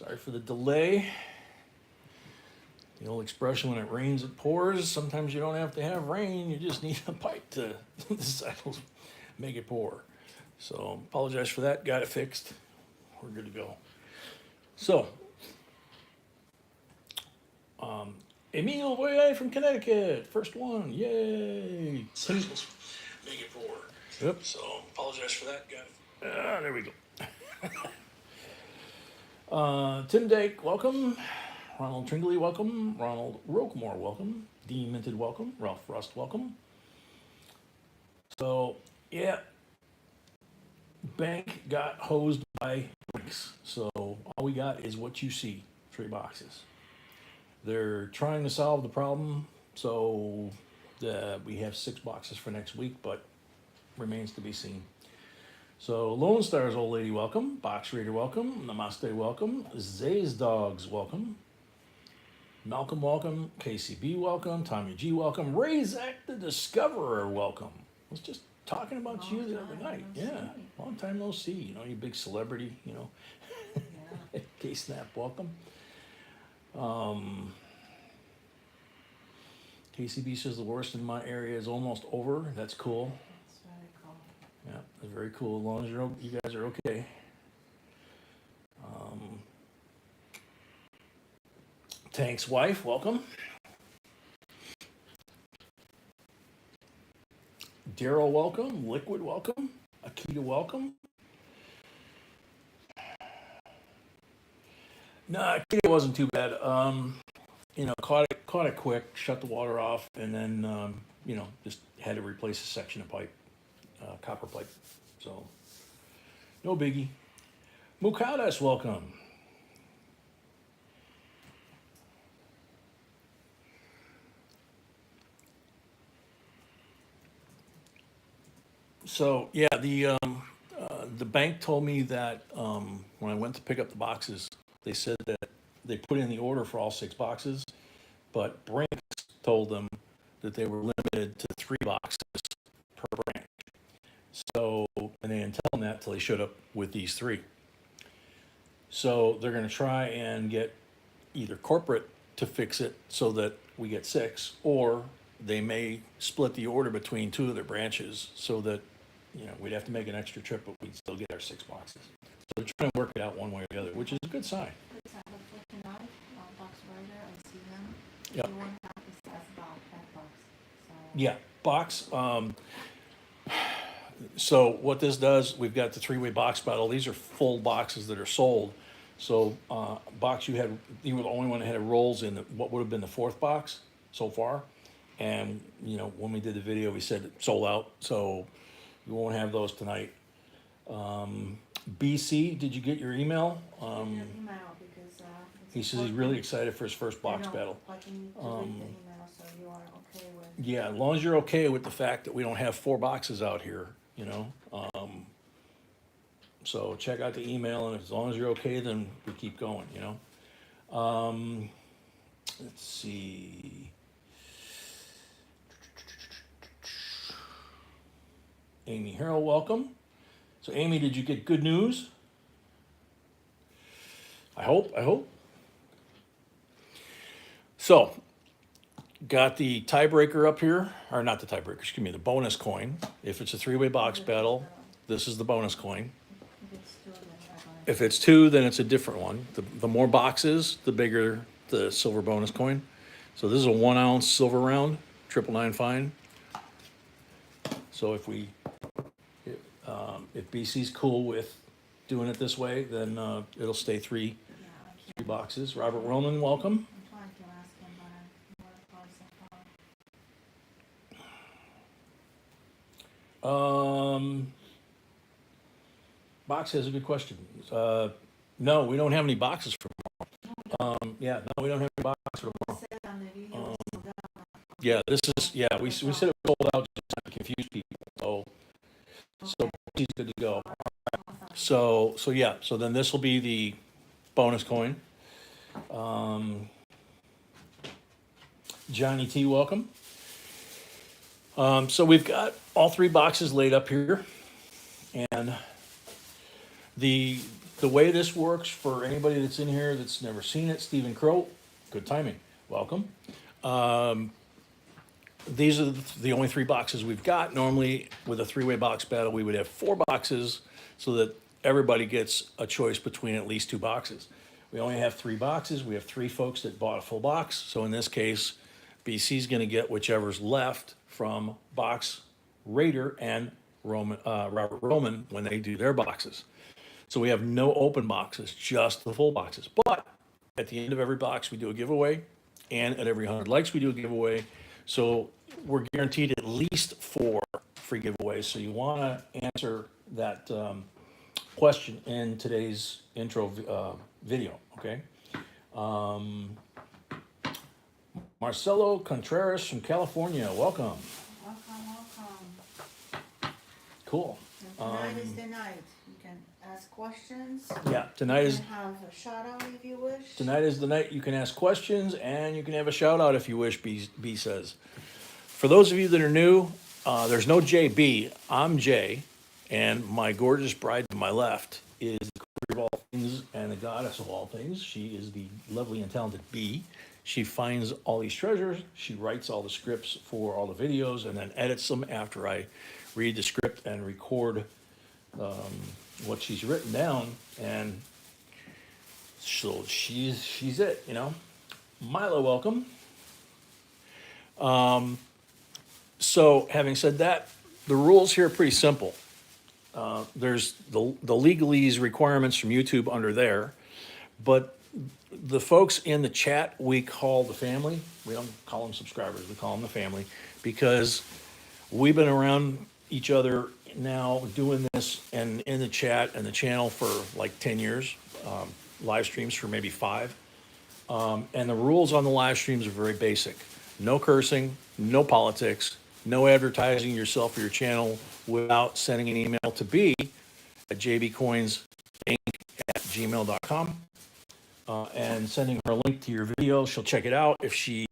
Sorry for the delay. The old expression, when it rains, it pours. Sometimes you don't have to have rain. You just need a pipe to make it pour. So apologize for that. Got it fixed. We're good to go. So, Emil Boyer from Connecticut. First one. Yay. Make it pour. Yep. So apologize for that. Got it. There we go. Tim Dake, welcome. Ronald Tringley, welcome. Ronald Roquemore, welcome. Dean Minted, welcome. Ralph Rust, welcome. So, yeah, bank got hosed by Brinks. So all we got is what you see, 3 boxes. They're trying to solve the problem, so we have 6 boxes for next week, but remains to be seen. So Lone Star's old lady, welcome. Box Reader, welcome. Namaste, welcome. Zay's Dogs, welcome. Malcolm, welcome. KCB, welcome. Tommy G, welcome. Ray Zach the Discoverer, welcome. I was just talking about you the other night. Yeah, long time no see. You know, you big celebrity, you know. Yeah. K-Snap, welcome. KCB says the worst in my area is almost over. That's cool. That's very cool. Yeah, that's very cool. As long as you guys are okay. Tank's wife, welcome. Daryl, welcome. Liquid, welcome. Akita, welcome. No, Akita wasn't too bad. You know, caught it quick, shut the water off, and then you know, just had to replace a section of pipe, copper pipe. So no biggie. Mukadas, welcome. So yeah, the bank told me that when I went to pick up the boxes, they said that they put in the order for all 6 boxes, but Brinks told them that they were limited to 3 boxes per branch. So, and they didn't tell them that till they showed up with these 3. So they're going to try and get either corporate to fix it so that we get 6, or they may split the order between 2 of their branches so that, you know, we'd have to make an extra trip, but we'd still get our 6 boxes. So they're trying to work it out one way or the other, which is a good sign. Good sign. Hopefully tonight, Box Rider, I see them. Yep. The one half is as about that box. So. Yeah, box. So what this does, we've got the 3-way box battle. These are full boxes that are sold. So box you were the only one that had rolls in what would have been the 4th box so far. And, you know, when we did the video, we said it sold out. So we won't have those tonight. BC, did you get your email? Email because he says he's really excited for his first box battle. But you need to read the email, so you are okay with. Yeah, as long as you're okay with the fact that we don't have 4 boxes out here, you know. So check out the email, and as long as you're okay, then we keep going, you know. Let's see. Amy Harrell, welcome. So Amy, did you get good news? I hope. So, got the tiebreaker up here, or not the tiebreaker, excuse me, the bonus coin. If it's a 3-way box battle, this is the bonus coin. If it's 2, then it's a different one. The more boxes, the bigger the silver bonus coin. So this is a 1-ounce silver round, 999 fine. So if BC's cool with doing it this way, then it'll stay 3 boxes. Robert Roman, welcome. I'm trying to ask him, but I'm more close. Box has a good question. No, we don't have any boxes for tomorrow. Yeah, no, we don't have any boxes for tomorrow. Yeah, this is, yeah, we said it was sold out just not to confuse people. So he's good to go. So yeah, so then this will be the bonus coin. Johnny T, welcome. So we've got all 3 boxes laid up here, and the the way this works for anybody that's in here that's never seen it, Stephen Crow, good timing, welcome. These are the only 3 boxes we've got. Normally, with a 3-way box battle, we would have 4 boxes so that everybody gets a choice between at least 2 boxes. We only have 3 boxes. We have 3 folks that bought a full box. So in this case, BC's going to get whichever's left from Box Raider and Robert Roman when they do their boxes. So we have no open boxes, just the full boxes. But at the end of every box, we do a giveaway, and at every 100 likes, we do a giveaway. So we're guaranteed at least 4 free giveaways. So you want to answer that question in today's intro video, okay? Marcelo Contreras from California, welcome. Welcome. Cool. Tonight is the night. You can ask questions. Yeah, tonight You is can have a shout out if you wish. tonight is the night you can ask questions and you can have a shout out if you wish. B says. For those of you that are new, there's no JB. I'm Jay, and my gorgeous bride to my left is the queen of all things and the goddess of all things. She is the lovely and talented B. She finds all these treasures. She writes all the scripts for all the videos and then edits them after I read the script and record what she's written down. And so she's it, you know. Milo, welcome. So having said that, the rules here are pretty simple. There's the legalese requirements from YouTube under there, but the folks in the chat we call the family. We don't call them subscribers, we call them the family, because we've been around each other now doing this and in the chat and the channel for like 10 years, live streams for maybe 5. And the rules on the live streams are very basic. No cursing, no politics, no advertising yourself or your channel without sending an email to B at JBCOINSINC@gmail.com and sending her a link to your video. She'll check it out. If she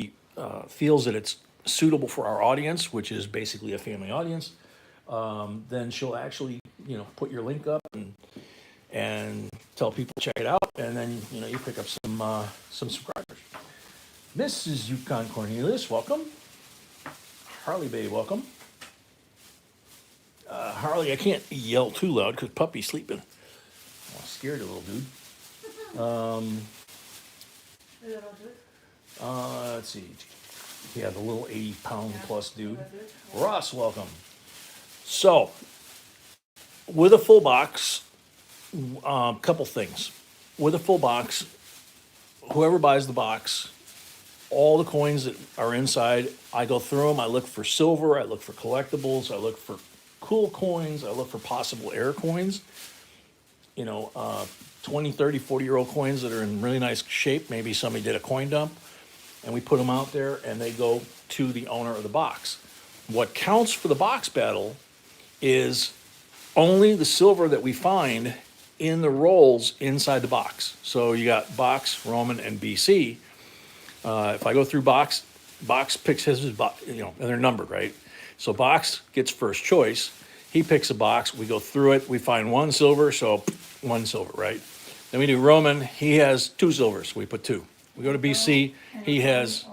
feels that it's suitable for our audience, which is basically a family audience, then she'll actually, put your link up and tell people to check it out, and then you pick up some subscribers. Mrs. Yukon Cornelius, welcome. Harley Bay, welcome. Harley, I can't yell too loud because puppy's sleeping. I'm scared, a little dude. Let's see. Yeah, the little 80-pound plus dude. Ross, welcome. So, with a full box, couple things. With a full box, whoever buys the box, all the coins that are inside, I go through them. I look for silver. I look for collectibles. I look for cool coins. I look for possible air coins. 20, 30, 40-year-old coins that are in really nice shape. Maybe somebody did a coin dump, and we put them out there, and they go to the owner of the box. What counts for the box battle is only the silver that we find in the rolls inside the box. So you got Box, Roman, and BC. If I go through Box picks his, and they're numbered, right? So Box gets first choice. He picks a box. We go through it. We find 1 silver, so 1 silver, right? Then we do Roman. He has 2 silvers. So we put 2. We go to BC. He has.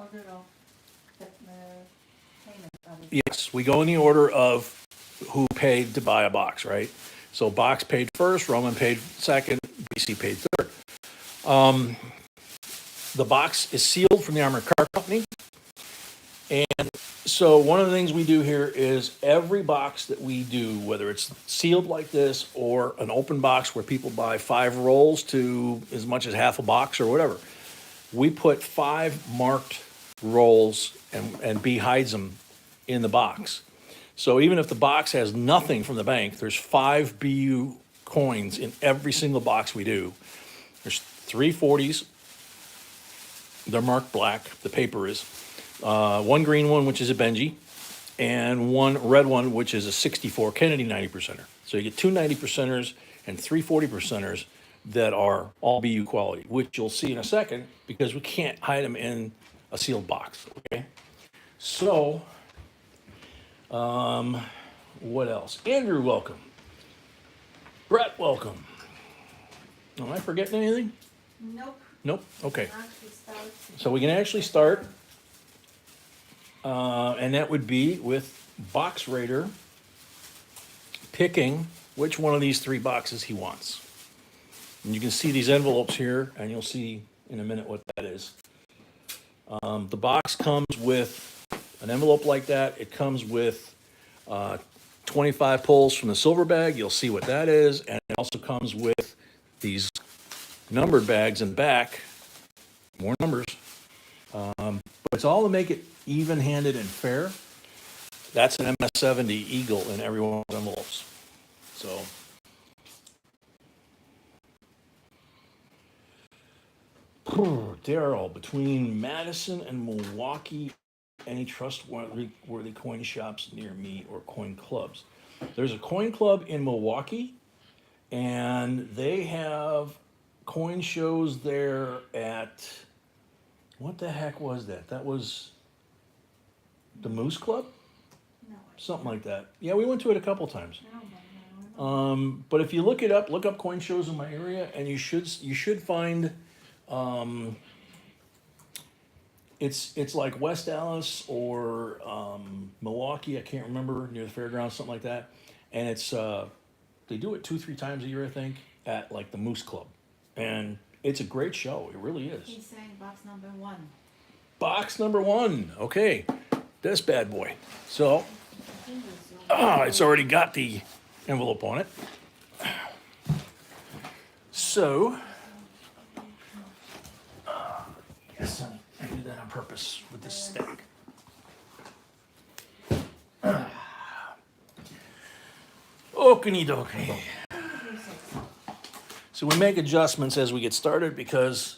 Yes, we go in the order of who paid to buy a box, right? So Box paid first, Roman paid second, BC paid third. The box is sealed from the Armored Car Company. And so one of the things we do here is every box that we do, whether it's sealed like this or an open box where people buy 5 rolls to as much as half a box or whatever, we put 5 marked rolls and B hides them in the box. So even if the box has nothing from the bank, there's 5 BU coins in every single box we do. There's 3 40s. They're marked black. The paper is. 1 green one, which is a Benji, and 1 red one, which is a 64 Kennedy 90%er. So you get 2 90%ers and 3 40%ers that are all BU quality, which you'll see in a second because we can't hide them in a sealed box. Okay. So, what else? Andrew, welcome. Brett, welcome. Am I forgetting anything? Nope. Nope, okay. Actually start. So we can actually start, and that would be with Box Raider picking which one of these 3 boxes he wants. And you can see these envelopes here, and you'll see in a minute what that is. The box comes with an envelope like that. It comes with 25 pulls from the silver bag. You'll see what that is. And it also comes with these numbered bags in back. More numbers. But it's all to make it even-handed and fair. That's an MS-70 Eagle in every one of those envelopes. So, Daryl, between Madison and Milwaukee, any trustworthy coin shops near me or coin clubs? There's a coin club in Milwaukee, and they have coin shows there at, what the heck was that? That was the Moose Club? No. Something like that. Yeah, we went to it a couple times. I don't know. But if you look it up, look up coin shows in my area, and you should find. It's like West Dallas or Milwaukee. I can't remember, near the fairgrounds, something like that. And it's they do it 2-3 times a year, I think, at like the Moose Club, and it's a great show. It really is. He's saying box number 1. Box number 1. Okay, this bad boy. So I think it's it's already got the envelope on it. So, yes, honey, I did that on purpose with this stack. Okie dokie. So we make adjustments as we get started because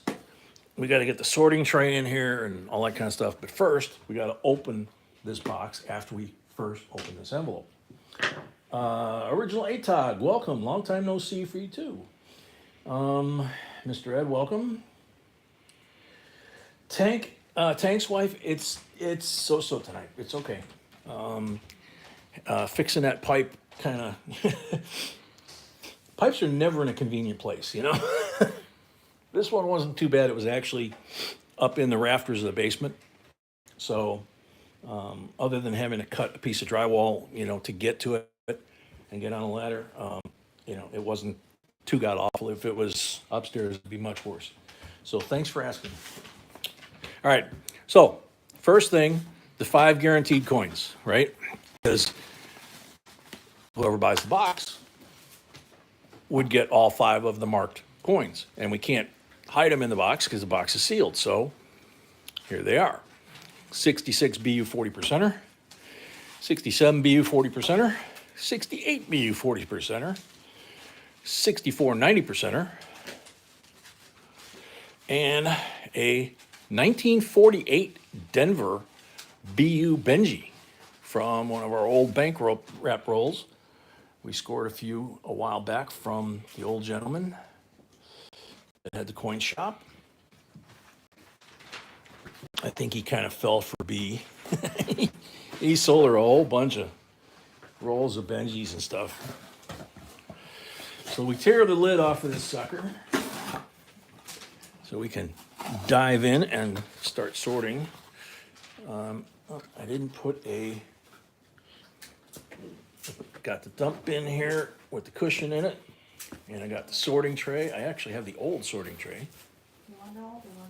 we got to get the sorting tray in here and all that kind of stuff. But first, we got to open this box after we first open this envelope. Original ATOG, welcome. Long time no see for you too. Mr. Ed, welcome. Tank's wife, it's so tonight. It's okay. Fixing that pipe kind of. Pipes are never in a convenient place, you know. This one wasn't too bad. It was actually up in the rafters of the basement. So, other than having to cut a piece of drywall, you know, to get to it and get on a ladder, you know, it wasn't too god awful. If it was upstairs, it'd be much worse. So, thanks for asking. All right. So, first thing, the 5 guaranteed coins, right? Because whoever buys the box would get all 5 of the marked coins. And we can't hide them in the box because the box is sealed. So here they are. 66 BU 40%er, 67 BU 40%er, 68 BU 40%er, 64 90%er, and a 1948 Denver BU Benji from one of our old bank wrap rolls. We scored a few a while back from the old gentleman that had the coin shop. I think he kind of fell for B. He sold her a whole bunch of rolls of Benjis and stuff. So we tear the lid off of this sucker so we can dive in and start sorting. I didn't put got the dump bin here with the cushion in it, and I got the sorting tray. I actually have the old sorting tray. You want the old one?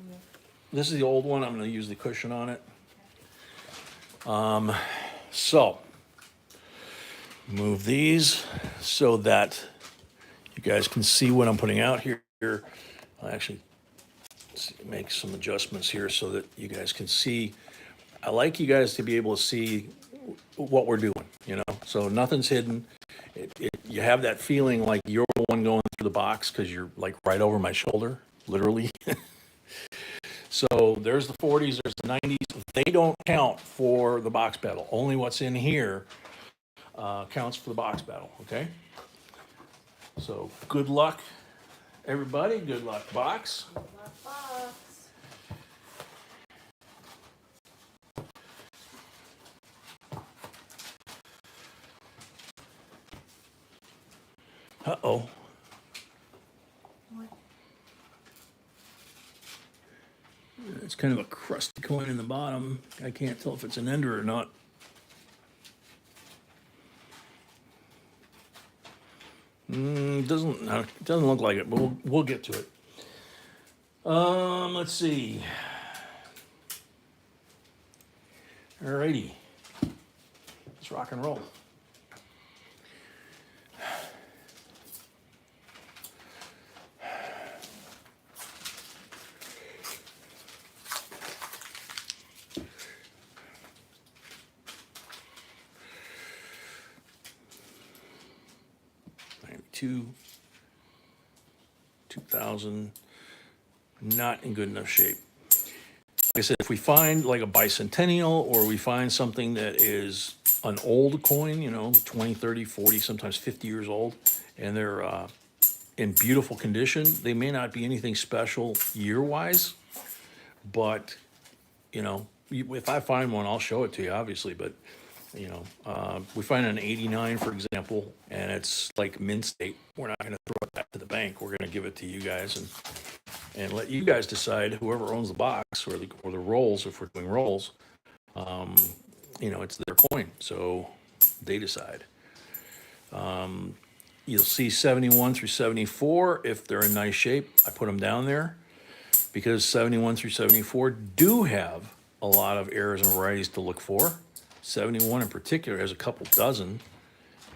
This is the old one. I'm going to use the cushion on it. So, move these so that you guys can see what I'm putting out here. I'll actually make some adjustments here so that you guys can see. I like you guys to be able to see what we're doing, you know, so nothing's hidden. You have that feeling like you're the one going through the box because you're like right over my shoulder, literally. So there's the 40s, there's the 90s. They don't count for the box battle. Only what's in here counts for the box battle, okay? So good luck, everybody. Good luck, box. Black box. Uh-oh. What? It's kind of a crusty coin in the bottom. I can't tell if it's an ender or not. It doesn't look like it, but we'll get to it. Let's see. Alrighty, let's rock and roll. Two, 2000, not in good enough shape. Like I said, if we find like a bicentennial or we find something that is an old coin, 20, 30, 40, sometimes 50 years old, and they're in beautiful condition, they may not be anything special year-wise, but, if I find one, I'll show it to you, obviously, but we find an 89, for example, and it's like mint state. We're not going to throw it back to the bank. We're going to give it to you guys and let you guys decide, whoever owns the box or the rolls, if we're doing rolls, it's their coin. So they decide. You'll see 71 through 74. If they're in nice shape, I put them down there because 71 through 74 do have a lot of errors and varieties to look for. 71 in particular has a couple dozen,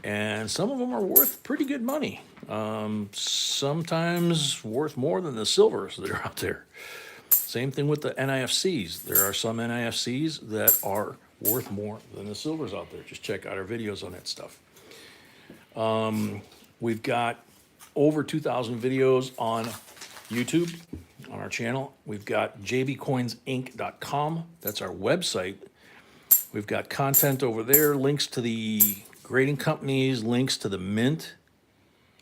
and some of them are worth pretty good money. Sometimes worth more than the silvers that are out there. Same thing with the NIFCs. There are some NIFCs that are worth more than the silvers out there. Just check out our videos on that stuff. We've got over 2,000 videos on YouTube, on our channel. We've got JBCOINSINC.com. That's our website. We've got content over there, links to the grading companies, links to the mint.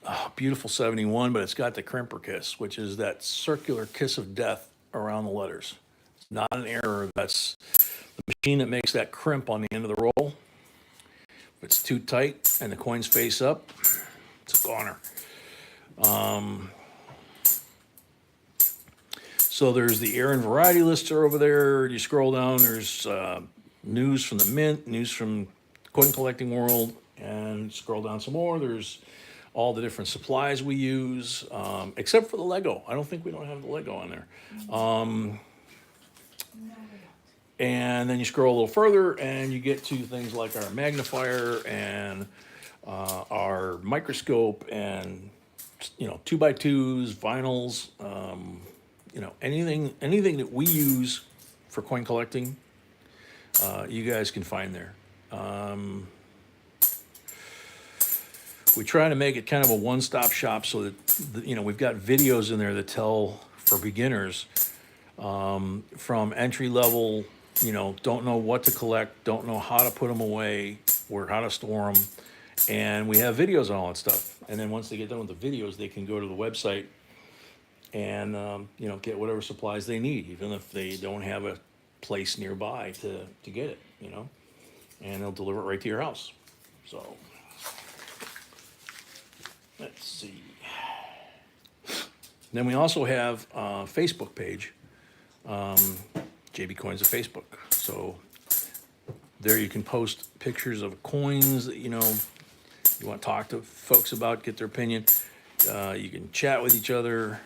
Oh, beautiful 71, but it's got the crimper kiss, which is that circular kiss of death around the letters. It's not an error. That's the machine that makes that crimp on the end of the roll. If it's too tight and the coin's face up, it's a goner. So there's the error and variety lists are over there. You scroll down, there's news from the mint, news from coin collecting world, and scroll down some more. There's all the different supplies we use, except for the Lego. I don't think we don't have the Lego on there. And then you scroll a little further and you get to things like our magnifier and our microscope and 2x2s, vinyls, anything that we use for coin collecting, you guys can find there. We try to make it kind of a one-stop shop so that we've got videos in there that tell for beginners from entry level, don't know what to collect, don't know how to put them away or how to store them, and we have videos on all that stuff. And then once they get done with the videos, they can go to the website and get whatever supplies they need, even if they don't have a place nearby to get it, and they'll deliver it right to your house. So let's see. Then we also have a Facebook page. JB Coins of Facebook. So there you can post pictures of coins that you want to talk to folks about, get their opinion. You can chat with each other.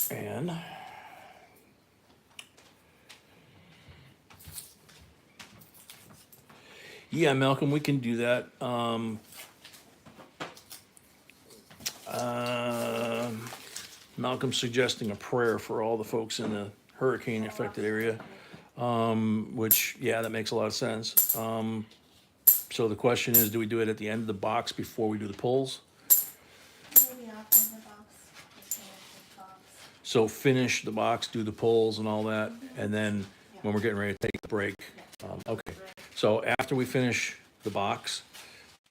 And yeah, Malcolm, we can do that. Malcolm's suggesting a prayer for all the folks in the hurricane-affected area, which, yeah, that makes a lot of sense. So the question is, do we do it at the end of the box before we do the pulls? Maybe after the box. Just finish the box. So finish the box, do the pulls and all that, and then when we're getting ready to take the break. Okay, so after we finish the box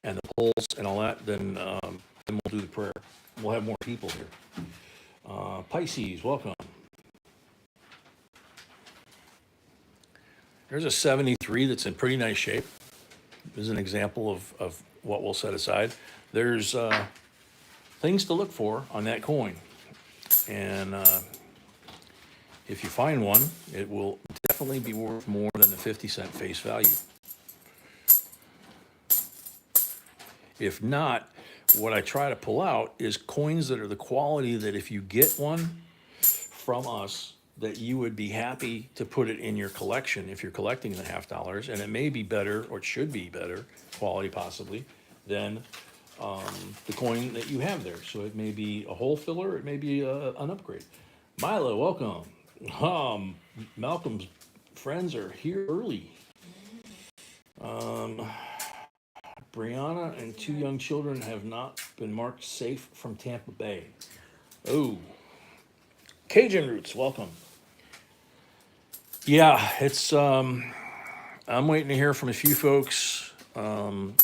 and the pulls and all that, then we'll do the prayer. We'll have more people here. Pisces, welcome. There's a 73 that's in pretty nice shape. is an example of what we'll set aside. There's things to look for on that coin. And if you find one, it will definitely be worth more than the 50-cent face value. If not, what I try to pull out is coins that are the quality that if you get one from us, that you would be happy to put it in your collection if you're collecting the $50. And it may be better, or it should be better quality possibly, than the coin that you have there. So it may be a hole filler, it may be an upgrade. Milo, welcome. Malcolm's friends are here early. Brianna and 2 young children have not been marked safe from Tampa Bay. Oh, Cajun Roots, welcome. Yeah, it's, I'm waiting to hear from a few folks in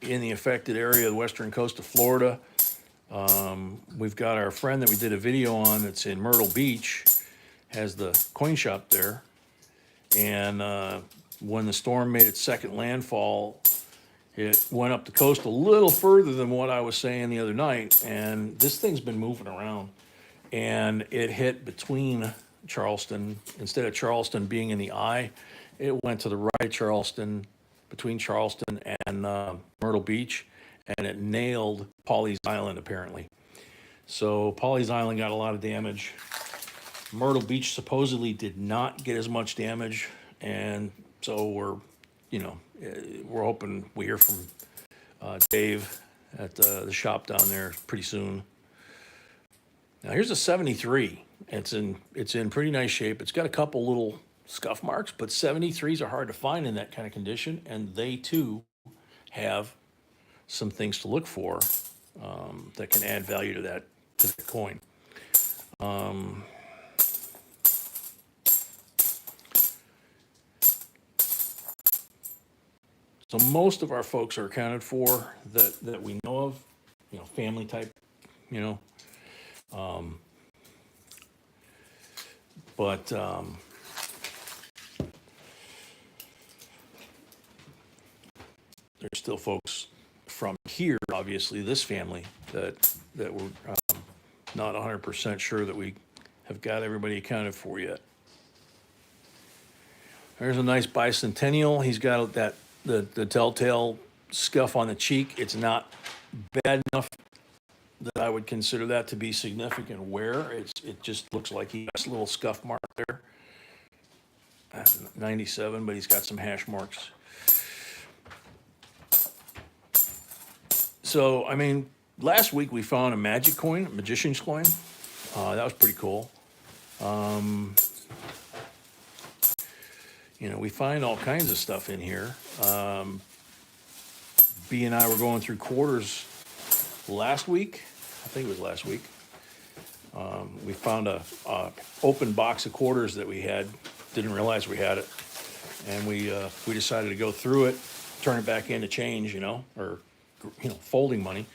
the affected area of the western coast of Florida. We've got our friend that we did a video on that's in Myrtle Beach, has the coin shop there. And when the storm made its second landfall, it went up the coast a little further than what I was saying the other night. And this thing's been moving around. And it hit between Charleston. Instead of Charleston being in the eye, it went to the right of Charleston, between Charleston and Myrtle Beach, and it nailed Pawleys Island, apparently. So Pawleys Island got a lot of damage. Myrtle Beach supposedly did not get as much damage, and so we're hoping we hear from Dave at the shop down there pretty soon. Now here's a 73. It's in pretty nice shape. It's got a couple little scuff marks, but 73s are hard to find in that kind of condition, and they too have some things to look for that can add value to that coin. So most of our folks are accounted for that we know of, family type, but there's still folks from here, obviously, this family, that we're not 100% sure that we have got everybody accounted for yet. There's a nice bicentennial. He's got the telltale scuff on the cheek. It's not bad enough that I would consider that to be significant wear. It just looks like he has a little scuff mark there. 97, but he's got some hash marks. So, I mean, last week we found a magic coin, a magician's coin. That was pretty cool. We find all kinds of stuff in here. B and I were going through quarters last week. I think it was last week. We found a open box of quarters that we had. Didn't realize we had it, and we decided to go through it, turn it back into change, or folding money,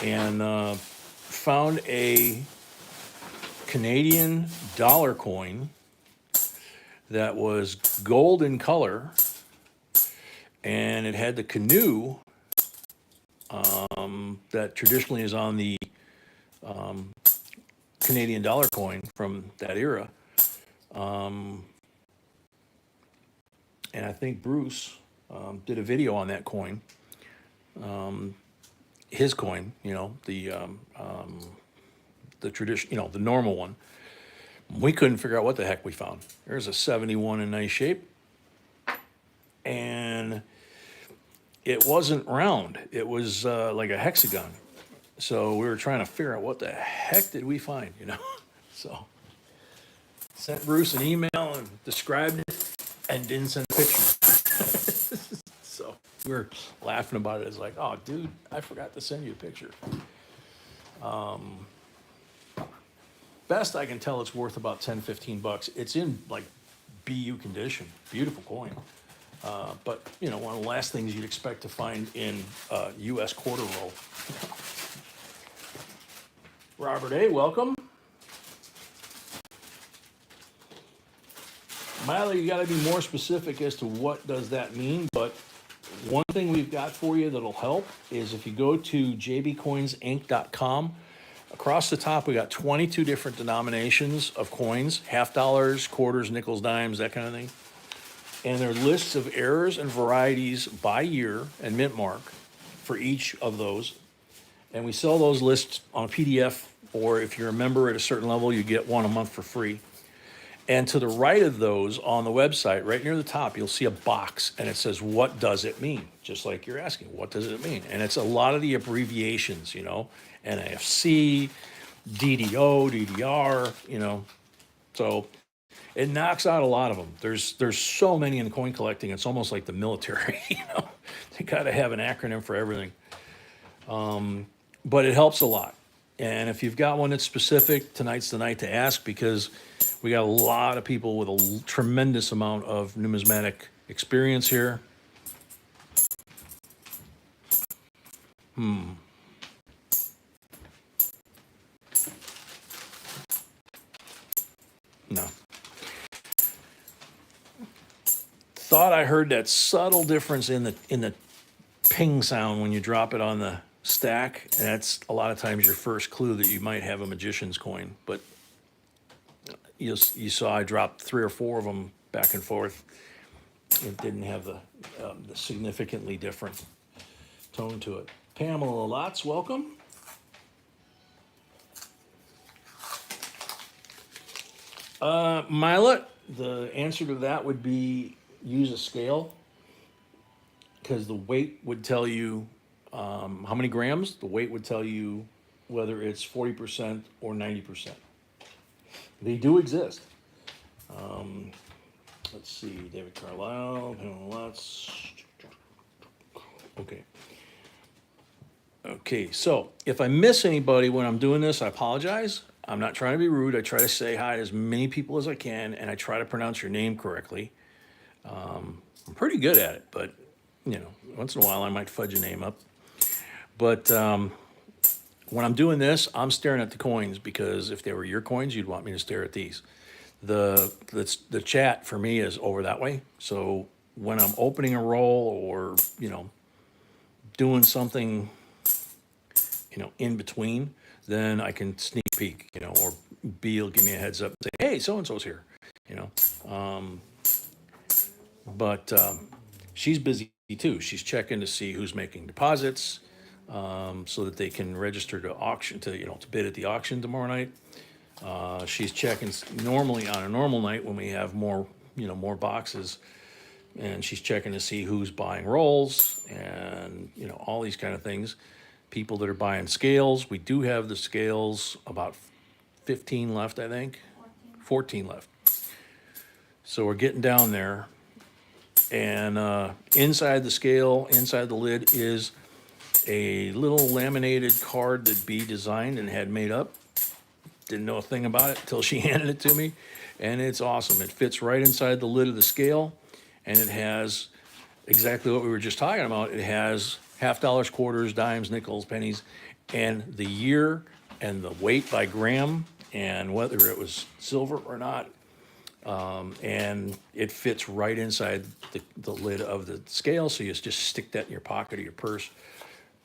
and found a Canadian dollar coin that was gold in color, and it had the canoe that traditionally is on the Canadian dollar coin from that era. And I think Bruce did a video on that coin, his coin, the tradition, the normal one. We couldn't figure out what the heck we found. There's a 71 in nice shape, and it wasn't round. It was like a hexagon. So we were trying to figure out what the heck did we find, So sent Bruce an email and described it and didn't send a picture. So we were laughing about it. It's like, oh, dude, I forgot to send you a picture. Best I can tell, it's worth about 10, 15 bucks. It's in like BU condition, beautiful coin. But one of the last things you'd expect to find in U.S. quarter roll. Robert A., welcome. Miley, you gotta be more specific as to what does that mean, but one thing we've got for you that'll help is if you go to JBCOINSINC.com, across the top, we got 22 different denominations of coins, half dollars, quarters, nickels, dimes, that kind of thing. And there are lists of errors and varieties by year and mint mark for each of those. And we sell those lists on a PDF, or if you're a member at a certain level, you get one a month for free. And to the right of those on the website, right near the top, you'll see a box and it says, what does it mean? Just like you're asking, what does it mean? And it's a lot of the abbreviations, you know, NAFC, DDO, DDR, you know. So it knocks out a lot of them. There's so many in coin collecting, it's almost like the military, you know. They gotta have an acronym for everything. But it helps a lot. And if you've got one that's specific, tonight's the night to ask, because we got a lot of people with a tremendous amount of numismatic experience here. No. Thought I heard that subtle difference in the ping sound when you drop it on the stack, and that's a lot of times your first clue that you might have a magician's coin. But you saw I dropped 3 or 4 of them back and forth. It didn't have the significantly different tone to it. Pamela Lotz, welcome. Mila, the answer to that would be use a scale, because the weight would tell you how many grams. The weight would tell you whether it's 40% or 90%. They do exist. Let's see, David Carlisle, Pamela Lotz. Okay. Okay, so if I miss anybody when I'm doing this, I apologize. I'm not trying to be rude. I try to say hi to as many people as I can, and I try to pronounce your name correctly. I'm pretty good at it, but, you know, once in a while I might fudge a name up. But when I'm doing this, I'm staring at the coins, because if they were your coins, you'd want me to stare at these. The chat for me is over that way. So when I'm opening a roll, or, you know, doing something, you know, in between, then I can sneak peek, you know, or B will give me a heads up and say, hey, so-and-so's here, you know. But she's busy too. She's checking to see who's making deposits, so that they can register to auction, to bid at the auction tomorrow night. She's checking normally on a normal night when we have more boxes, and she's checking to see who's buying rolls and, you know, all these kind of things. People that are buying scales. We do have the scales, about 15 left, I think. 14 left. So we're getting down there. And inside the scale, inside the lid, is a little laminated card that B designed and had made up. Didn't know a thing about it until she handed it to me. And it's awesome. It fits right inside the lid of the scale. And it has exactly what we were just talking about. It has half dollars, quarters, dimes, nickels, pennies, and the year and the weight by gram, and whether it was silver or not. And it fits right inside the lid of the scale, so you just stick that in your pocket or your purse,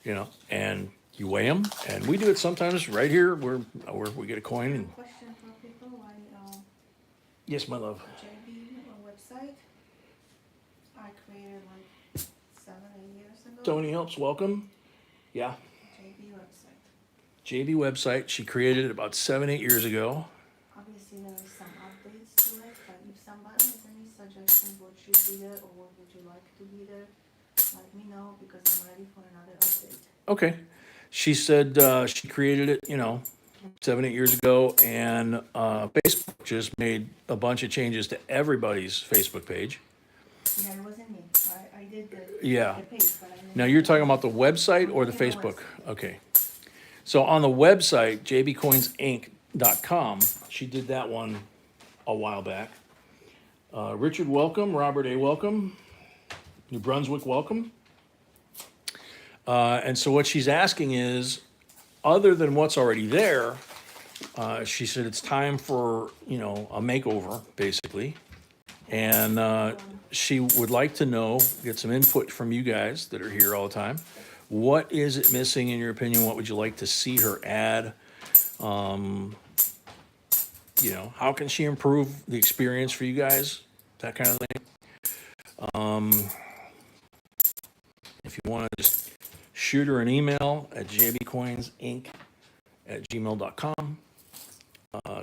you know, and you weigh them. And we do it sometimes right here where we get a coin. And Question for people, why yes, my love. JB website I created like 7-8 years ago. Tony helps, welcome. Yeah. JB website. JB website, she created it about 7-8 years ago. Obviously there is some updates to it, but if somebody has any suggestions what should be there or what would you like to be there, let me know, because I'm ready for another update. Okay. She said she created it, 7-8 years ago, and Facebook just made a bunch of changes to everybody's Facebook page. Yeah, it wasn't me. I did the page, but I didn't. Now you're talking about the website or the Facebook? Okay. So on the website, JBCOINSINC.com, she did that one a while back. Richard, welcome. Robert A., welcome. New Brunswick, welcome. And so what she's asking is, other than what's already there, she said it's time for, a makeover, basically. And she would like to know, get some input from you guys that are here all the time. What is it missing in your opinion? What would you like to see her add? You know, how can she improve the experience for you guys? That kind of thing. If you want to just shoot her an email at jbcoinsinc@gmail.com.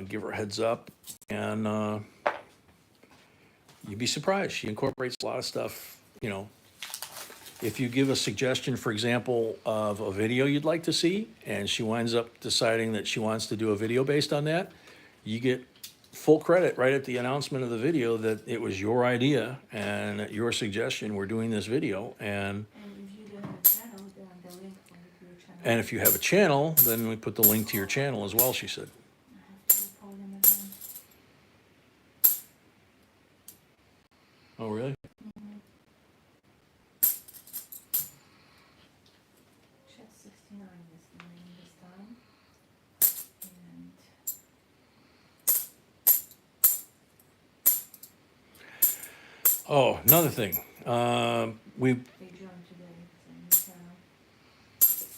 Give her a heads up, and you'd be surprised. She incorporates a lot of stuff. You know, if you give a suggestion, for example, of a video you'd like to see, and she winds up deciding that she wants to do a video based on that, you get full credit right at the announcement of the video that it was your idea and at your suggestion we're doing this video. And if you don't have a channel, then the link for your channel. And if you have a channel, then we put the link to your channel as well, she said. I have to pull them again. Oh, really? Chat 69 is the name this time. And Oh, another thing. We. they joined today. It's a new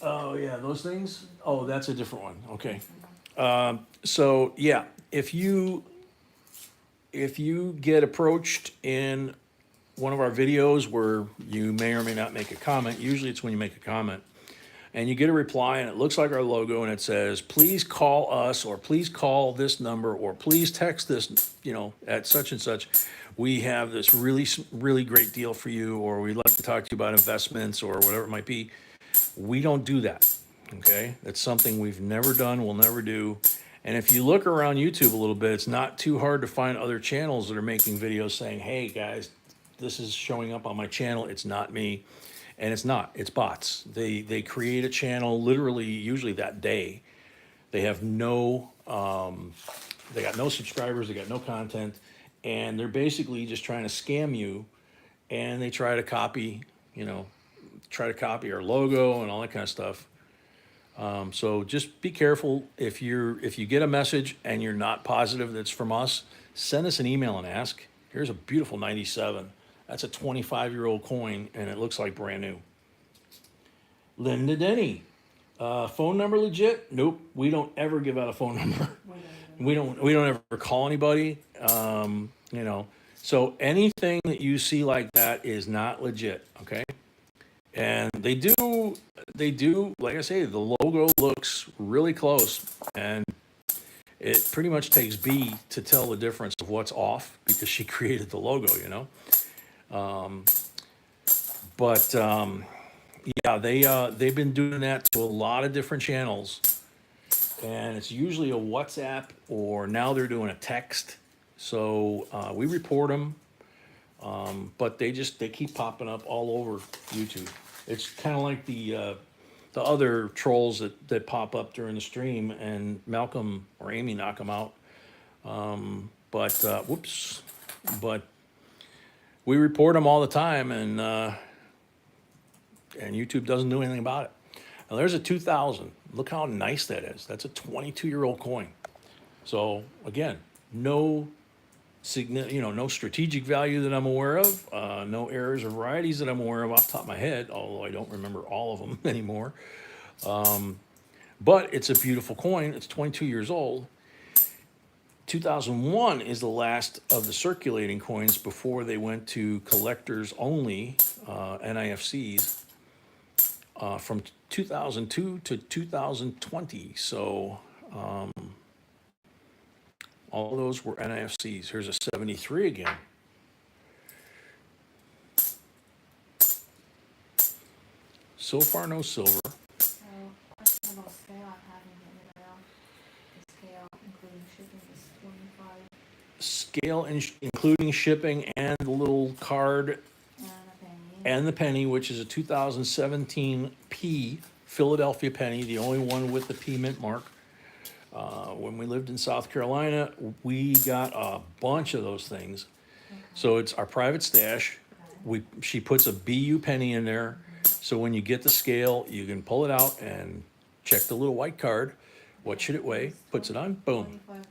channel. Oh, yeah, those things? Oh, that's a different one. Okay. So yeah, if you get approached in one of our videos where you may or may not make a comment, usually it's when you make a comment, and you get a reply and it looks like our logo and it says, please call us, or please call this number, or please text this, you know, at such and such. We have this really great deal for you, or we'd like to talk to you about investments or whatever it might be. We don't do that, okay? That's something we've never done, we'll never do. And if you look around YouTube a little bit, it's not too hard to find other channels that are making videos saying, hey guys, this is showing up on my channel, it's not me. And it's not, it's bots. They create a channel literally usually that day. They have no, they got no subscribers, they got no content, and they're basically just trying to scam you, and they try to copy, you know, our logo and all that kind of stuff. So just be careful. If you get a message and you're not positive that's from us, send us an email and ask. Here's a beautiful 97. That's a 25-year-old coin, and it looks like brand new. Linda Denny, phone number legit? Nope, we don't ever give out a phone number. We don't ever call anybody. You know, so anything that you see like that is not legit. Okay. And they do, like I say, the logo looks really close, and it pretty much takes B to tell the difference of what's off because she created the logo, you know. Yeah, they've been doing that to a lot of different channels, and it's usually a WhatsApp, or now they're doing a text. So we report them, but they keep popping up all over YouTube. It's kind of like the other trolls that pop up during the stream, and Malcolm or Amy knock them out. Whoops. But we report them all the time, and YouTube doesn't do anything about it. Now there's a 2000. Look how nice that is. That's a 22-year-old coin. So again, no strategic value that I'm aware of, no errors or varieties that I'm aware of off the top of my head, although I don't remember all of them anymore. But it's a beautiful coin. It's 22 years old. 2001 is the last of the circulating coins before they went to collectors only, NIFCs, from 2002 to 2020. So all those were NIFCs. Here's a 73 again. So far, no silver. so, question about scale, I haven't hit it around. The scale, including shipping, is 25. Scale including shipping and the little card And a penny. and the penny, which is a 2017 P, Philadelphia penny, the only one with the P mint mark. When we lived in South Carolina, we got a bunch of those things. Okay. So it's our private stash. Okay. She puts a BU penny in there. So when you get the scale, you can pull it out and check the little white card. What should it weigh? Puts it on, boom. $25, and the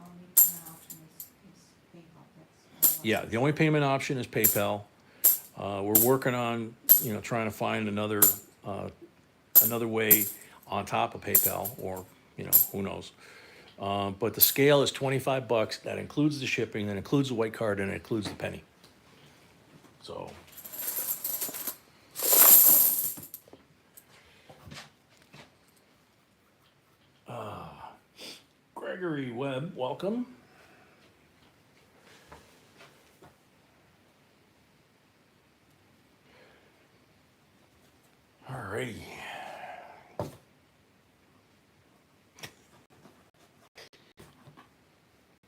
only payment option is PayPal. That's Yeah, the only payment option is PayPal. We're working on, trying to find another way on top of PayPal, or, who knows. But the scale is $25. That includes the shipping, that includes the white card, and it includes the penny. So. Gregory Webb, welcome. Alrighty.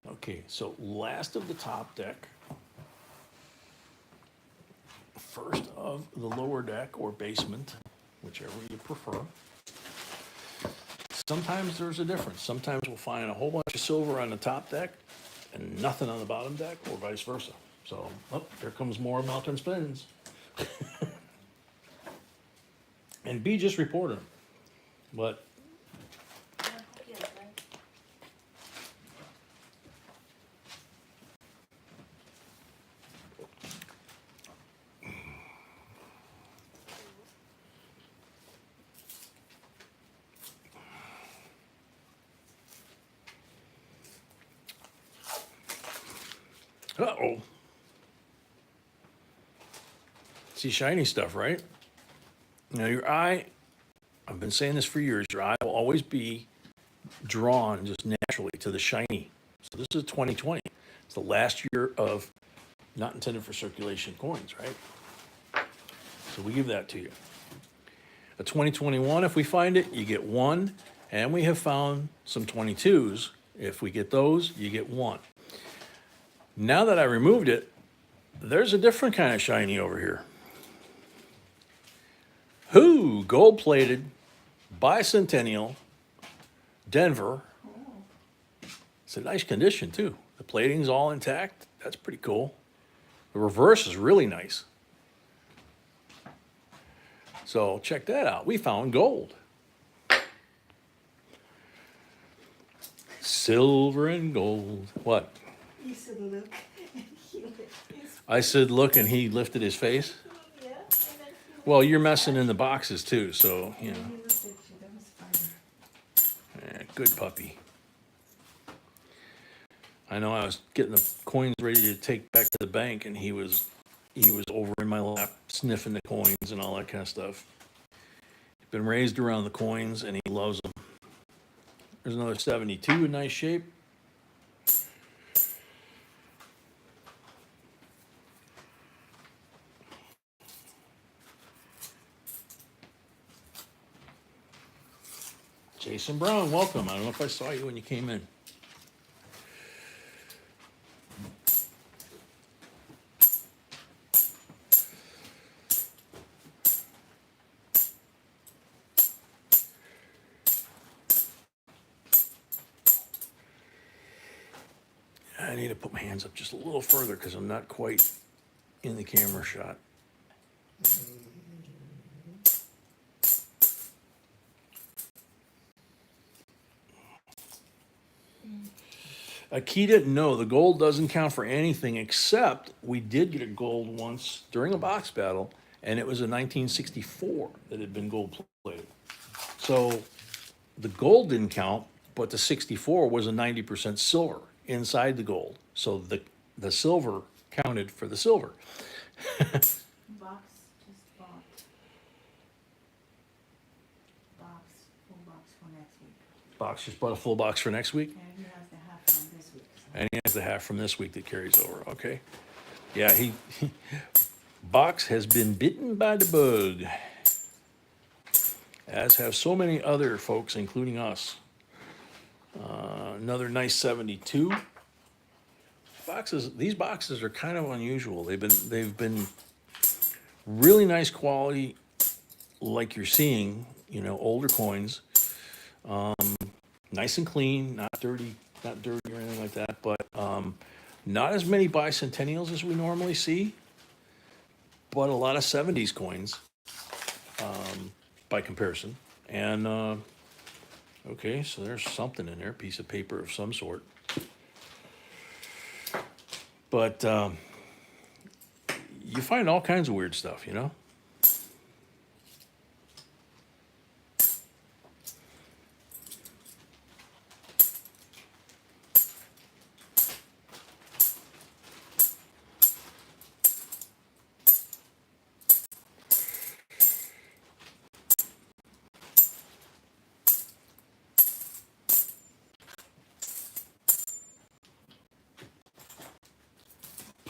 Okay, so last of the top deck. First of the lower deck or basement, whichever you prefer. Sometimes there's a difference. Sometimes we'll find a whole bunch of silver on the top deck and nothing on the bottom deck, or vice versa. So, here comes more mountain spins. And B just reported them. But uh-oh. See shiny stuff, right? Now your eye, I've been saying this for years, your eye will always be drawn just naturally to the shiny. So this is 2020. It's the last year of not intended for circulation coins, right? So we give that to you. A 2021, if we find it, you get one. And we have found some 22s. If we get those, you get one. Now that I removed it, there's a different kind of shiny over here. Who? Gold-plated, bicentennial, Denver. It's a nice condition, too. The plating's all intact. That's pretty cool. The reverse is really nice. So check that out. We found gold. Silver and gold. What? You said look, and he lifted his I said look, and he lifted his face. yeah, and then he Well, you're messing in the boxes too, so, he looked at you. That was funny. good puppy. I know I was getting the coins ready to take back to the bank, and he was over in my lap sniffing the coins and all that kind of stuff. He's been raised around the coins, and he loves them. There's another 72 in nice shape. Jason Brown, welcome. I don't know if I saw you when you came in. I need to put my hands up just a little further because I'm not quite in the camera shot. Akita, no, the gold doesn't count for anything except we did get a gold once during a box battle, and it was a 1964 that had been gold plated. So the gold didn't count, but the 64 was a 90% silver inside the gold. So the silver counted for the silver. Box just bought. Full box for next week. Box just bought a full box for next week? And he has the half from this week. So. And he has the half from this week that carries over, okay? Yeah, Box has been bitten by the bug, as have so many other folks, including us. Another nice 72. These boxes are kind of unusual. They've been really nice quality, like you're seeing, older coins. Nice and clean, not dirty or anything like that, but not as many bicentennials as we normally see, but a lot of 70s coins by comparison. And okay, so there's something in there, a piece of paper of some sort. But you find all kinds of weird stuff, you know?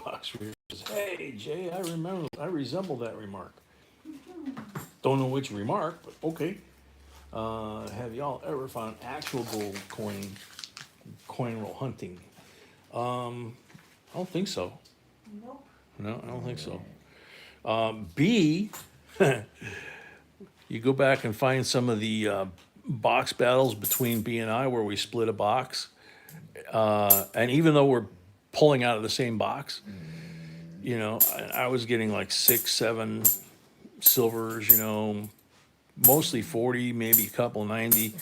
Box reader says, hey, Jay, I resemble that remark. Don't know which remark, but okay. Have y'all ever found actual gold coin roll hunting? I don't think so. Nope. No, I don't think so. B, you go back and find some of the box battles between B and I where we split a box. And even though we're pulling out of the same box, you know, I was getting like 6, 7 silvers, you know, mostly 40, maybe a couple 90.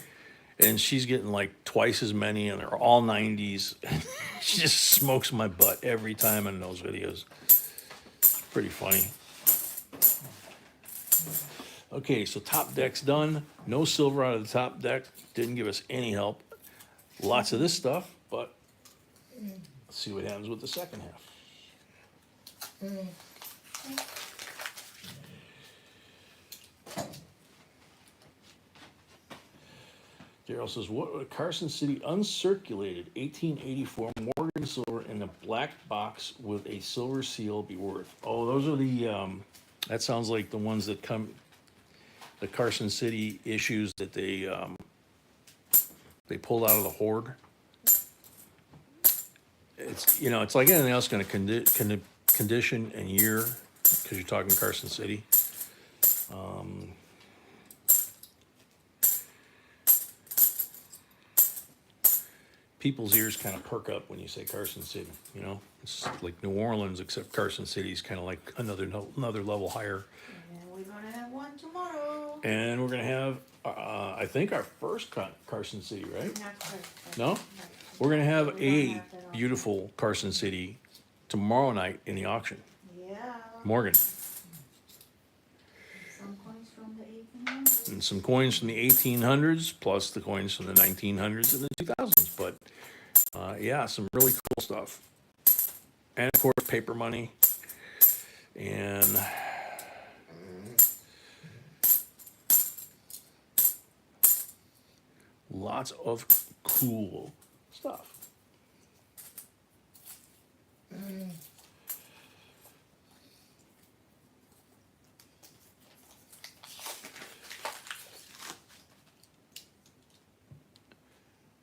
And she's getting like twice as many, and they're all 90s. She just smokes my butt every time in those videos. It's pretty funny. Okay, so top deck's done. No silver out of the top deck. Didn't give us any help. Lots of this stuff, but let's see what happens with the second half. Daryl says, what would Carson City uncirculated 1884 Morgan silver in a black box with a silver seal be worth? Oh, those are the, that sounds like the ones that come, the Carson City issues that they pulled out of the hoard. It's, you know, it's like anything else, going to condition and year, because you're talking Carson City. People's ears kind of perk up when you say Carson City, you know? It's like New Orleans, except Carson City's kind of like another level higher. And we're gonna have one tomorrow. And we're going to have, I think, our first Carson City, right? Not first. No? Not- We're going to have we don't a have that on. beautiful Carson City tomorrow night in the auction. Yeah. Morgan. Some coins from the 1800s. And some coins from the 1800s, plus the coins from the 1900s and the 2000s. But yeah, some really cool stuff. And of course, paper money. And lots of cool stuff.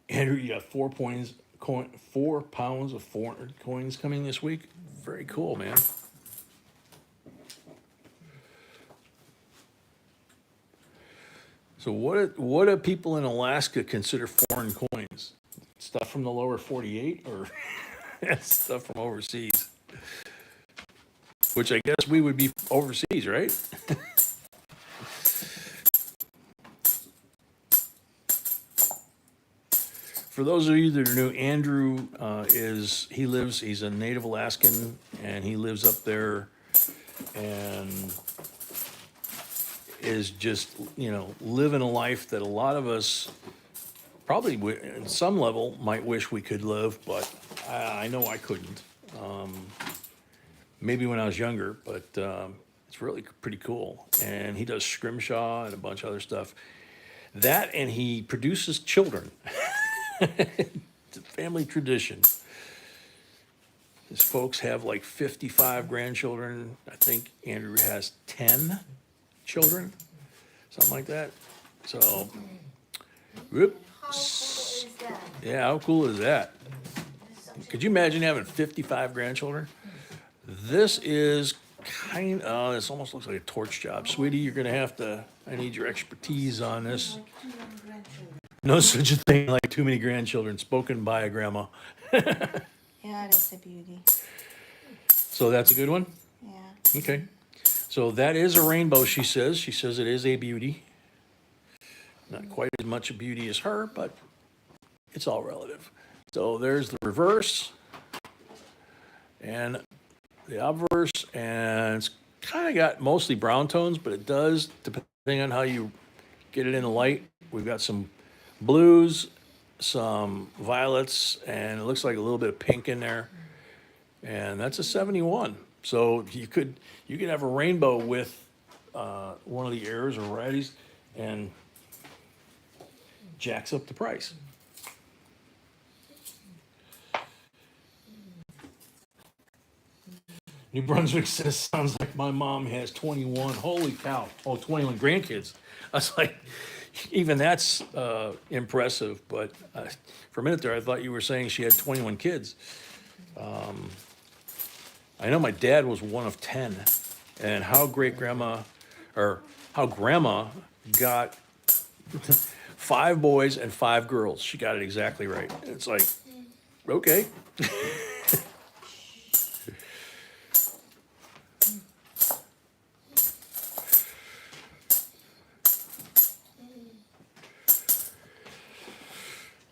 Andrew, you got 4 pounds of 400 coins coming this week. Very cool, man. So what do people in Alaska consider foreign coins? Stuff from the lower 48 or stuff from overseas? Which I guess we would be overseas, right? For those of you that are new, Andrew he's a native Alaskan, and he lives up there and is just, you know, living a life that a lot of us probably at some level might wish we could live, but I know I couldn't. Maybe when I was younger, but it's really pretty cool. And he does scrimshaw and a bunch of other stuff. That, and he produces children. It's a family tradition. His folks have like 55 grandchildren. I think Andrew has 10 children, something like that. So, whoop. How cool is that? Yeah, how cool is that? That's such Could you imagine having 55 grandchildren? This is this almost looks like a torch job. Sweetie, you're going to have to, I need your expertise on this. like 2 young grandchildren. No such a thing like too many grandchildren, spoken by a grandma. Yeah, that's a beauty. So that's a good one? Yeah. Okay. So that is a rainbow, she says. She says it is a beauty. Not quite as much a beauty as her, but it's all relative. So there's the reverse. and the obverse, and it's kind of got mostly brown tones, but it does, depending on how you get it in the light. We've got some blues, some violets, and it looks like a little bit of pink in there. And that's a 71. So you could have a rainbow with one of the errors or varieties, and jacks up the price. New Brunswick says, sounds like my mom has 21. Holy cow. Oh, 21 grandkids. I was like, even that's impressive. But for a minute there, I thought you were saying she had 21 kids. I know my dad was one of 10. And how grandma got 5 boys and 5 girls. She got it exactly right. It's like, okay.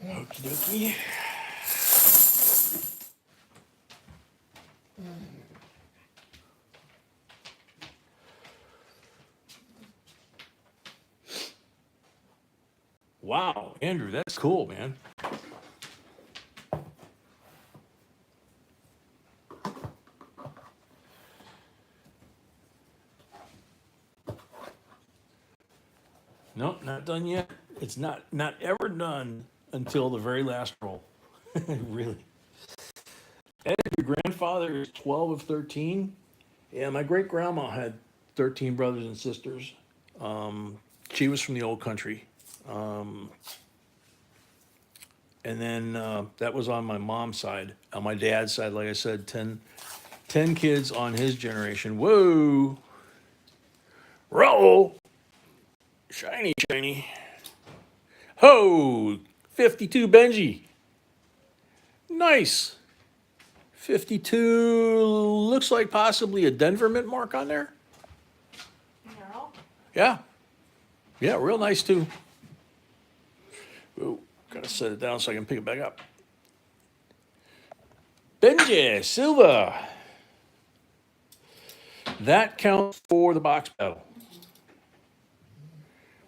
Okie dokie. Wow, Andrew, that's cool, man. Nope, not done yet. It's not ever done until the very last roll. Really. Ed, your grandfather is 12 of 13. Yeah, my great grandma had 13 brothers and sisters. She was from the old country. And then that was on my mom's side. On my dad's side, like I said, 10 kids on his generation. Whoa! Roll! Shiny, shiny. Ho! 52 Benji. Nice. 52 looks like possibly a Denver mint mark on there. No. Yeah. Yeah, real nice too. Ooh, gotta set it down so I can pick it back up. Benji, Silva. That counts for the box battle.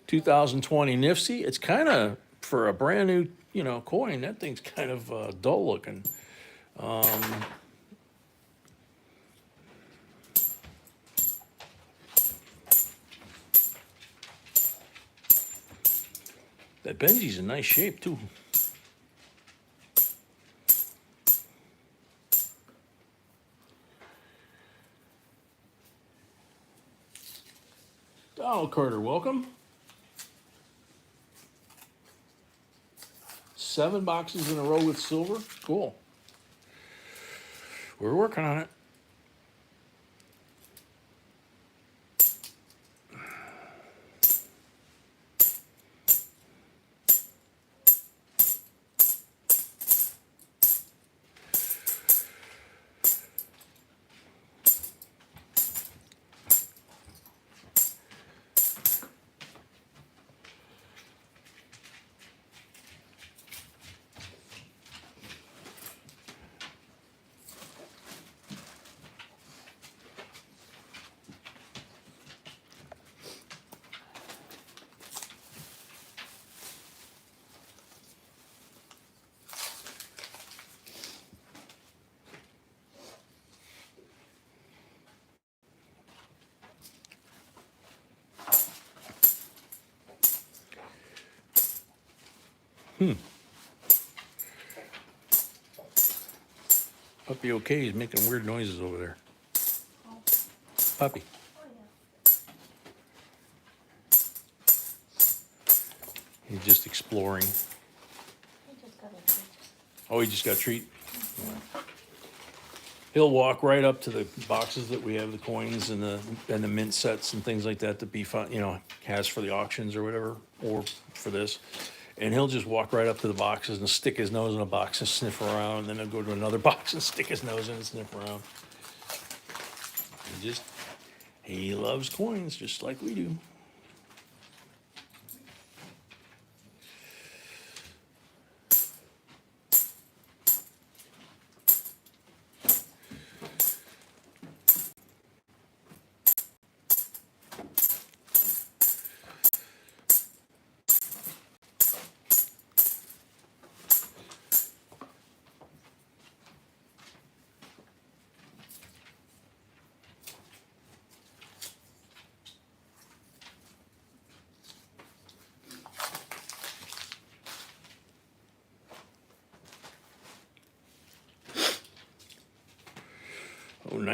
2020 Nifty. It's kind of, for a brand new, coin, that thing's kind of dull looking. That Benji's in nice shape too. Donald Carter, welcome. 7 boxes in a row with silver. Cool. We're working on it. Puppy okay, he's making weird noises over there. Oh. Puppy. Oh, yeah. He's just exploring. He just got a treat. Oh, he just got a treat? Yeah. He'll walk right up to the boxes that we have, the coins and the mint sets and things like that Beef has for the auctions or whatever, or for this. And he'll just walk right up to the boxes and stick his nose in a box and sniff around, and then he'll go to another box and stick his nose in and sniff around. He loves coins just like we do.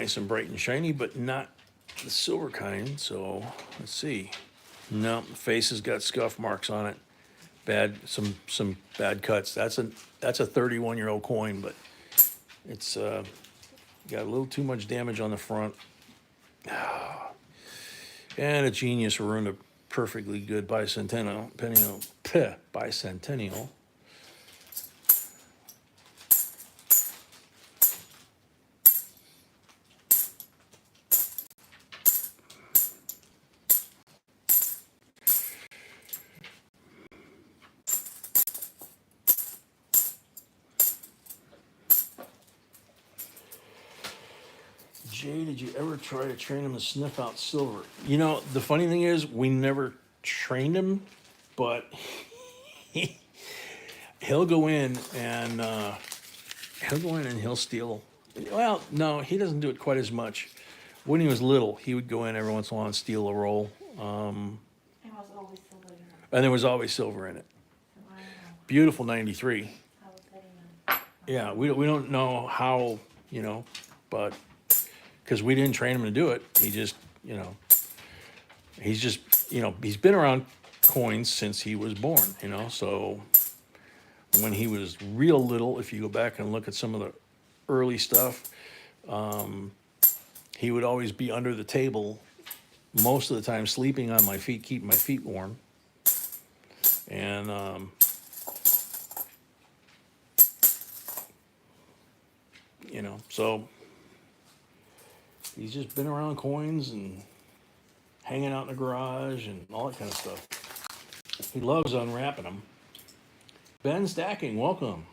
nice and bright and shiny, but not the silver kind. So let's see. No, the face has got scuff marks on it. Bad, some bad cuts. That's a 31-year-old coin, but it's got a little too much damage on the front. And a genius ruined a perfectly good bicentennial. Jay, did you ever try to train him to sniff out silver? You know, the funny thing is, we never trained him, but he'll go in and he'll steal. Well, no, he doesn't do it quite as much. When he was little, he would go in every once in a while and steal a roll, It was always silver in it. and there was always silver in it. So I don't know. Beautiful 93. I was letting them. Yeah, we don't know how, but because we didn't train him to do it, he's been around coins since he was born, so when he was real little, if you go back and look at some of the early stuff, he would always be under the table, most of the time sleeping on my feet, keeping my feet warm, and so he's just been around coins and hanging out in the garage and all that kind of stuff. He loves unwrapping them. Ben Stacking, welcome.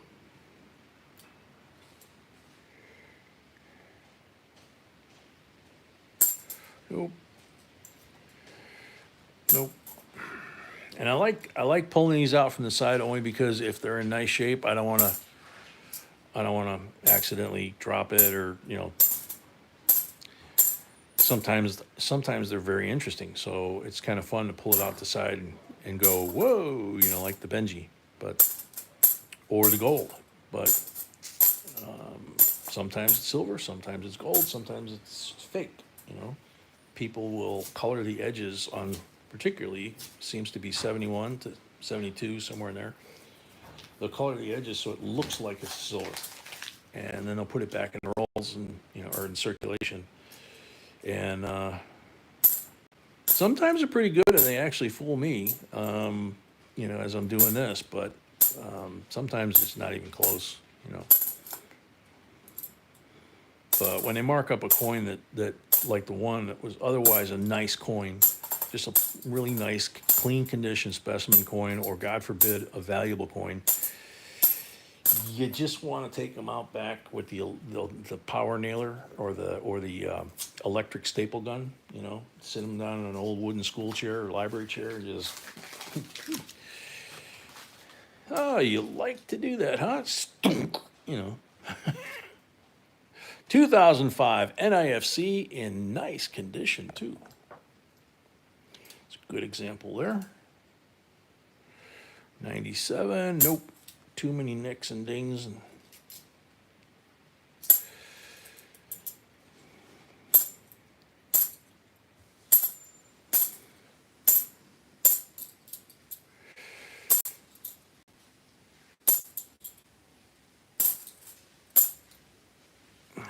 Nope. And I like pulling these out from the side only because if they're in nice shape, I don't want to accidentally drop it or sometimes they're very interesting. So it's kind of fun to pull it out the side and go, whoa, like the Benji, or the gold. But sometimes it's silver, sometimes it's gold, sometimes it's fake. People will color the edges on, particularly seems to be 71 to 72, somewhere in there. They'll color the edges so it looks like it's silver, and then they'll put it back in the rolls and or in circulation. And sometimes they're pretty good, and they actually fool me, as I'm doing this. But sometimes it's not even close, But when they mark up a coin that like the one that was otherwise a nice coin, just a really nice, clean condition specimen coin, or God forbid, a valuable coin, you just want to take them out back with the power nailer or the electric staple gun. Sit them down in an old wooden school chair or library chair, and just. Oh, you like to do that, huh? 2005 NIFC in nice condition too. It's a good example there. 97, nope. Too many nicks and dings.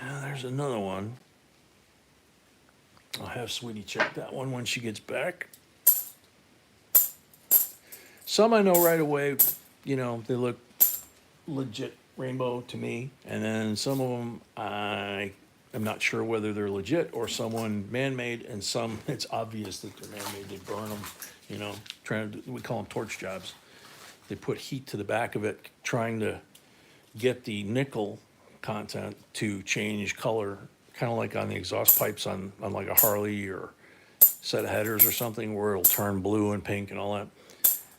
There's another one. I'll have Sweetie check that one when she gets back. Some I know right away, they look legit rainbow to me, and then some of them I am not sure whether they're legit or someone man-made, and some it's obvious that they're man-made. They burn them, we call them torch jobs. They put heat to the back of it, trying to get the nickel content to change color, kind of like on the exhaust pipes on like a Harley or set of headers or something, where it'll turn blue and pink and all that.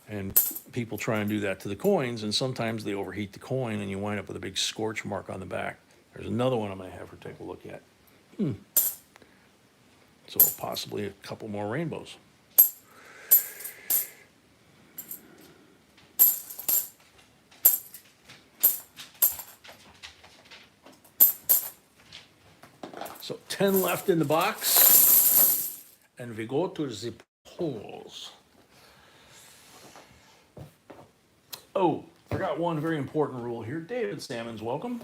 And people try and do that to the coins, and sometimes they overheat the coin, and you wind up with a big scorch mark on the back. There's another one I'm going to have her take a look at. So possibly a couple more rainbows. So 10 left in the box. And we go to the polls. Oh, forgot one very important rule here. David Salmons, welcome.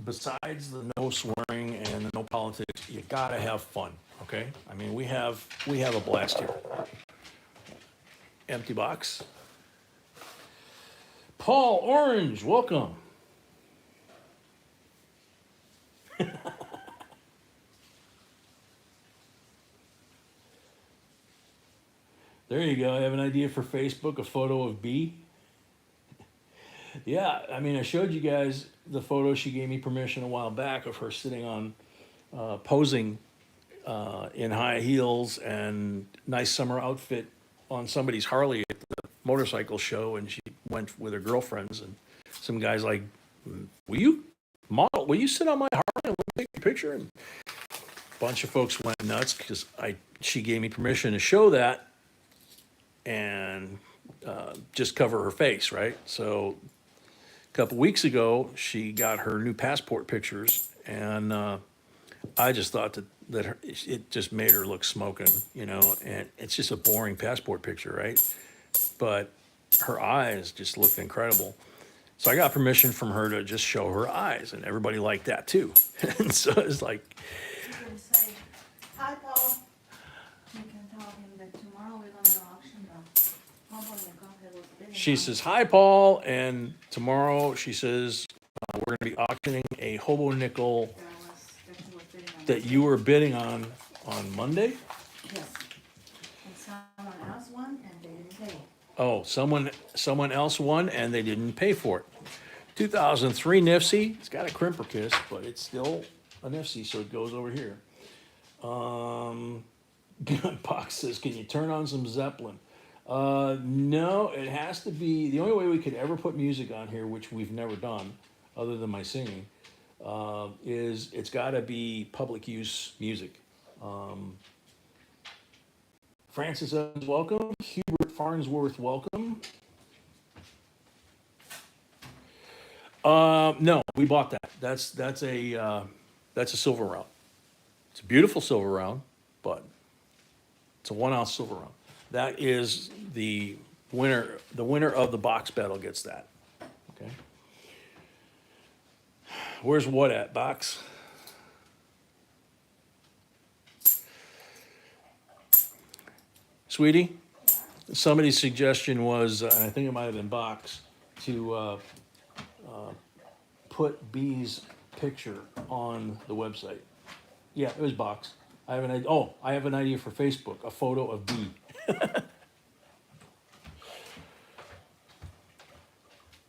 Besides the no swearing and the no politics, you gotta have fun, okay? I mean, we have a blast here. Empty box. Paul Orange, welcome. There you go. I have an idea for Facebook, a photo of B. Yeah, I mean, I showed you guys the photo she gave me permission a while back of her sitting on, posing in high heels and nice summer outfit on somebody's Harley at the motorcycle show, and she went with her girlfriends, and some guy's like, will you sit on my Harley and take a picture? And a bunch of folks went nuts because she gave me permission to show that and just cover her face, right? So a couple weeks ago, she got her new passport pictures, and I just thought that it just made her look smoking, and it's just a boring passport picture, right? But her eyes just looked incredible. So I got permission from her to just show her eyes, and everybody liked that too. And so it's like, You can say, hi Paul. You can tell him that tomorrow we're gonna auction the hobo nickel that was bidding she on. says, hi, Paul, and tomorrow she says, we're gonna be auctioning a hobo nickel That he was bidding on. that you were bidding on Monday? Yes. And someone else won and they didn't pay. Oh, someone else won and they didn't pay for it. 2003 Nifsy. It's got a crimper kiss, but it's still a Nifsy, so it goes over here. Box says, can you turn on some Zeppelin? No, it has to be, the only way we could ever put music on here, which we've never done, other than my singing, is it's gotta be public use music. Francis Evans, welcome. Hubert Farnsworth, welcome. No, we bought that. That's a silver round. It's a beautiful silver round, but it's a 1 ounce silver round. That is the winner. The winner of the box battle gets that. Okay. Where's what at, box? Sweetie, somebody's suggestion was, I think it might have been Box, to put B's picture on the website. Yeah, it was Box. I have an idea for Facebook, a photo of B.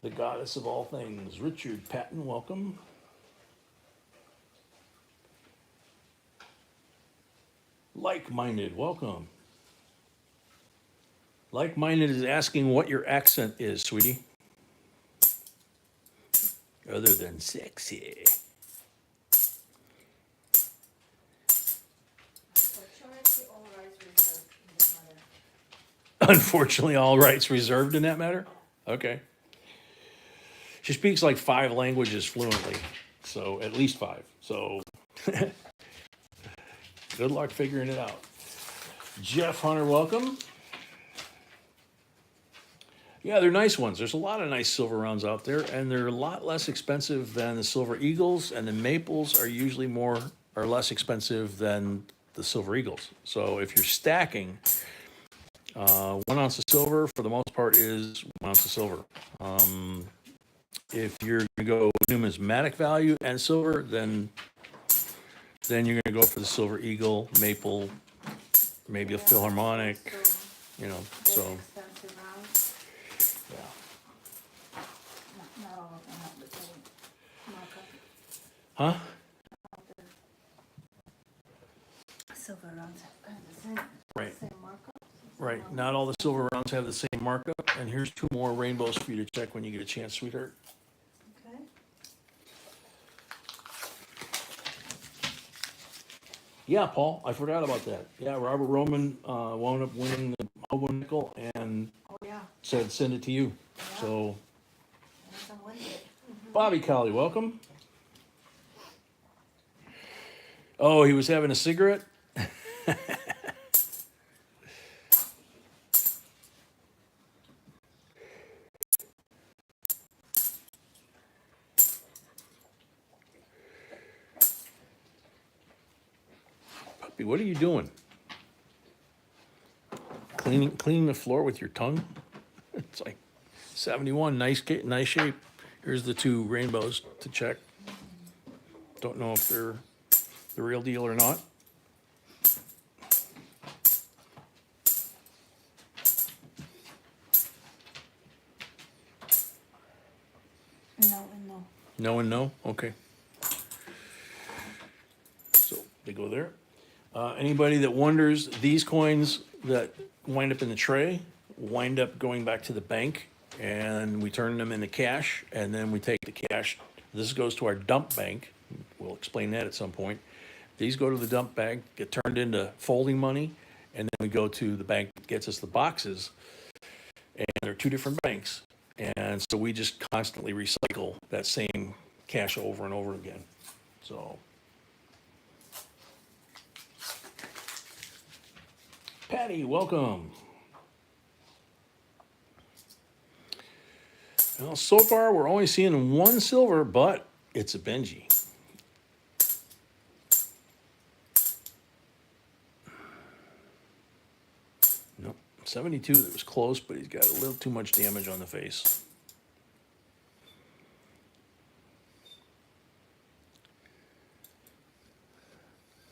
The goddess of all things. Richard Patton, welcome. Like-minded, welcome. Like-minded is asking what your accent is, sweetie. Other than sexy. Unfortunately, all rights reserved in Unfortunately, all rights reserved in that this matter. matter? Okay. She speaks like 5 languages fluently, so at least 5. So good luck figuring it out. Jeff Hunter, welcome. Yeah, they're nice ones. There's a lot of nice silver rounds out there, and they're a lot less expensive than the silver eagles, and the maples are usually less expensive than the silver eagles. So if you're stacking, 1 ounce of silver for the most part is 1 ounce of silver. If you're gonna go numismatic value and silver, then you're gonna go for the silver eagle, maple, maybe a Philharmonic, So, so, very expensive rounds. yeah. Not all of them have the same markup. Huh? Silver rounds have the same, Right, same markup. right. Not all the silver rounds have the same markup, and here's 2 more rainbows for you to check when you get a chance, sweetheart. Okay. Yeah, Paul, I forgot about that. Yeah, Robert Roman wound up winning the hobo nickel and Oh, yeah. said send it to you. So, And some Wednesday. Bobby Colley, welcome. Oh, he was having a cigarette? Puppy, what are you doing? Cleaning the floor with your tongue? It's like 71, nice shape. Here's the two rainbows to check. Don't know if they're the real deal or not. No and no. No and no? Okay. So they go there. Anybody that wonders, these coins that wind up in the tray wind up going back to the bank, and we turn them into cash, and then we take the cash. This goes to our dump bank. We'll explain that at some point. These go to the dump bank, get turned into folding money, and then we go to the bank that gets us the boxes. And they're two different banks. And so we just constantly recycle that same cash over and over again. So. Patty, welcome. Well, so far we're only seeing one silver, but it's a Benji. Nope, 72, that was close, but he's got a little too much damage on the face.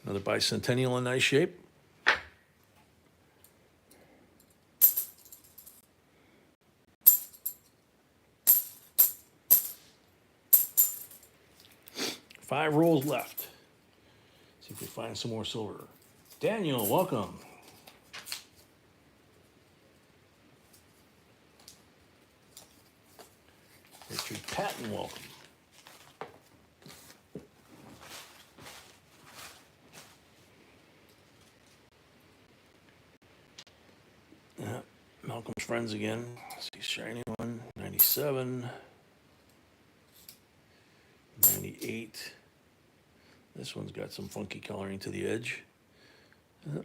Another bicentennial in nice shape. Five rolls left. See if we find some more silver. Daniel, welcome. Richard Patton, welcome. Malcolm's friends again. Let's see, shiny one, 97, 98. This one's got some funky coloring to the edge.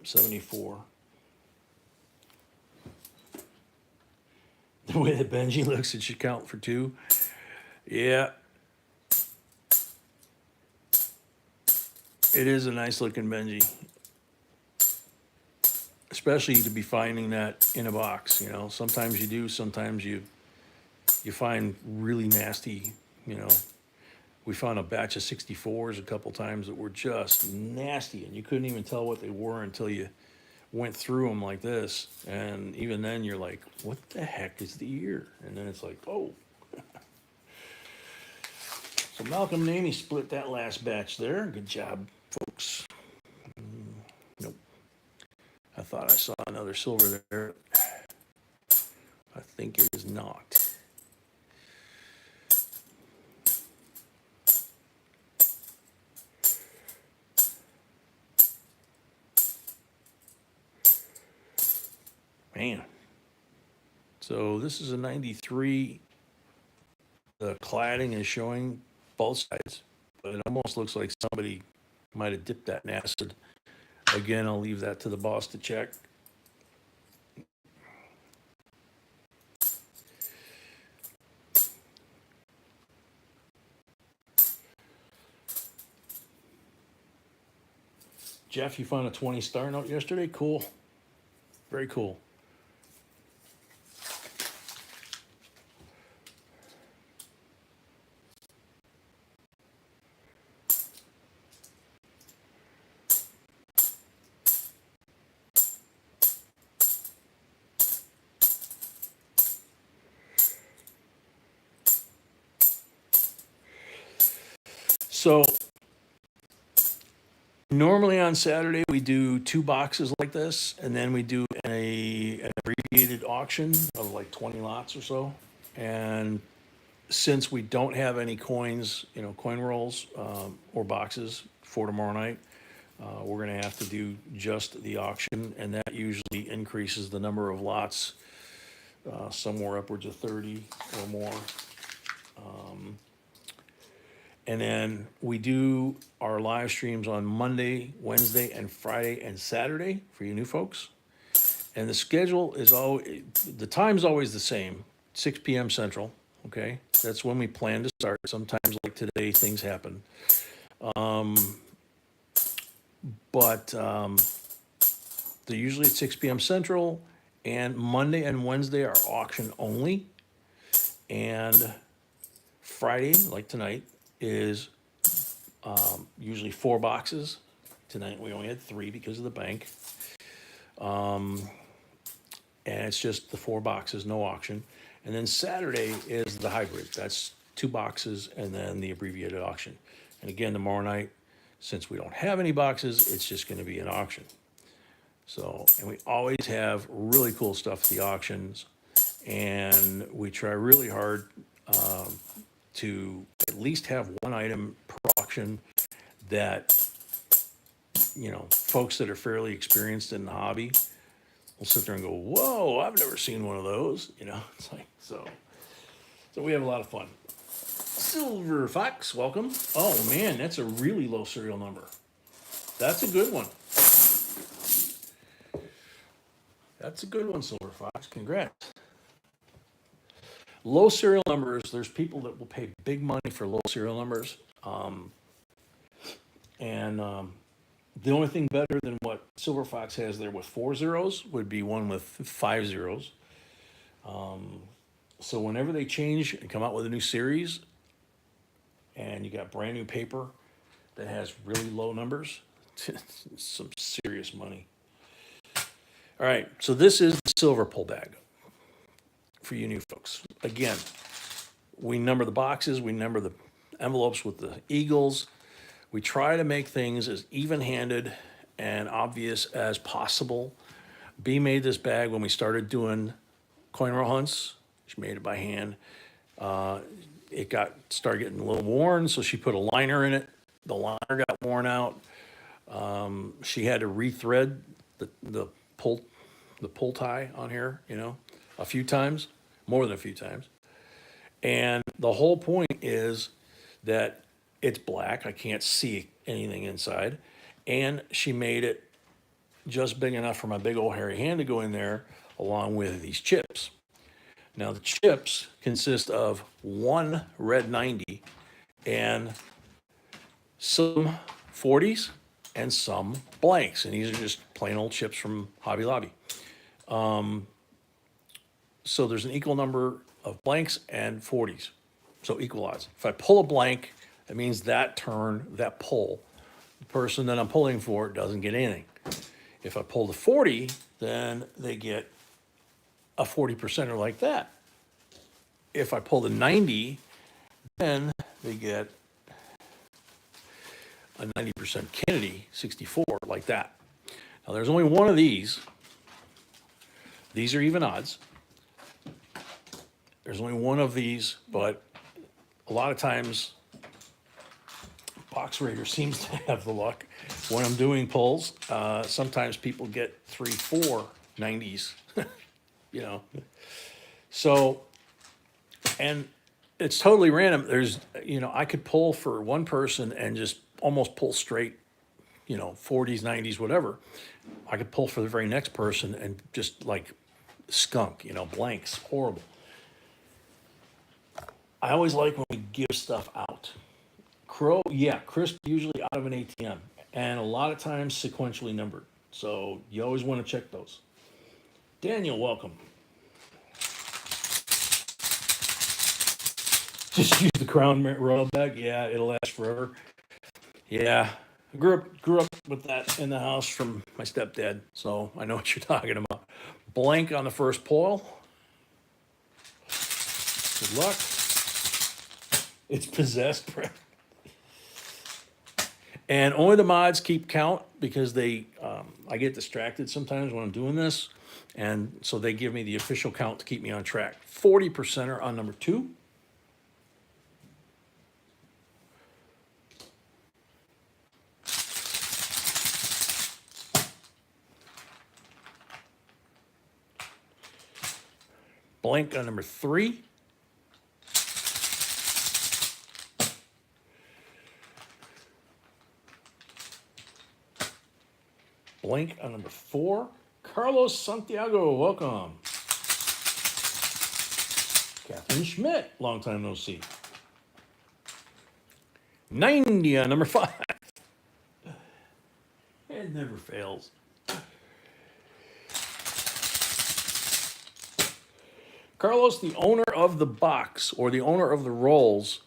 74. The way that Benji looks, it should count for two. Yeah. It is a nice looking Benji. Especially to be finding that in a box, you know. Sometimes you do, sometimes you find really nasty, you know. We found a batch of 64s a couple times that were just nasty, and you couldn't even tell what they were until you went through them like this. And even then, you're like, what the heck is the year? And then it's like, oh. So Malcolm and Amy split that last batch there. Good job, folks. Nope. I thought I saw another silver there. I think it is not. Man. So this is a 93. The cladding is showing both sides, but it almost looks like somebody might have dipped that in acid. Again, I'll leave that to the boss to check. Jeff, you found a 20 star note yesterday? Cool. Very cool. So normally on Saturday we do 2 boxes like this, and then we do an abbreviated auction of like 20 lots or so. And since we don't have any coins, you know, coin rolls or boxes for tomorrow night, we're going to have to do just the auction, and that usually increases the number of lots somewhere upwards of 30 or more. And then we do our live streams on Monday, Wednesday, and Friday and Saturday for you new folks. And the schedule is always, the time's always the same, 6 p.m. Central, okay? That's when we plan to start. Sometimes like today, things happen. But they're usually at 6 p.m. Central, and Monday and Wednesday are auction only. And Friday, like tonight, is usually 4 boxes. Tonight we only had 3 because of the bank. And it's just the 4 boxes, no auction. And then Saturday is the hybrid. That's 2 boxes and then the abbreviated auction. And again, tomorrow night, since we don't have any boxes, it's just going to be an auction. So, and we always have really cool stuff at the auctions. And we try really hard to at least have one item per auction that, you know, folks that are fairly experienced in the hobby will sit there and go, whoa, I've never seen one of those. You know, it's like, so we have a lot of fun. Silver Fox, welcome. Oh man, that's a really low serial number. That's a good one. That's a good one, Silver Fox. Congrats. Low serial numbers, there's people that will pay big money for low serial numbers. The only thing better than what Silver Fox has there with 4 zeros would be one with 5 zeros. So whenever they change and come out with a new series, and you got brand new paper that has really low numbers, some serious money. All right, so this is the silver pull bag for you new folks. Again, we number the boxes, we number the envelopes with the eagles. We try to make things as even-handed and obvious as possible. B made this bag when we started doing coin roll hunts. She made it by hand. It started getting a little worn, so she put a liner in it. The liner got worn out. She had to rethread the pull tie on here, you know, a few times, more than a few times. And the whole point is that it's black. I can't see anything inside. And she made it just big enough for my big old hairy hand to go in there, along with these chips. Now, the chips consist of 1 red 90 and some 40s and some blanks. And these are just plain old chips from Hobby Lobby. So there's an equal number of blanks and 40s. So equal odds. If I pull a blank, that means that turn, that pull, the person that I'm pulling for doesn't get anything. If I pull the 40, then they get a 40%er like that. If I pull the 90, then they get a 90% Kennedy 64 like that. Now there's only one of these. These are even odds. There's only one of these, but a lot of times Box Raider seems to have the luck when I'm doing pulls. Sometimes people get 3, 4 90s, you know. So, and it's totally random. There's, you know, I could pull for one person and just almost pull straight, you know, 40s, 90s, whatever. I could pull for the very next person and just like skunk, you know, blanks, horrible. I always like when we give stuff out. Crow, yeah, crisp, usually out of an ATM, and a lot of times sequentially numbered. So you always want to check those. Daniel, welcome. Just use the Crown Royal bag. Yeah, it'll last forever. Yeah, I grew up with that in the house from my stepdad, so I know what you're talking about. Blank on the first pull. Good luck. It's possessed, Brett. And only the mods keep count because they, I get distracted sometimes when I'm doing this. And so they give me the official count to keep me on track. 40%er on number 2. Blank on number 3. Blank on number 4. Carlos Santiago, welcome. Catherine Schmidt, long time no see. 90 on number 5. It never fails. Carlos, the owner of the box or the owner of the rolls,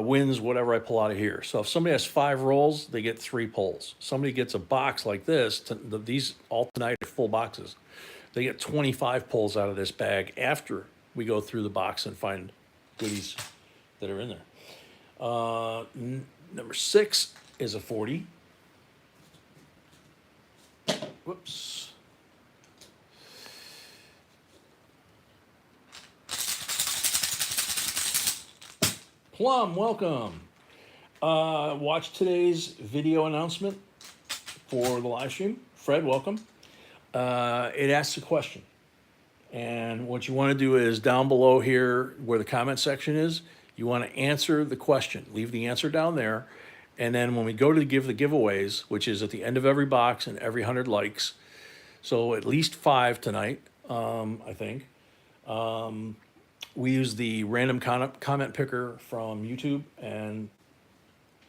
wins whatever I pull out of here. So if somebody has 5 rolls, they get 3 pulls. Somebody gets a box like this, these all tonight are full boxes. They get 25 pulls out of this bag after we go through the box and find goodies that are in there. Number 6 is a 40. Whoops. Plum, welcome. Watch today's video announcement for the live stream. Fred, welcome. It asks a question. And what you want to do is down below here where the comment section is, you want to answer the question. Leave the answer down there. And then when we go to give the giveaways, which is at the end of every box and every 100 likes, so at least 5 tonight, I think. We use the random comment picker from YouTube, and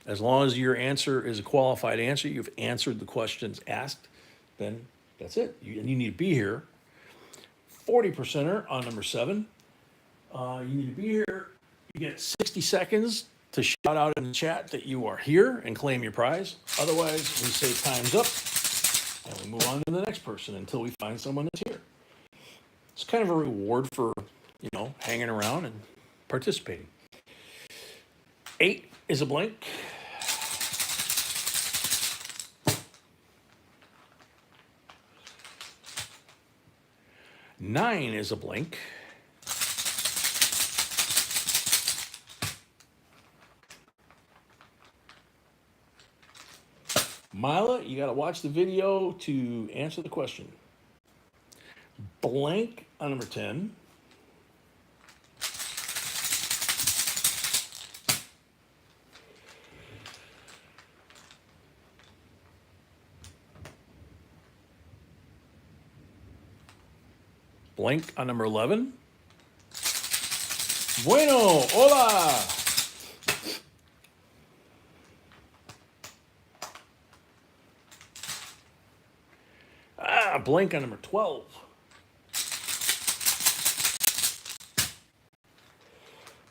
as long as your answer is a qualified answer, you've answered the questions asked, then that's it. You need to be here. 40%er on number 7. You need to be here. You get 60 seconds to shout out in the chat that you are here and claim your prize. Otherwise, we say time's up and we move on to the next person until we find someone that's here. It's kind of a reward for, hanging around and participating. 8 is a blank. Nine is a blank. Mila, you got to watch the video to answer the question. Blank on number 10. Blank on number 11. Bueno, hola. Blank on number 12.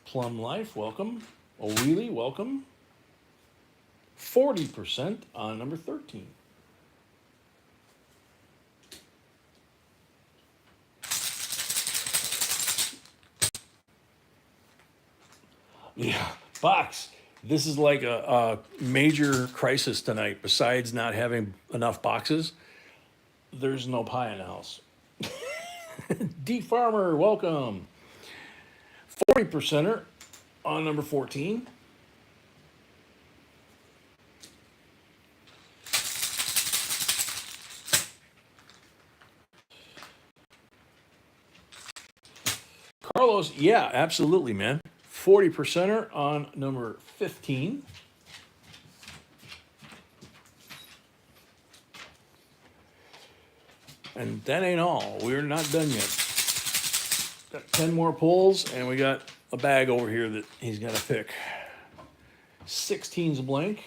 Plum Life, welcome. O'Reilly, welcome. 40% on number 13. Yeah, box. This is like a major crisis tonight. Besides not having enough boxes, there's no pie in the house. D Farmer, welcome. 40%er on number 14. Carlos, yeah, absolutely, man. 40%er on number 15. And that ain't all. We're not done yet. Got 10 more pulls, and we got a bag over here that he's got to pick. 16's a blank.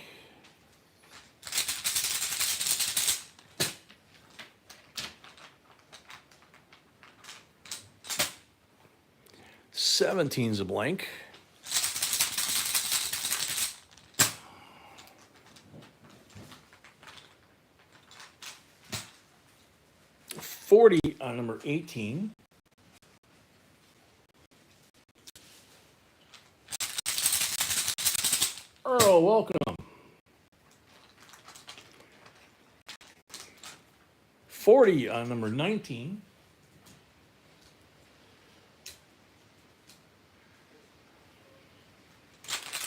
Seventeen's a blank. 40 on number 18. Earl, welcome. 40 on number 19.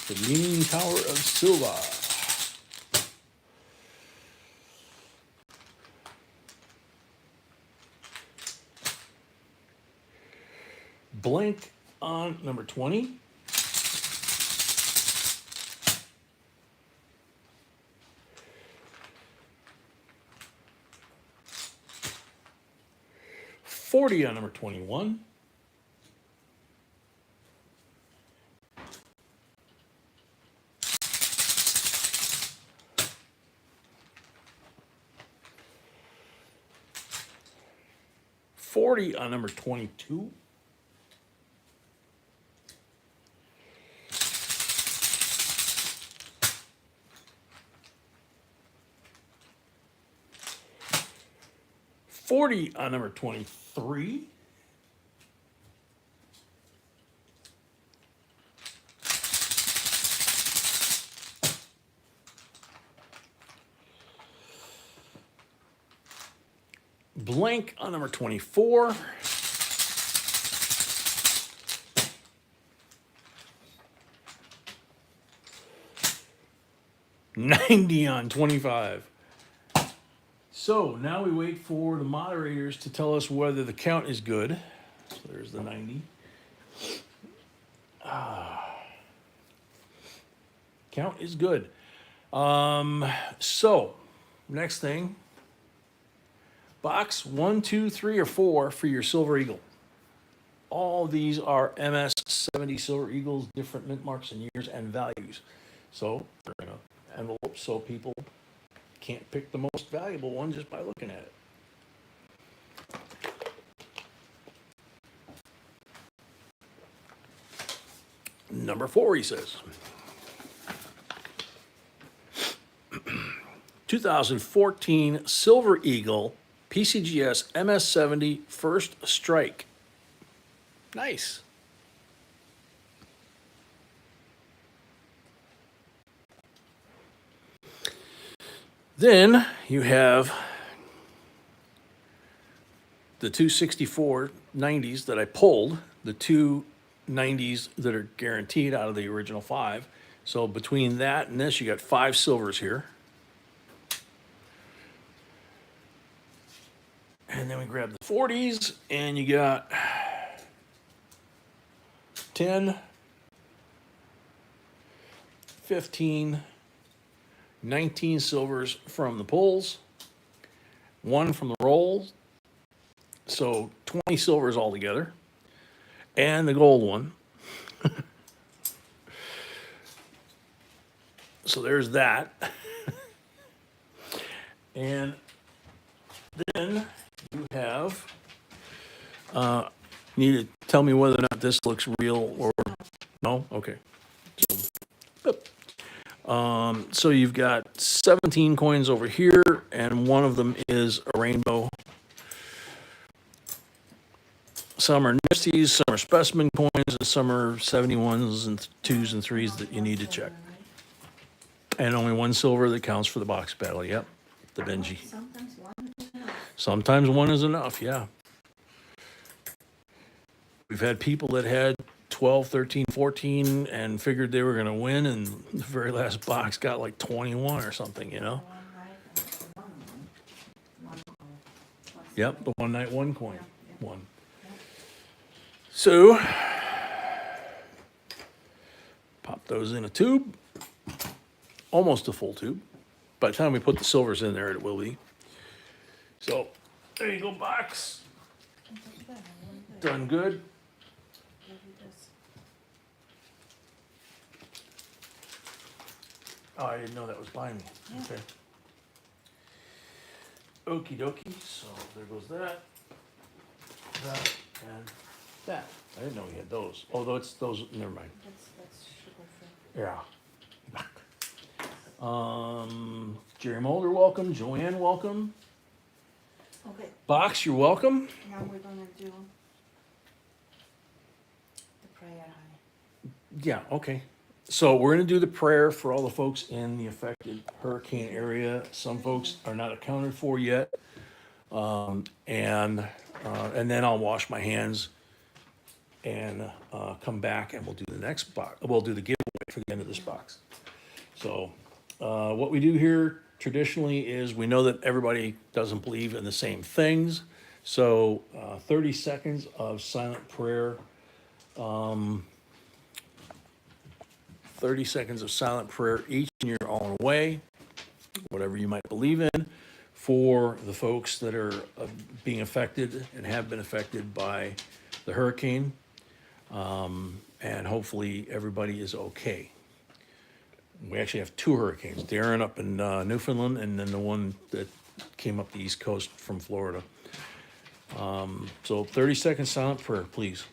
The Leaning Tower of Silva. Blank on number 20. 40 on number 21. $40 on number 22. $40 on number 23. Blank on number 24. $90 on 25. So now we wait for the moderators to tell us whether the count is good. So there's the 90. Count is good. So next thing, box 1, 2, 3, or 4 for your Silver Eagle. All these are MS-70 Silver Eagles, different mint marks and years and values. So they're in an envelope so people can't pick the most valuable one just by looking at it. Number 4, he says. 2014 Silver Eagle PCGS MS-70 First Strike. Nice. Then you have the two 64 90s that I pulled, the two 90s that are guaranteed out of the original 5. So between that and this, you got 5 silvers here. And then we grab the 40s, and you got 10, 15, 19 silvers from the pulls, 1 from the rolls, so 20 silvers altogether, and the gold one. So there's that. And then you have, need to tell me whether or not this looks real or no? Okay. So you've got 17 coins over here, and one of them is a rainbow. Some are nifties, some are specimen coins, and some are 71s and 2s and 3s that you need to check. And only 1 silver that counts for the box battle. Yep, the Benji. Sometimes one is enough. Sometimes 1 is enough, yeah. We've had people that had 12, 13, 14 and figured they were going to win, and the very last box got like 21 or something, you know? One night and one. Yep, the one night, 1 coin. Yeah. 1. So, pop those in a tube. Almost a full tube. By the time we put the silvers in there, it will be. So, there you go, box. Done good. Oh, I didn't know that was behind me. Yeah. Okay. Okie dokie. So there goes that, that, and that. I didn't know we had those. Oh, those. Never mind. That's sugar-free. Yeah. Jerry Mulder, welcome. Joanne, welcome. Okay, Box, you're welcome. now we're gonna do the prayer, honey. Yeah, okay. So we're going to do the prayer for all the folks in the affected hurricane area. Some folks are not accounted for yet. And then I'll wash my hands and come back, and we'll do the next box. We'll do the giveaway for the end of this box. So what we do here traditionally is we know that everybody doesn't believe in the same things. So 30 seconds of silent prayer. 30 seconds of silent prayer each in your own way, whatever you might believe in, for the folks that are being affected and have been affected by the hurricane. And hopefully everybody is okay. We actually have two hurricanes, Darren up in Newfoundland, and then the one that came up the East Coast from Florida. So 30-second silent prayer, please.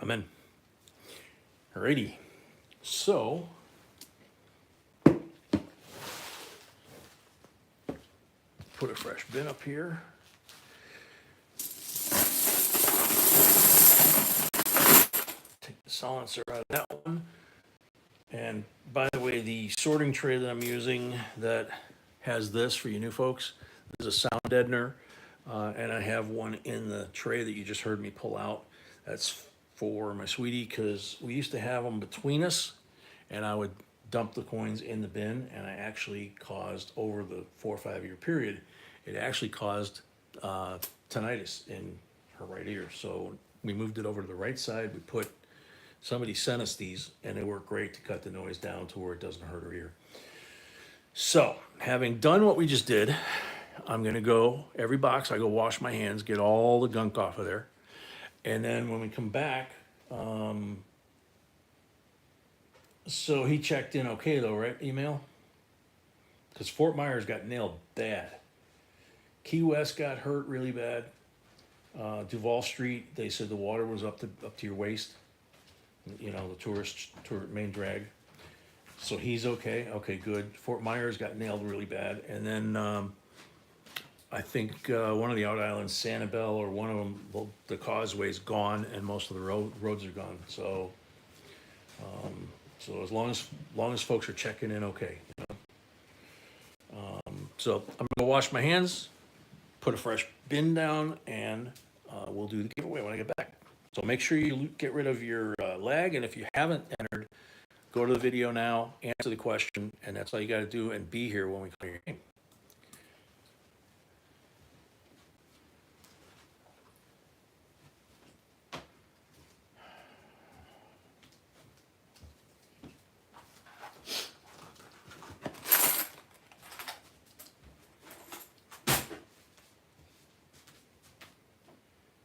Amen. Alrighty. So, put a fresh bin up here. Take the silencer out of that one. And by the way, the sorting tray that I'm using that has this for you new folks, this is a sound deadener. And I have one in the tray that you just heard me pull out. That's for my sweetie, because we used to have them between us, and I would dump the coins in the bin, and I actually caused, over the 4 or 5 year period, it actually caused tinnitus in her right ear. So we moved it over to the right side. Somebody sent us these, and they work great to cut the noise down to where it doesn't hurt her ear. So, having done what we just did, I'm gonna go, every box, I go wash my hands, get all the gunk off of there. And then when we come back, so he checked in okay though, right, email? Because Fort Myers got nailed bad. Key West got hurt really bad. Duval Street, they said the water was up to your waist. You know, the tourist main drag. So he's okay. Okay, good. Fort Myers got nailed really bad. And then I think one of the out islands, Sanibel, or one of them, the causeway's gone, and most of the roads are gone. So, so as long as folks are checking in, okay. You know? So I'm gonna wash my hands, put a fresh bin down, and we'll do the giveaway when I get back. So make sure you get rid of your lag, and if you haven't entered, go to the video now, answer the question, and that's all you got to do, and be here when we clear your name.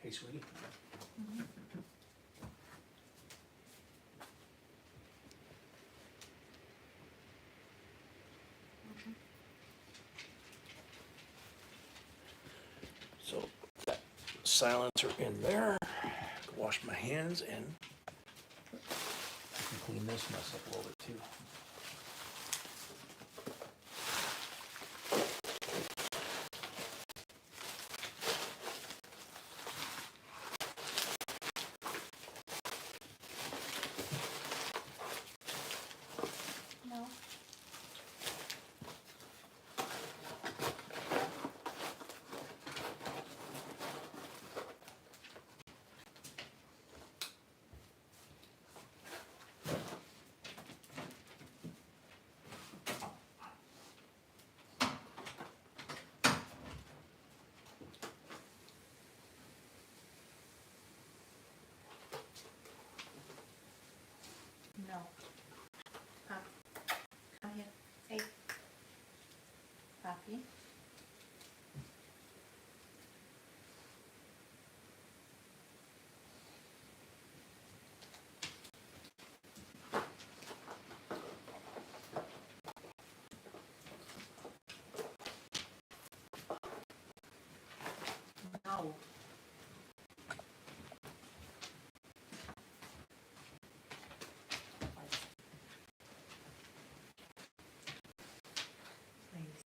Hey, sweetie. So that silencer in there. Wash my hands, and I can clean this mess up a little bit too. No. No. Pop. Come here. Hey. Papi. No. Please.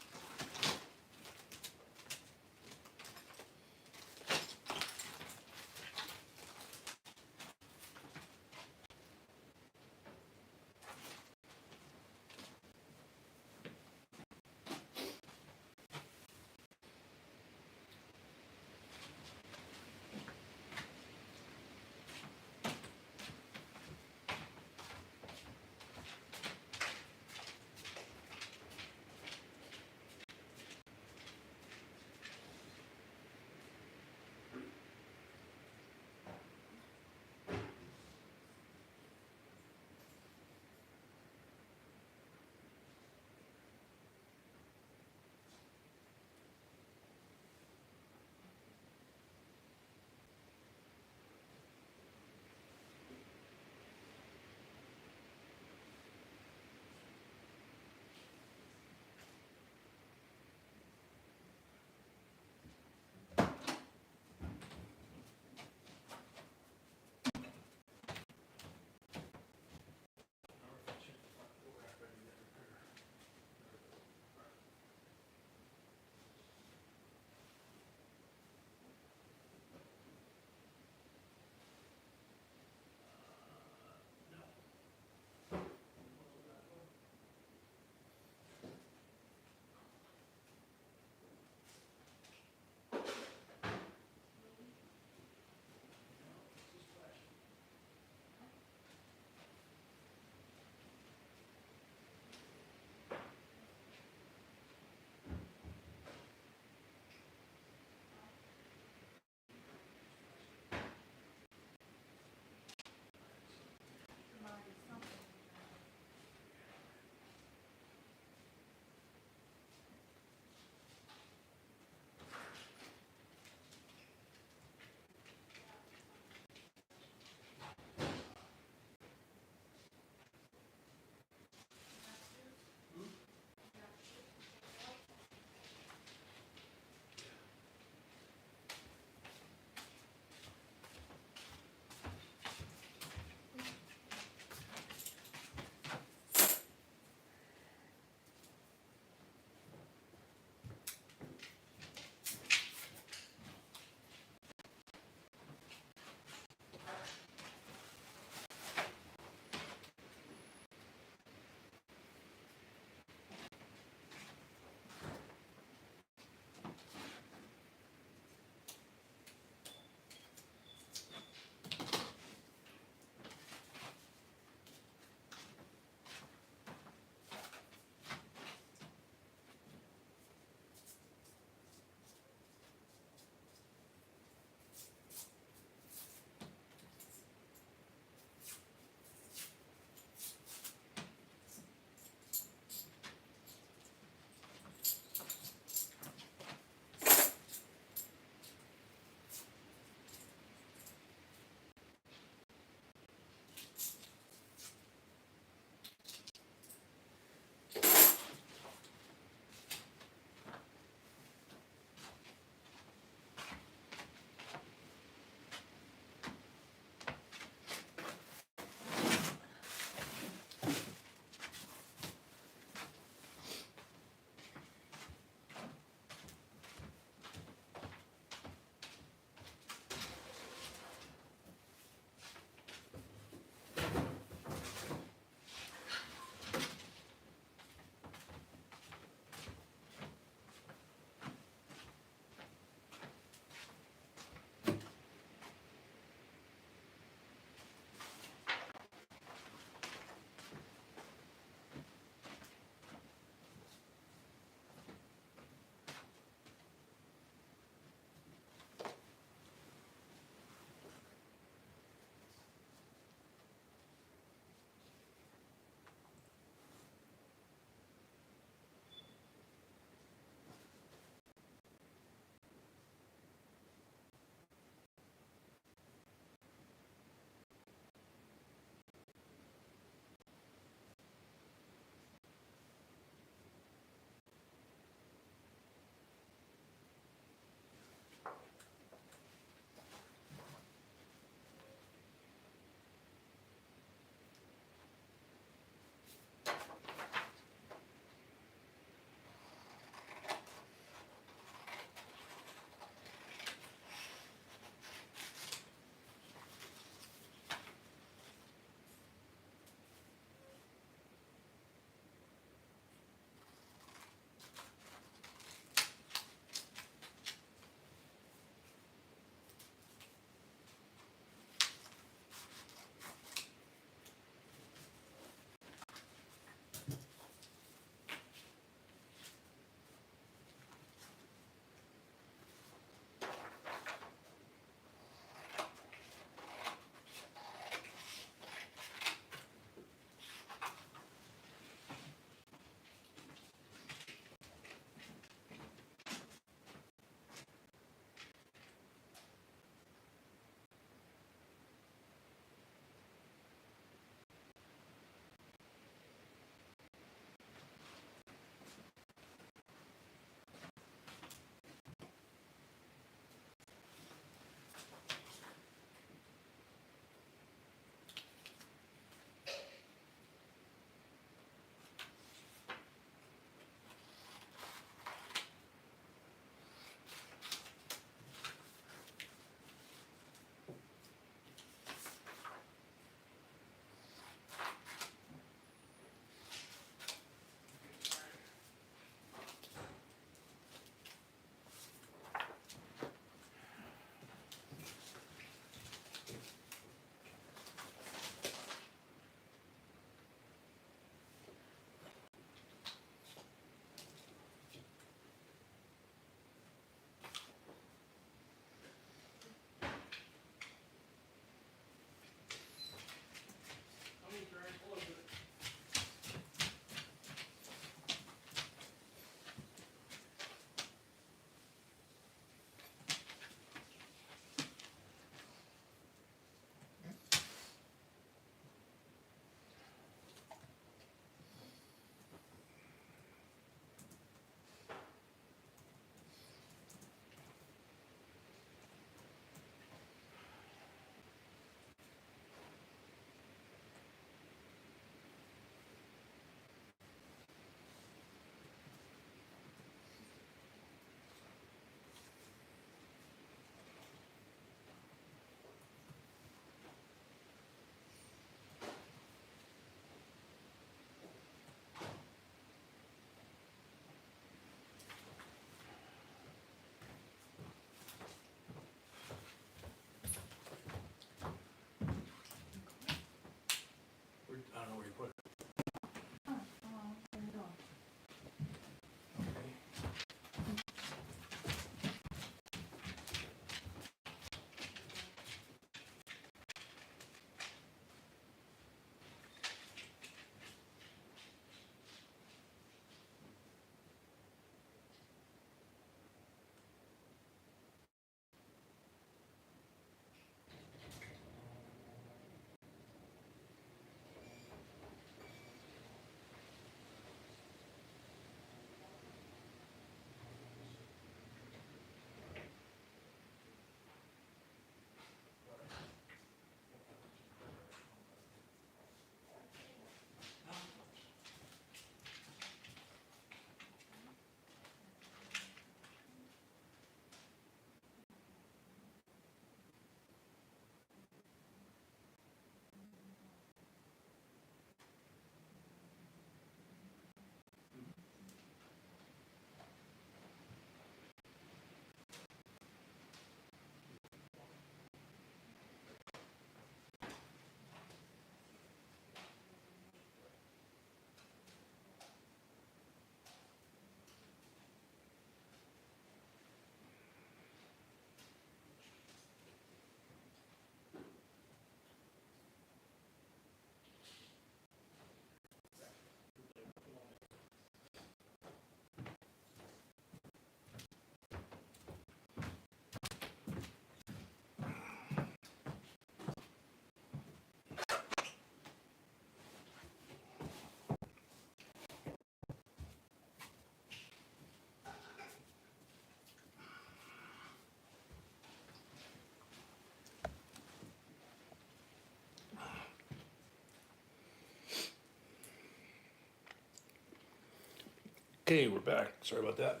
Okay, we're back. Sorry about that.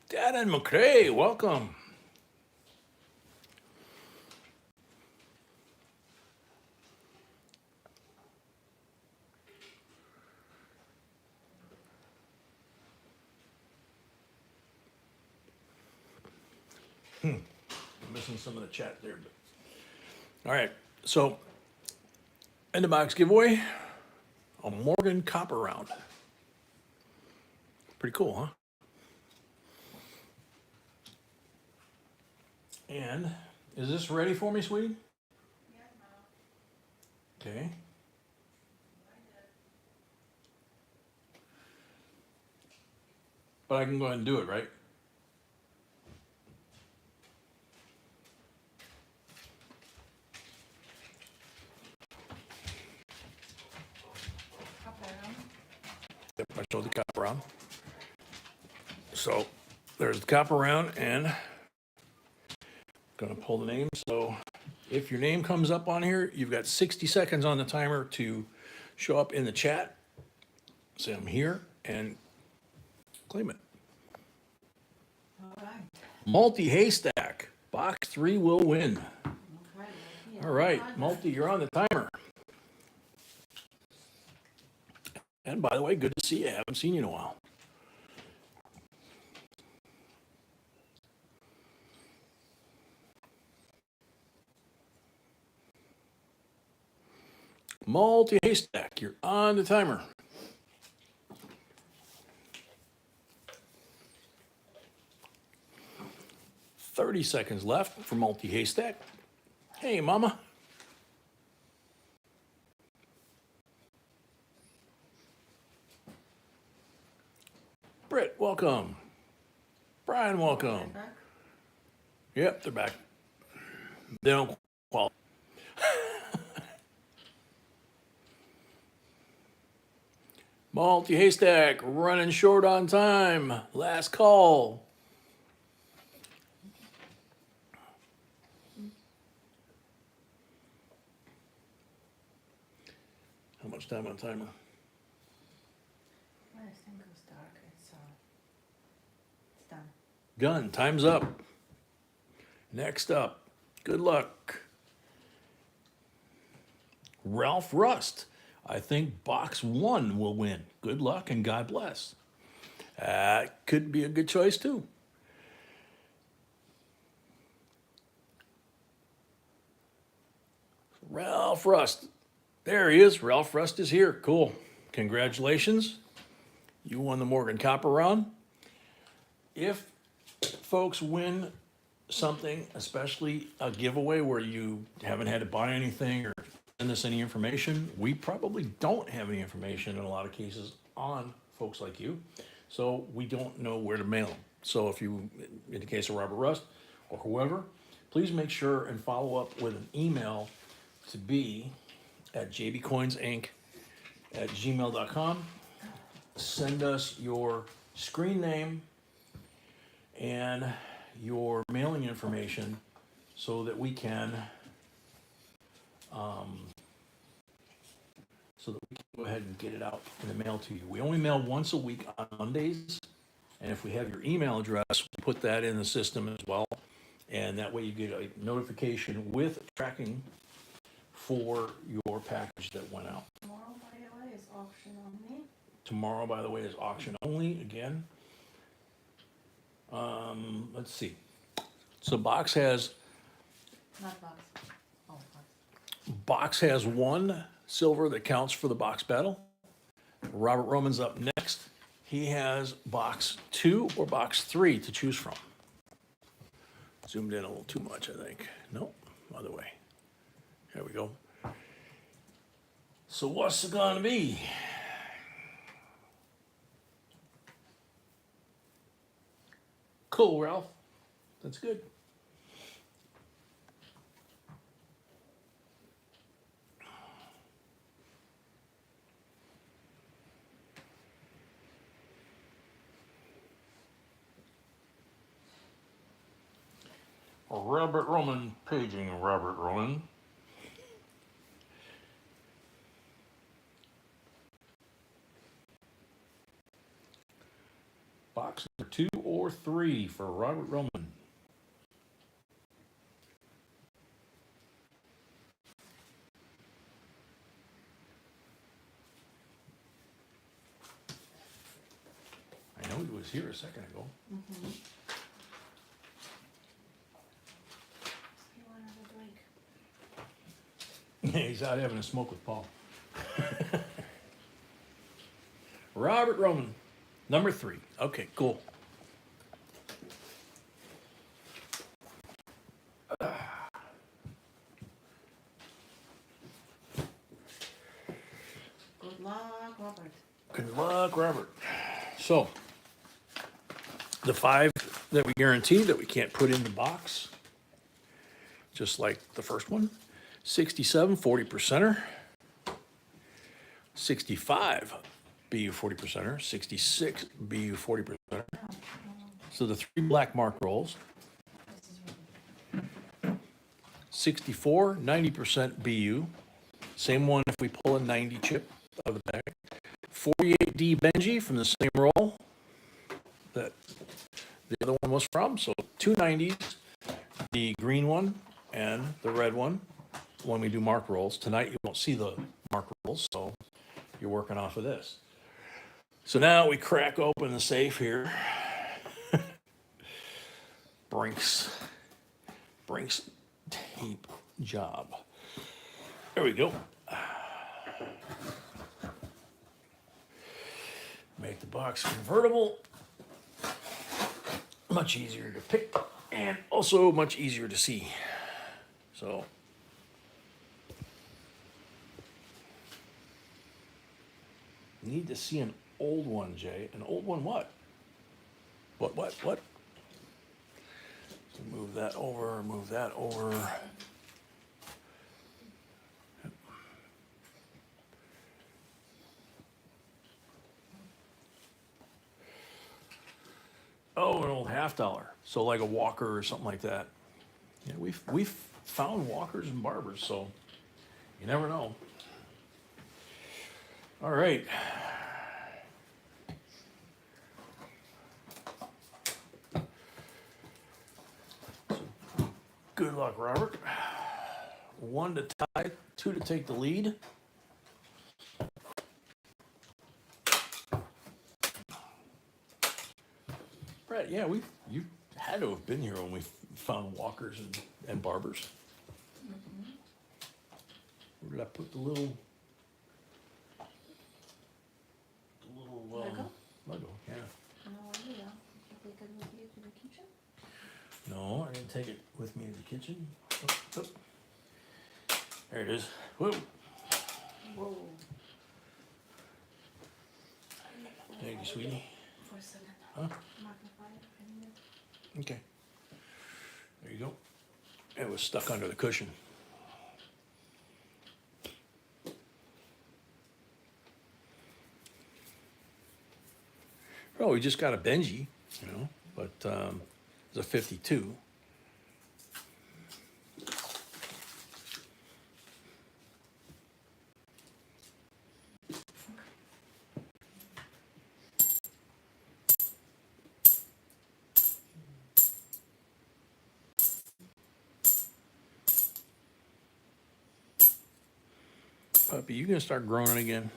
Dad and McCray, welcome. I'm missing some of the chat there. But... All right, so end of box giveaway, a Morgan copper round. Pretty cool, huh? And is this ready for me, sweetie? Okay. But I can go ahead and do it, right? Yep, I showed the copper round. So there's the copper round, and I'm gonna pull the name. So if your name comes up on here, you've got 60 seconds on the timer to show up in the chat, say I'm here, and claim it. All right. Multi-haystack, box 3 will win. Okay, yeah. All right, Multi, you're on the timer. And by the way, good to see you. Haven't seen you in a while. Multi-haystack, you're on the timer. "30 seconds left for multi-haystack. Hey, mama. Britt, welcome. Brian, welcome. Back. Yep, they're back. They don't qualify. Multi-haystack, running short on time. Last call. How much time on timer? When this thing goes dark, it's done. Done. Time's up. Next up, good luck. Ralph Rust. I think box 1 will win. Good luck and God bless. Could be a good choice too. Ralph Rust. There he is. Ralph Rust is here. Cool. Congratulations. You won the Morgan Copper round. If folks win something, especially a giveaway where you haven't had to buy anything or send us any information, we probably don't have any information in a lot of cases on folks like you. So we don't know where to mail them. So if you, in the case of Robert Rust or whoever, please make sure and follow up with an email to be at jbcoinsinc@gmail.com. Send us your screen name and your mailing information so that we can go ahead and get it out in the mail to you. We only mail once a week on Mondays, and if we have your email address, we put that in the system as well, and that way you get a notification with tracking for your package that went out. Tomorrow, by the way, is auction only. Tomorrow, by the way, is auction only again. Let's see. So box has Not box. Oh, Box has 1 silver that counts for the box battle. Robert Roman's up next. He has box 2 or box 3 to choose from. Zoomed in a little too much, I think. Nope, other way. There we go. So what's it gonna be? Cool, Ralph. That's good. Robert Roman, paging Robert Roman. Box number 2 or 3 for Robert Roman. I know he was here a second ago. Mm-hmm. You want another break? He's out having a smoke with Paul. Robert Roman, number 3. Okay, cool. Good luck, Robert. Good luck, Robert. So, the 5 that we guarantee that we can't put in the box, just like the first one, 67, 40%er, 65, BU 40%er, 66, BU 40%er. So the 3 black mark rolls, This is Robert. 64, 90% BU. Same one if we pull a 90 chip out of the bag. 48D Benji from the same roll that the other one was from. So 2 90s, the green one and the red one when we do mark rolls. Tonight you won't see the mark rolls, so you're working off of this. So now we crack open the safe here. Brinks tape job. There we go. Make the box convertible. Much easier to pick and also much easier to see. So need to see an old one, Jay. An old one what? What? So move that over, move that over. Oh, an old $50. So like a Walker or something like that. Yeah, we've found Walkers and Barbers, so you never know. All right. Good luck, Robert. 1 to tie, 2 to take the lead. Brett, yeah, you had to have been here when we found Walkers and Barbers. Mm-hmm. Where did I put the little Lego? Lego, yeah. No idea. You take it with you to the kitchen? No, I didn't take it with me to the kitchen. Oh. There it is. Whoa. Whoa. Thank you, sweetie. For a second. Huh? Magnify it. I need it. Okay. There you go. It was stuck under the cushion. Oh, we just got a Benji, but it's a 52. Puppy, you gonna start groaning again?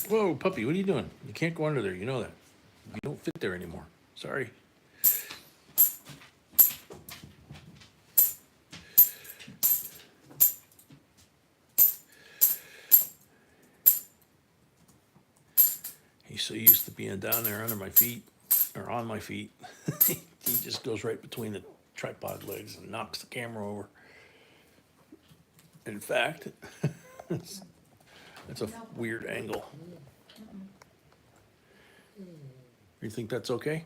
Whoa, puppy, what are you doing? You can't go under there. You know that. You don't fit there anymore. Sorry. He's so used to being down there under my feet, or on my feet. He just goes right between the tripod legs and knocks the camera over. In fact, that's a weird angle. You think that's okay?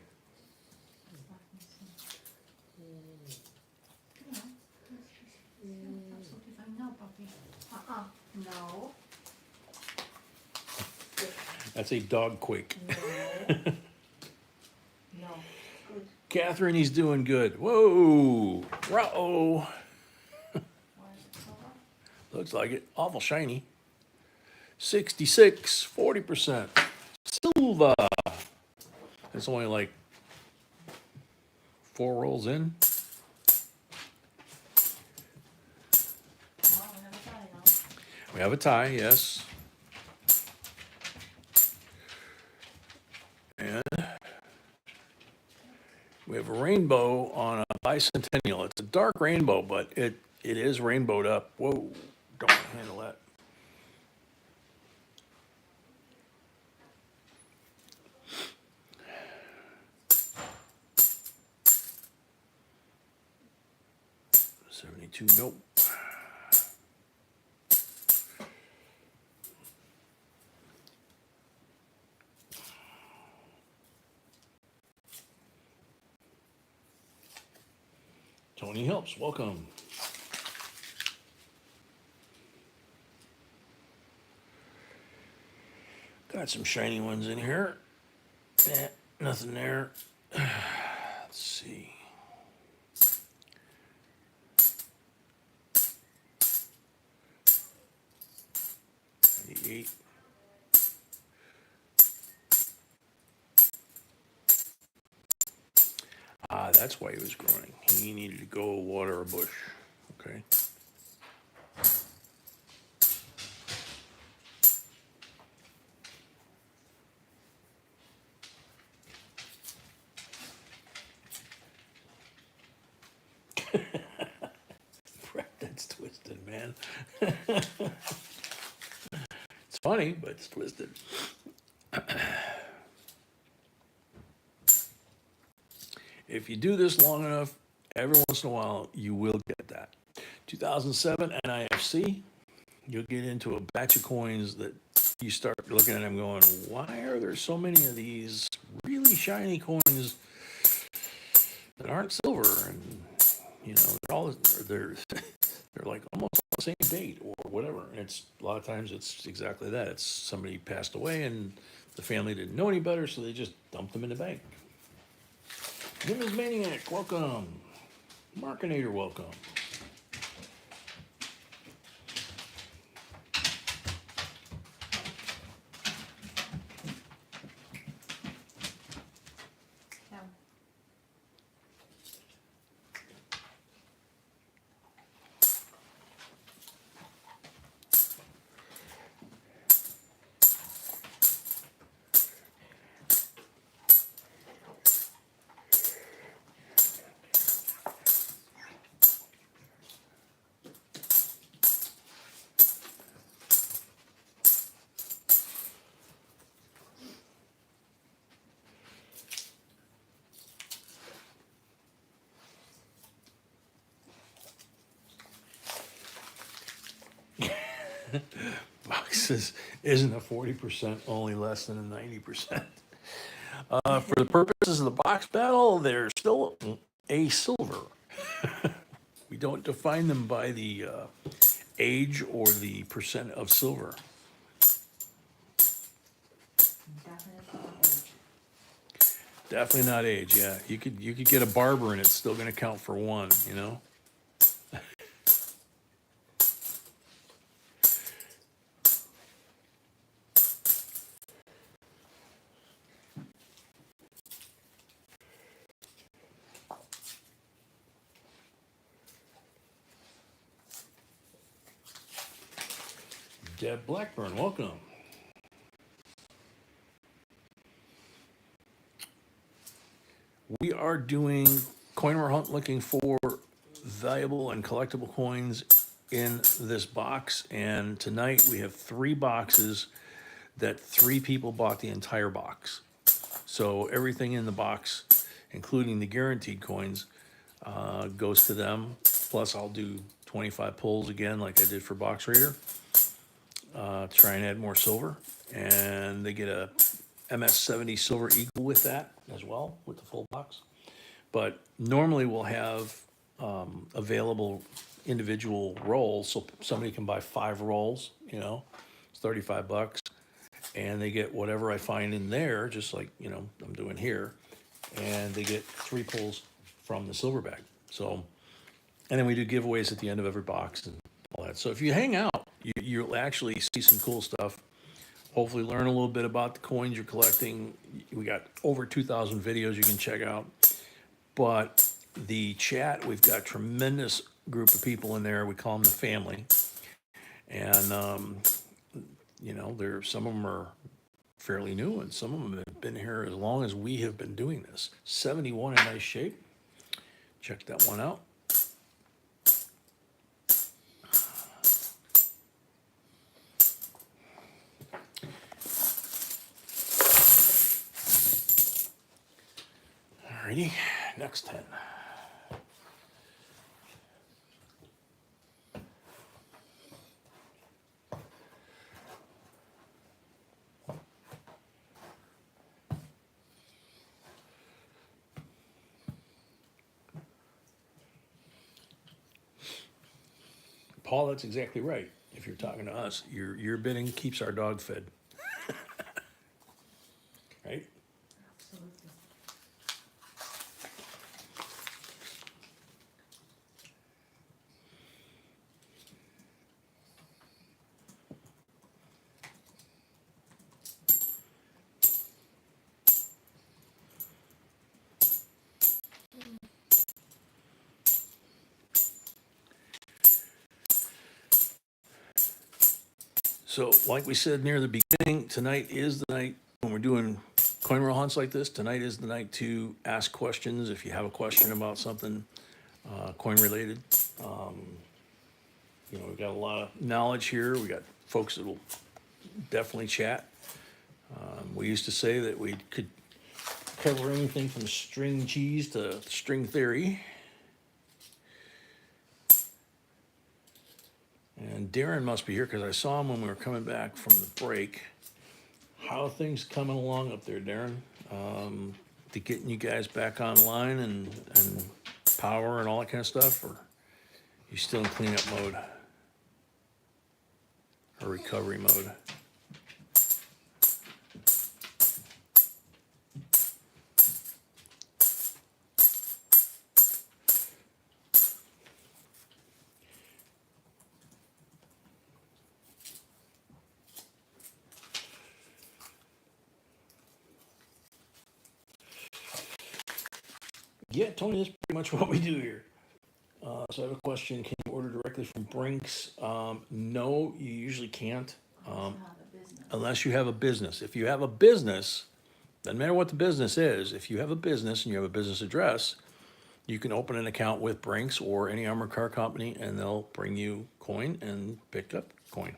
Absolutely fine. No, puppy. No. That's a dog quake. No. No. Good. Catherine, he's doing good. Whoa, uh-oh. Why is it so rough? Looks like it. Awful shiny. 66, 40%. Silver. It's only like 4 rolls in. Oh, we have a tie now. We have a tie, yes. And we have a rainbow on a bicentennial. It's a dark rainbow, but it is rainbowed up. Whoa, don't handle that. $72, nope. Tony helps, welcome. Got some shiny ones in here. Nothing there. Let's see. $88. Ah, that's why he was groaning. He needed to go water a bush. Okay. That's twisted, man. It's funny, but it's twisted. If you do this long enough, every once in a while, you will get that. 2007 NIFC, you'll get into a batch of coins that you start looking at them going, why are there so many of these really shiny coins that aren't silver? And, you know, they're like almost on the same date or whatever. And it's a lot of times it's exactly that. It's somebody passed away and the family didn't know any better, so they just dumped them in the bank. Ms. Maniac, welcome. Markinator, welcome. Yeah. Boxes isn't a 40%, only less than a 90%. For the purposes of the box battle, they're still a silver. We don't define them by the age or the percent of silver. Definitely not age. Definitely not age. Yeah, you could get a barber and it's still going to count for one. You know. Deb Blackburn, welcome. We are doing coin hunt, looking for valuable and collectible coins in this box. And tonight we have 3 boxes that 3 people bought the entire box. So everything in the box, including the guaranteed coins, goes to them. Plus I'll do 25 pulls again like I did for Box Raider. Try and add more silver. And they get a MS-70 Silver Eagle with that as well, with the full box. But normally we'll have available individual rolls, so somebody can buy 5 rolls, it's $35, and they get whatever I find in there, just like, I'm doing here, and they get 3 pulls from the silver bag. So, and then we do giveaways at the end of every box and all that. So if you hang out, you'll actually see some cool stuff. Hopefully learn a little bit about the coins you're collecting. We got over 2,000 videos you can check out. But the chat, we've got tremendous group of people in there. We call them the family. And, some of them are fairly new, and some of them have been here as long as we have been doing this. 71 in nice shape. Check that one out. Alrighty, next 10. Paul, that's exactly right. If you're talking to us, your bidding keeps our dog fed. Right? Absolutely. So, like we said near the beginning, tonight is the night when we're doing coin roll hunts like this. Tonight is the night to ask questions if you have a question about something coin related. We've got a lot of knowledge here. We got folks that will definitely chat. We used to say that we could cover anything from string cheese to string theory. And Darren must be here because I saw him when we were coming back from the break. How are things coming along up there, Darren? To getting you guys back online and power and all that kind of stuff? Or you still in cleanup mode? Or recovery mode? Yeah, Tony, that's pretty much what we do here. So I have a question. Can you order directly from Brinks? No, you usually can't. Unless you have a business. If you have a business, doesn't matter what the business is, if you have a business and you have a business address, you can open an account with Brinks or any armored car company, and they'll bring you coin and pick up coin.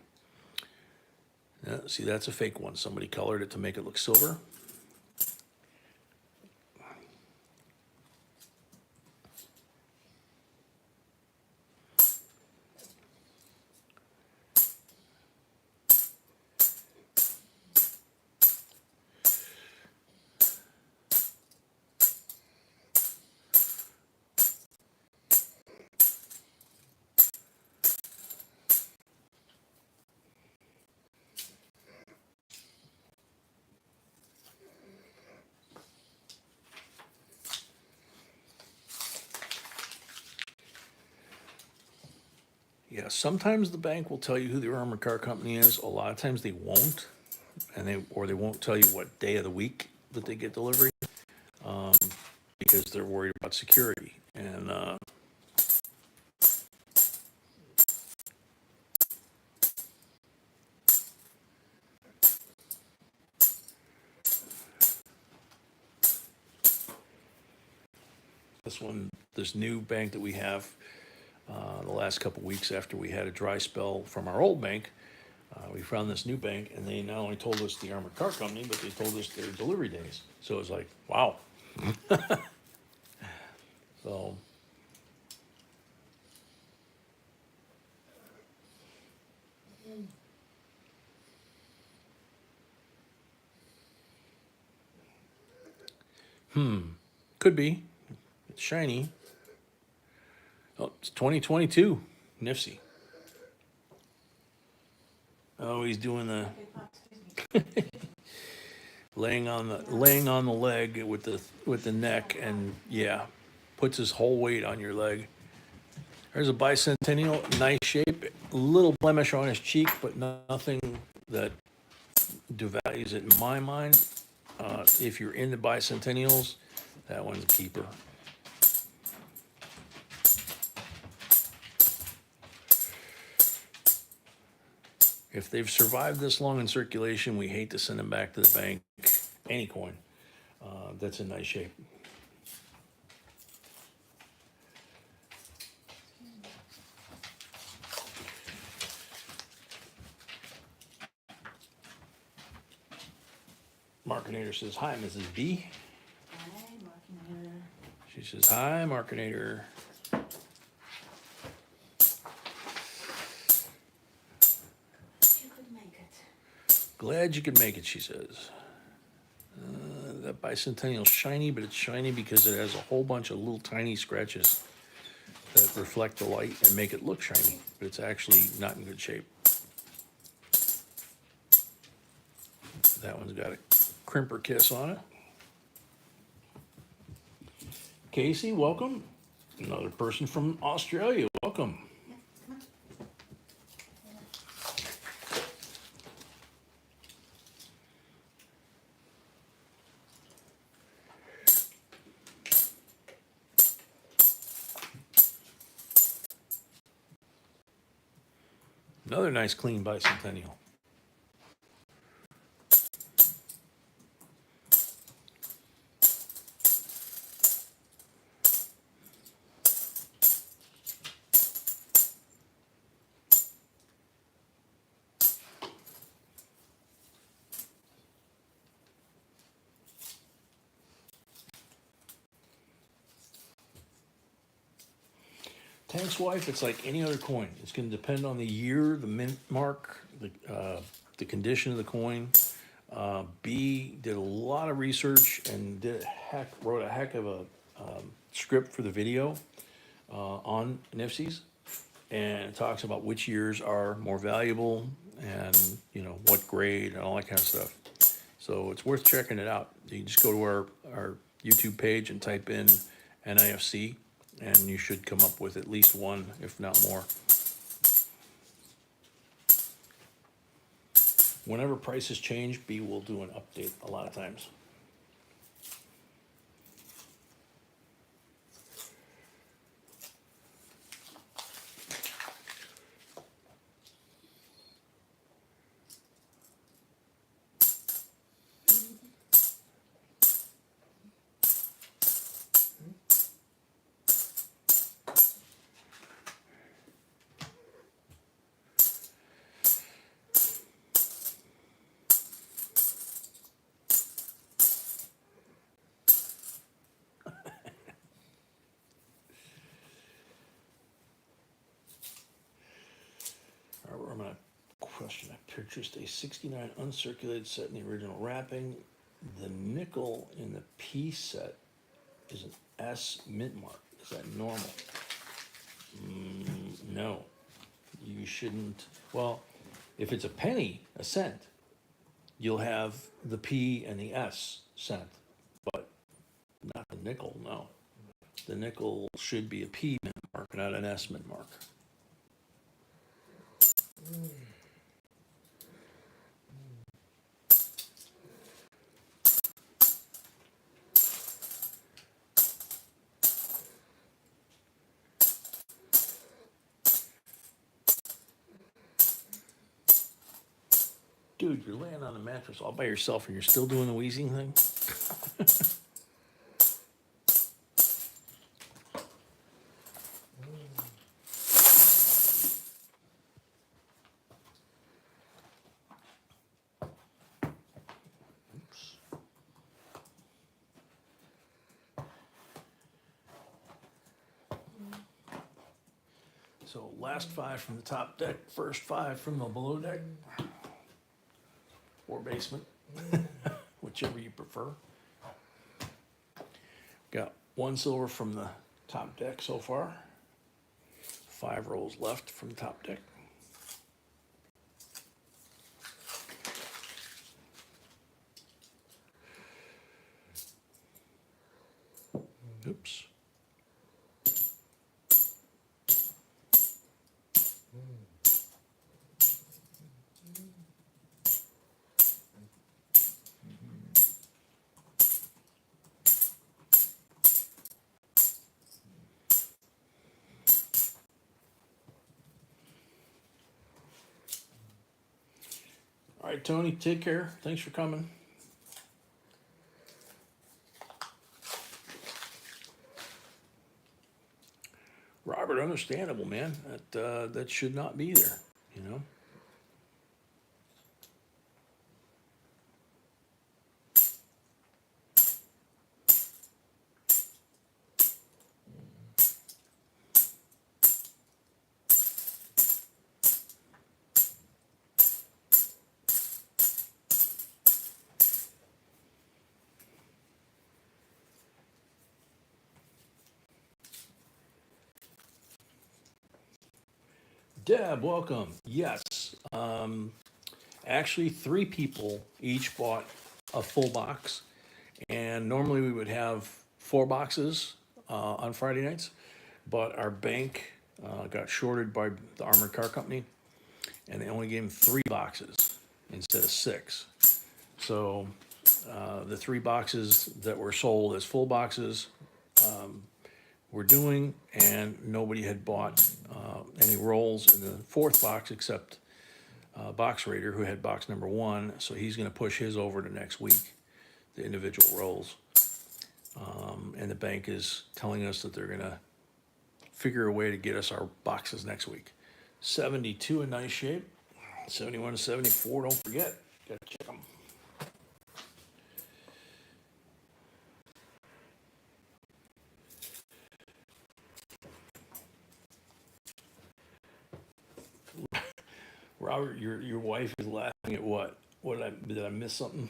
See, that's a fake one. Somebody colored it to make it look silver. Yeah, sometimes the bank will tell you who their armored car company is. A lot of times they won't, and they won't tell you what day of the week that they get delivery, because they're worried about security. And this new bank that we have, the last couple weeks after we had a dry spell from our old bank. We found this new bank, and they not only told us the armored car company, but they told us their delivery days. So it was like, wow. So, could be. It's shiny. Oh, it's 2022. Nifty. Oh, he's doing the Okay, Pop, excuse me. laying on the leg with the neck, and yeah, puts his whole weight on your leg. There's a bicentennial, nice shape, little blemish on his cheek, but nothing that devalues it in my mind. If you're into bicentennials, that one's a keeper. If they've survived this long in circulation, we hate to send them back to the bank. Any coin that's in nice shape. Markinator says, hi, Mrs. B. Hi, Markinator. She says, hi, Markinator. You could make it. Glad you could make it, she says. That bicentennial's shiny, but it's shiny because it has a whole bunch of little tiny scratches that reflect the light and make it look shiny, but it's actually not in good shape. That one's got a crimper kiss on it. Casey, welcome. Another person from Australia, welcome. Another nice clean bicentennial. Tank's wife, it's like any other coin. It's going to depend on the year, the mint mark, the condition of the coin. B did a lot of research and wrote a heck of a script for the video on Nifsies, and it talks about which years are more valuable and what grade and all that kind of stuff. So it's worth checking it out. You can just go to our YouTube page and type in NIFC, and you should come up with at least one, if not more. Whenever prices change, B will do an update a lot of times. I'm going to question. I purchased a 69 uncirculated set in the original wrapping. The nickel in the P set is an S mint mark. Is that normal? No. You shouldn't. Well, if it's a penny, a cent, you'll have the P and the S cent, but not the nickel, no. The nickel should be a P mint mark, not an S mint mark. Dude, you're laying on the mattress all by yourself and you're still doing the wheezing thing? So last 5 from the top deck, first 5 from the below deck. Or basement, whichever you prefer. Got 1 silver from the top deck so far. 5 rolls left from the top deck. Oops. All right, Tony, take care. Thanks for coming. Robert, understandable, man. That should not be there, you know? Deb, welcome. Yes. Actually, 3 people each bought a full box, and normally we would have 4 boxes on Friday nights, but our bank got shorted by the Armored Car Company, and they only gave them 3 boxes instead of 6. So the 3 boxes that were sold as full boxes were doing, and nobody had bought any rolls in the 4th box except Box Raider, who had box number 1. So he's going to push his over to next week, the individual rolls. And the bank is telling us that they're going to figure a way to get us our boxes next week. 72 in nice shape. 71 to 74, don't forget. Got to check them. Robert, your wife is laughing at what? Did I miss something?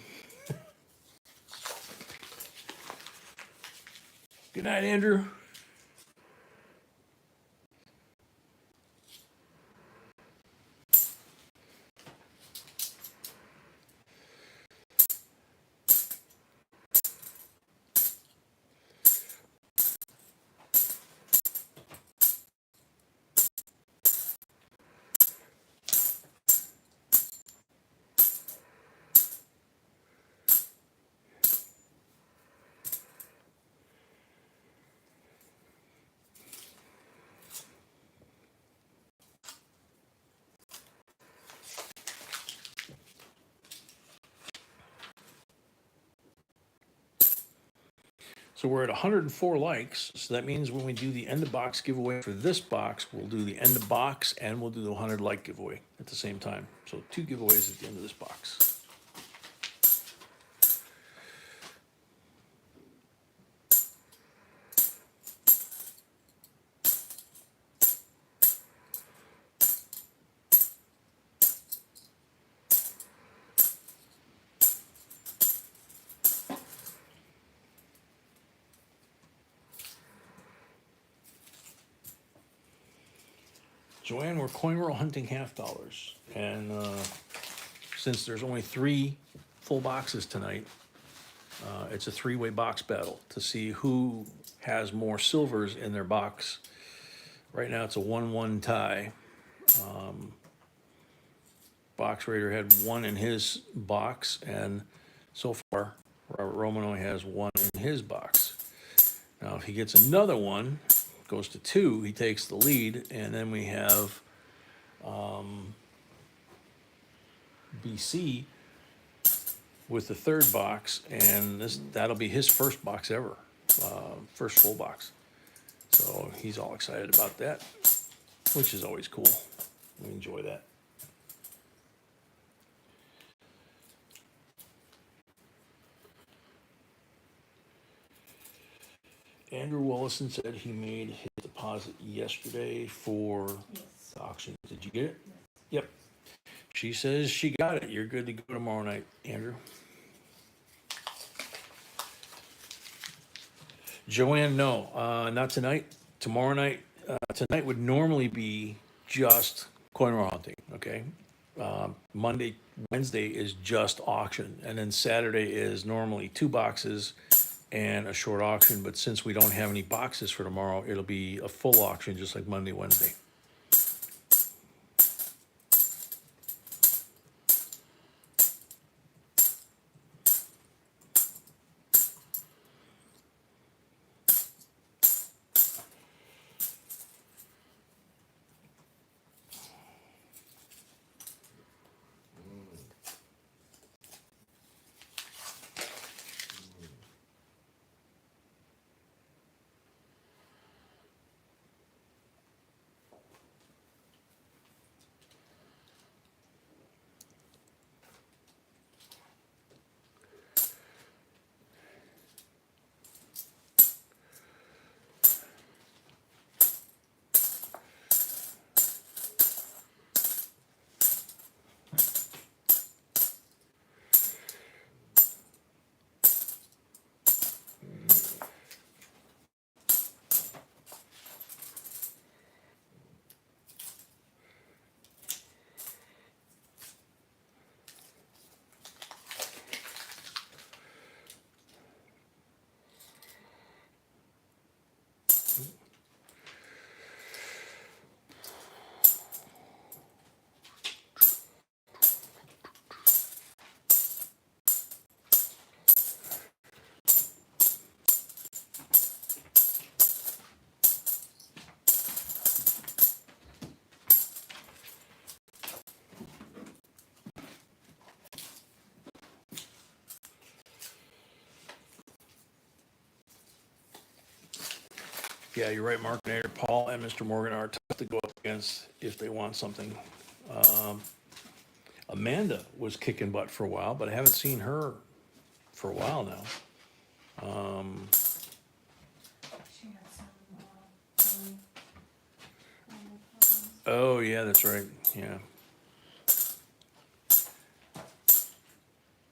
Good night, Andrew. So we're at 104 likes. So that means when we do the end of box giveaway for this box, we'll do the end of box and we'll do the 100 like giveaway at the same time. So 2 giveaways at the end of this box. Joanne, we're coin roll hunting half dollars. And since there's only 3 full boxes tonight, it's a 3-way box battle to see who has more silvers in their box. Right now it's a 1-1 tie. Box Raider had 1 in his box, and so far Robert Roman only has 1 in his box. Now if he gets another one, goes to 2, he takes the lead, and then we have BC with the 3rd box, and that'll be his first box ever, first full box. So he's all excited about that, which is always cool. We enjoy that. Andrew Willison said he made his deposit yesterday for Yes. the auction. Did you get it? Yes. Yep. She says she got it. You're good to go tomorrow night, Andrew. Joanne, no, not tonight. Tomorrow night. Tonight would normally be just coin roll hunting, okay? Monday, Wednesday is just auction, and then Saturday is normally 2 boxes and a short auction, but since we don't have any boxes for tomorrow, it'll be a full auction, just like Monday, Wednesday. Yeah, you're right, Mark Nader. Paul and Mr. Morgan are tough to go up against if they want something. Amanda was kicking butt for a while, but I haven't seen her for a while now. She had some, um, problems. Oh, yeah, that's right. Yeah.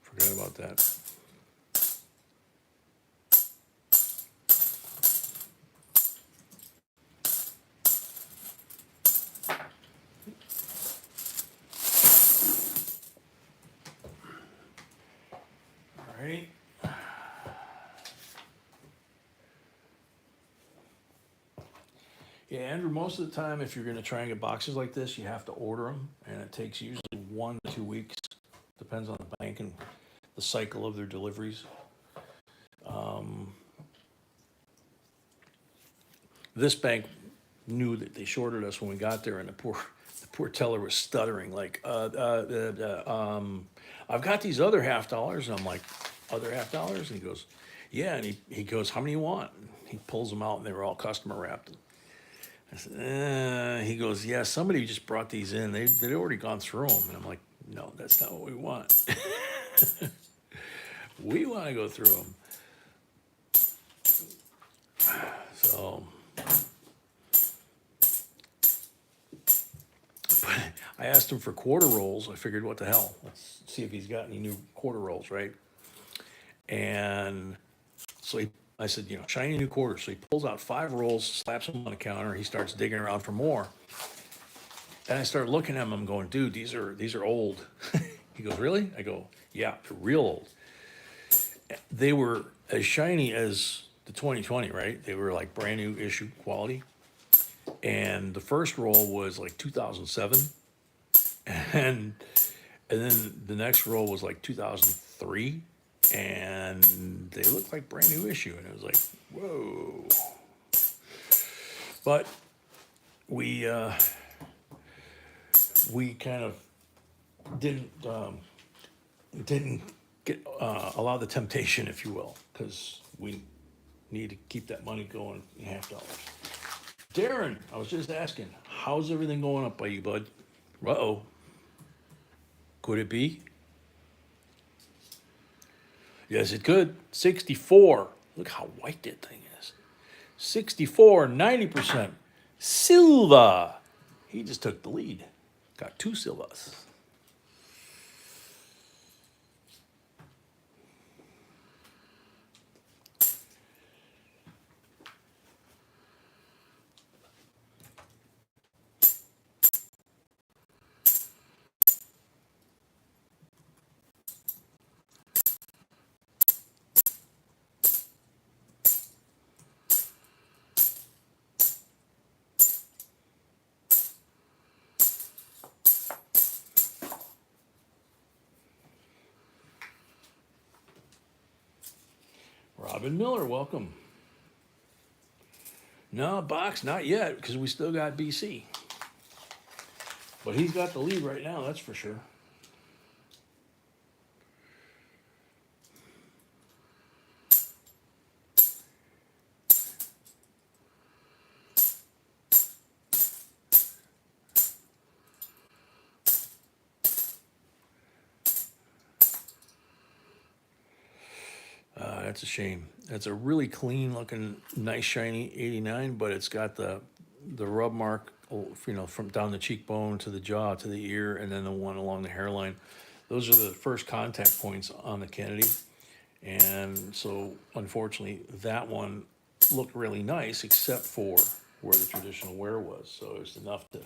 Forgot about that. All right. Yeah, Andrew, most of the time, if you're gonna try and get boxes like this, you have to order them, and it takes usually 1 to 2 weeks. Depends on the bank and the cycle of their deliveries. This bank knew that they shorted us when we got there, and the poor teller was stuttering like, I've got these other half dollars. And I'm like, other half dollars? And he goes, yeah. And he goes, how many you want? And he pulls them out, and they were all customer wrapped. I said, he goes, yeah, somebody just brought these in. They'd already gone through them. And I'm like, no, that's not what we want. We want to go through them. So, but I asked him for quarter rolls. I figured, what the hell? Let's see if he's got any new quarter rolls, right? And so I said, shiny new quarters. So he pulls out 5 rolls, slaps them on the counter. He starts digging around for more. And I started looking at him. I'm going, dude, these are old. He goes, really? I go, yeah, they're real old. They were as shiny as the 2020, right? They were like brand new issue quality. And the first roll was like 2007. And then the next roll was like 2003. And they looked like brand new issue. And it was like, whoa. But we kind of didn't get allow the temptation, if you will, because we need to keep that money going in half dollars. Darren, I was just asking, how's everything going up by you, bud? Uh-oh. Could it be? Yes, it could. 64. Look how white that thing is. 64, 90%. Silva. He just took the lead. Got 2 Silvas. Robin Miller, welcome. No, box, not yet, because we still got BC. But he's got the lead right now, that's for sure. That's a shame. That's a really clean looking, nice shiny 89, but it's got the rub mark, from down the cheekbone to the jaw to the ear, and then the one along the hairline. Those are the first contact points on the Kennedy, and so unfortunately that one looked really nice, except for where the traditional wear was. So it's enough to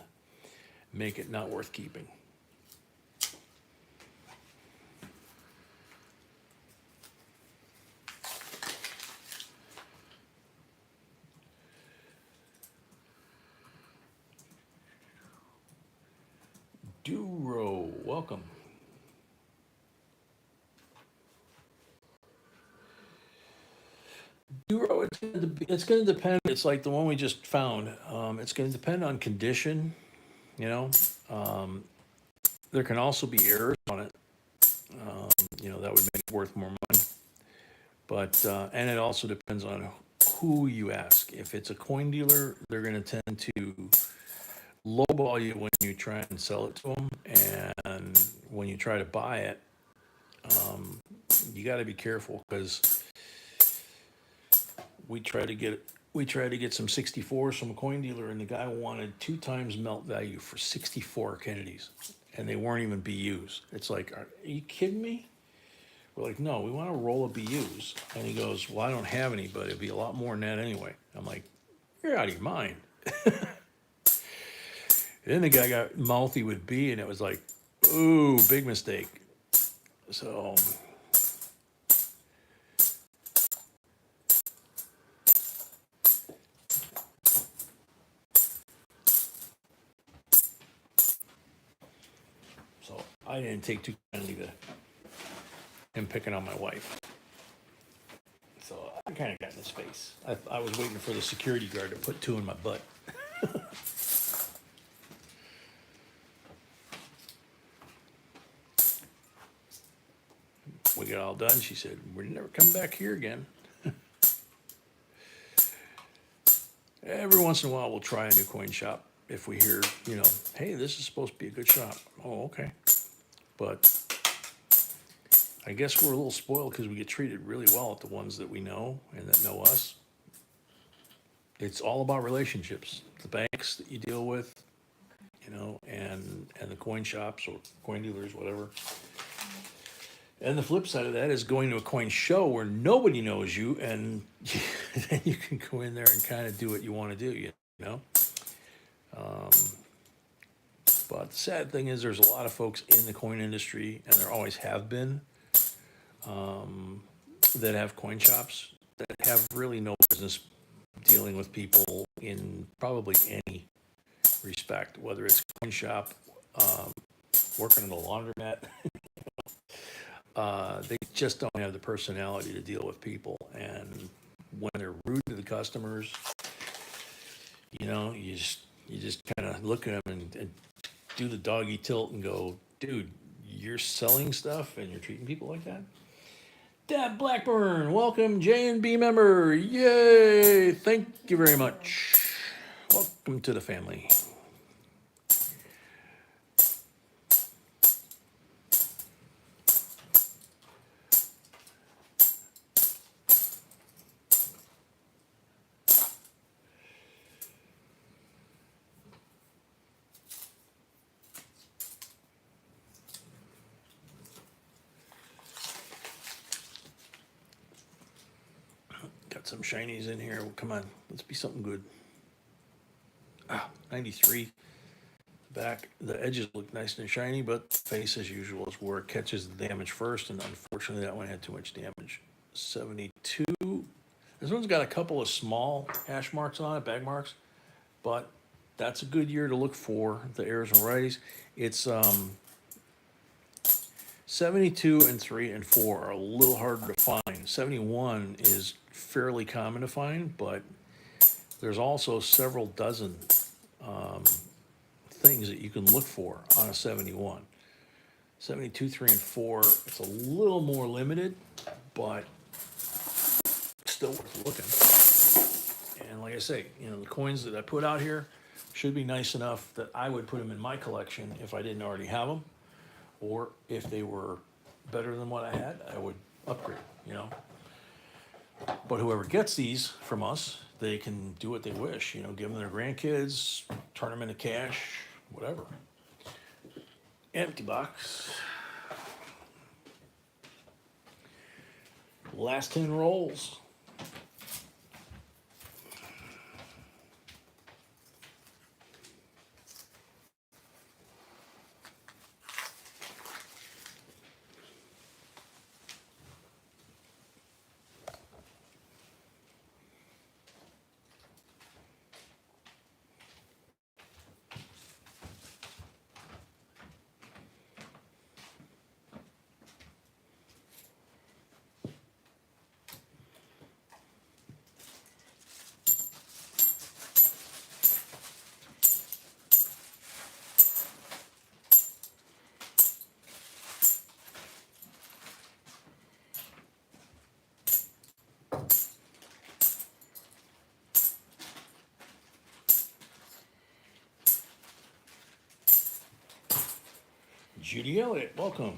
make it not worth keeping. Duro, welcome. Duro, it's going to depend. It's like the one we just found. It's going to depend on condition. You know, there can also be errors on it. That would make it worth more money. But and it also depends on who you ask. If it's a coin dealer, they're going to tend to lowball you when you try and sell it to them, and when you try to buy it, you got to be careful, because we tried to get some 64s from a coin dealer, and the guy wanted 2 times melt value for 64 Kennedys, and they weren't even BUs. It's like, are you kidding me? We're like, no, we want to roll of BUs. And he goes, well, I don't have any, but it'd be a lot more than that anyway. I'm like, you're out of your mind. Then the guy got mouthy with B, and it was like, ooh, big mistake. So I didn't take too kindly to him picking on my wife. So I kind of got in his face. I was waiting for the security guard to put 2 in my butt. We got all done. She said, we're never coming back here again. Every once in a while, we'll try a new coin shop if we hear, hey, this is supposed to be a good shop. Oh, okay. But I guess we're a little spoiled because we get treated really well at the ones that we know and that know us. It's all about relationships. The banks that you deal with, and the coin shops or coin dealers, whatever. And the flip side of that is going to a coin show where nobody knows you, and then you can go in there and kind of do what you want to do, But the sad thing is there's a lot of folks in the coin industry, and there always have been, that have coin shops that have really no business dealing with people in probably any respect, whether it's a coin shop, working in a laundromat. They just don't have the personality to deal with people, and when they're rude to the customers, you just kind of look at them and do the doggy tilt and go, dude, you're selling stuff and you're treating people like that? Deb Blackburn, welcome, J&B member, yay, thank you very much. Welcome to the family. got some shinies in here. Come on, let's be something good. 93. Back, the edges look nice and shiny, but the face, as usual, is where it catches the damage first, and unfortunately, that one had too much damage. 72. This one's got a couple of small hash marks on it, bag marks, but that's a good year to look for the errors and varieties. It's 72 and 3 and 4 are a little harder to find. 71 is fairly common to find, but there's also several dozen things that you can look for on a 71. 72, 3, and 4, it's a little more limited, but still worth looking. And like I say, you know, the coins that I put out here should be nice enough that I would put them in my collection if I didn't already have them, or if they were better than what I had, I would upgrade, you know. But whoever gets these from us, they can do what they wish, you know, give them their grandkids, turn them into cash, whatever. Empty box. Last 10 rolls. Judy Elliott, welcome.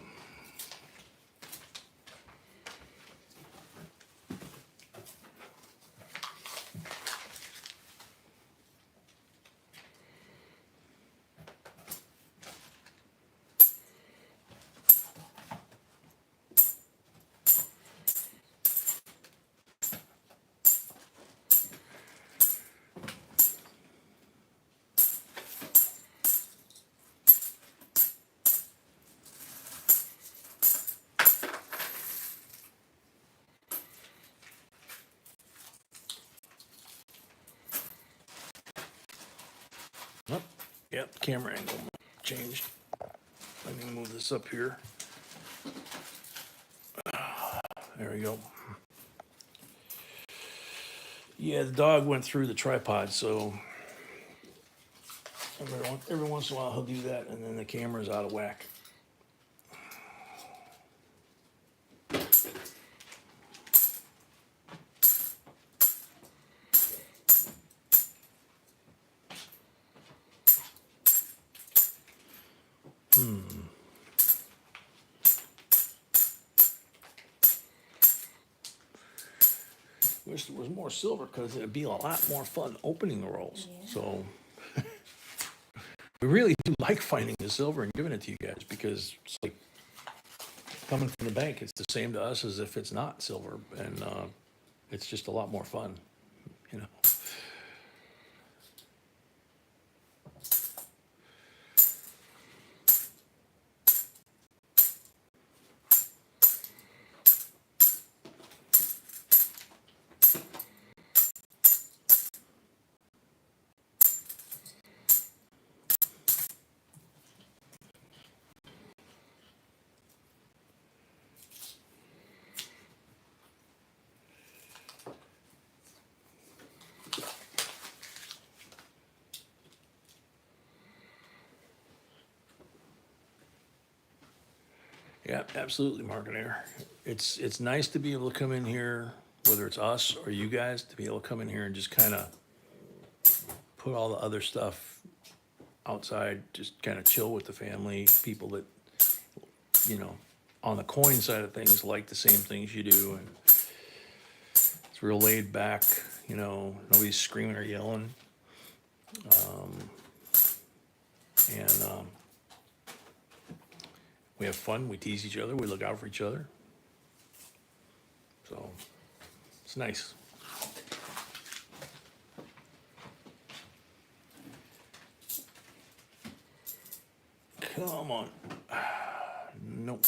Oh, yep, camera angle changed. Let me move this up here. There we go. Yeah, the dog went through the tripod, so every once in a while he'll do that, and then the camera's out of whack. Wish there was more silver because it'd be a lot more fun opening the rolls. Yeah. So we really do like finding the silver and giving it to you guys because it's like coming from the bank. It's the same to us as if it's not silver, and it's just a lot more fun, you know. Yeah, absolutely, Marketeer. It's nice to be able to come in here, whether it's us or you guys, to be able to come in here and just kind of put all the other stuff outside, just kind of chill with the family, people that, you know, on the coin side of things like the same things you do, and it's real laid back, you know, nobody's screaming or yelling. And we have fun, we tease each other, we look out for each other. So it's nice. Come on. Nope.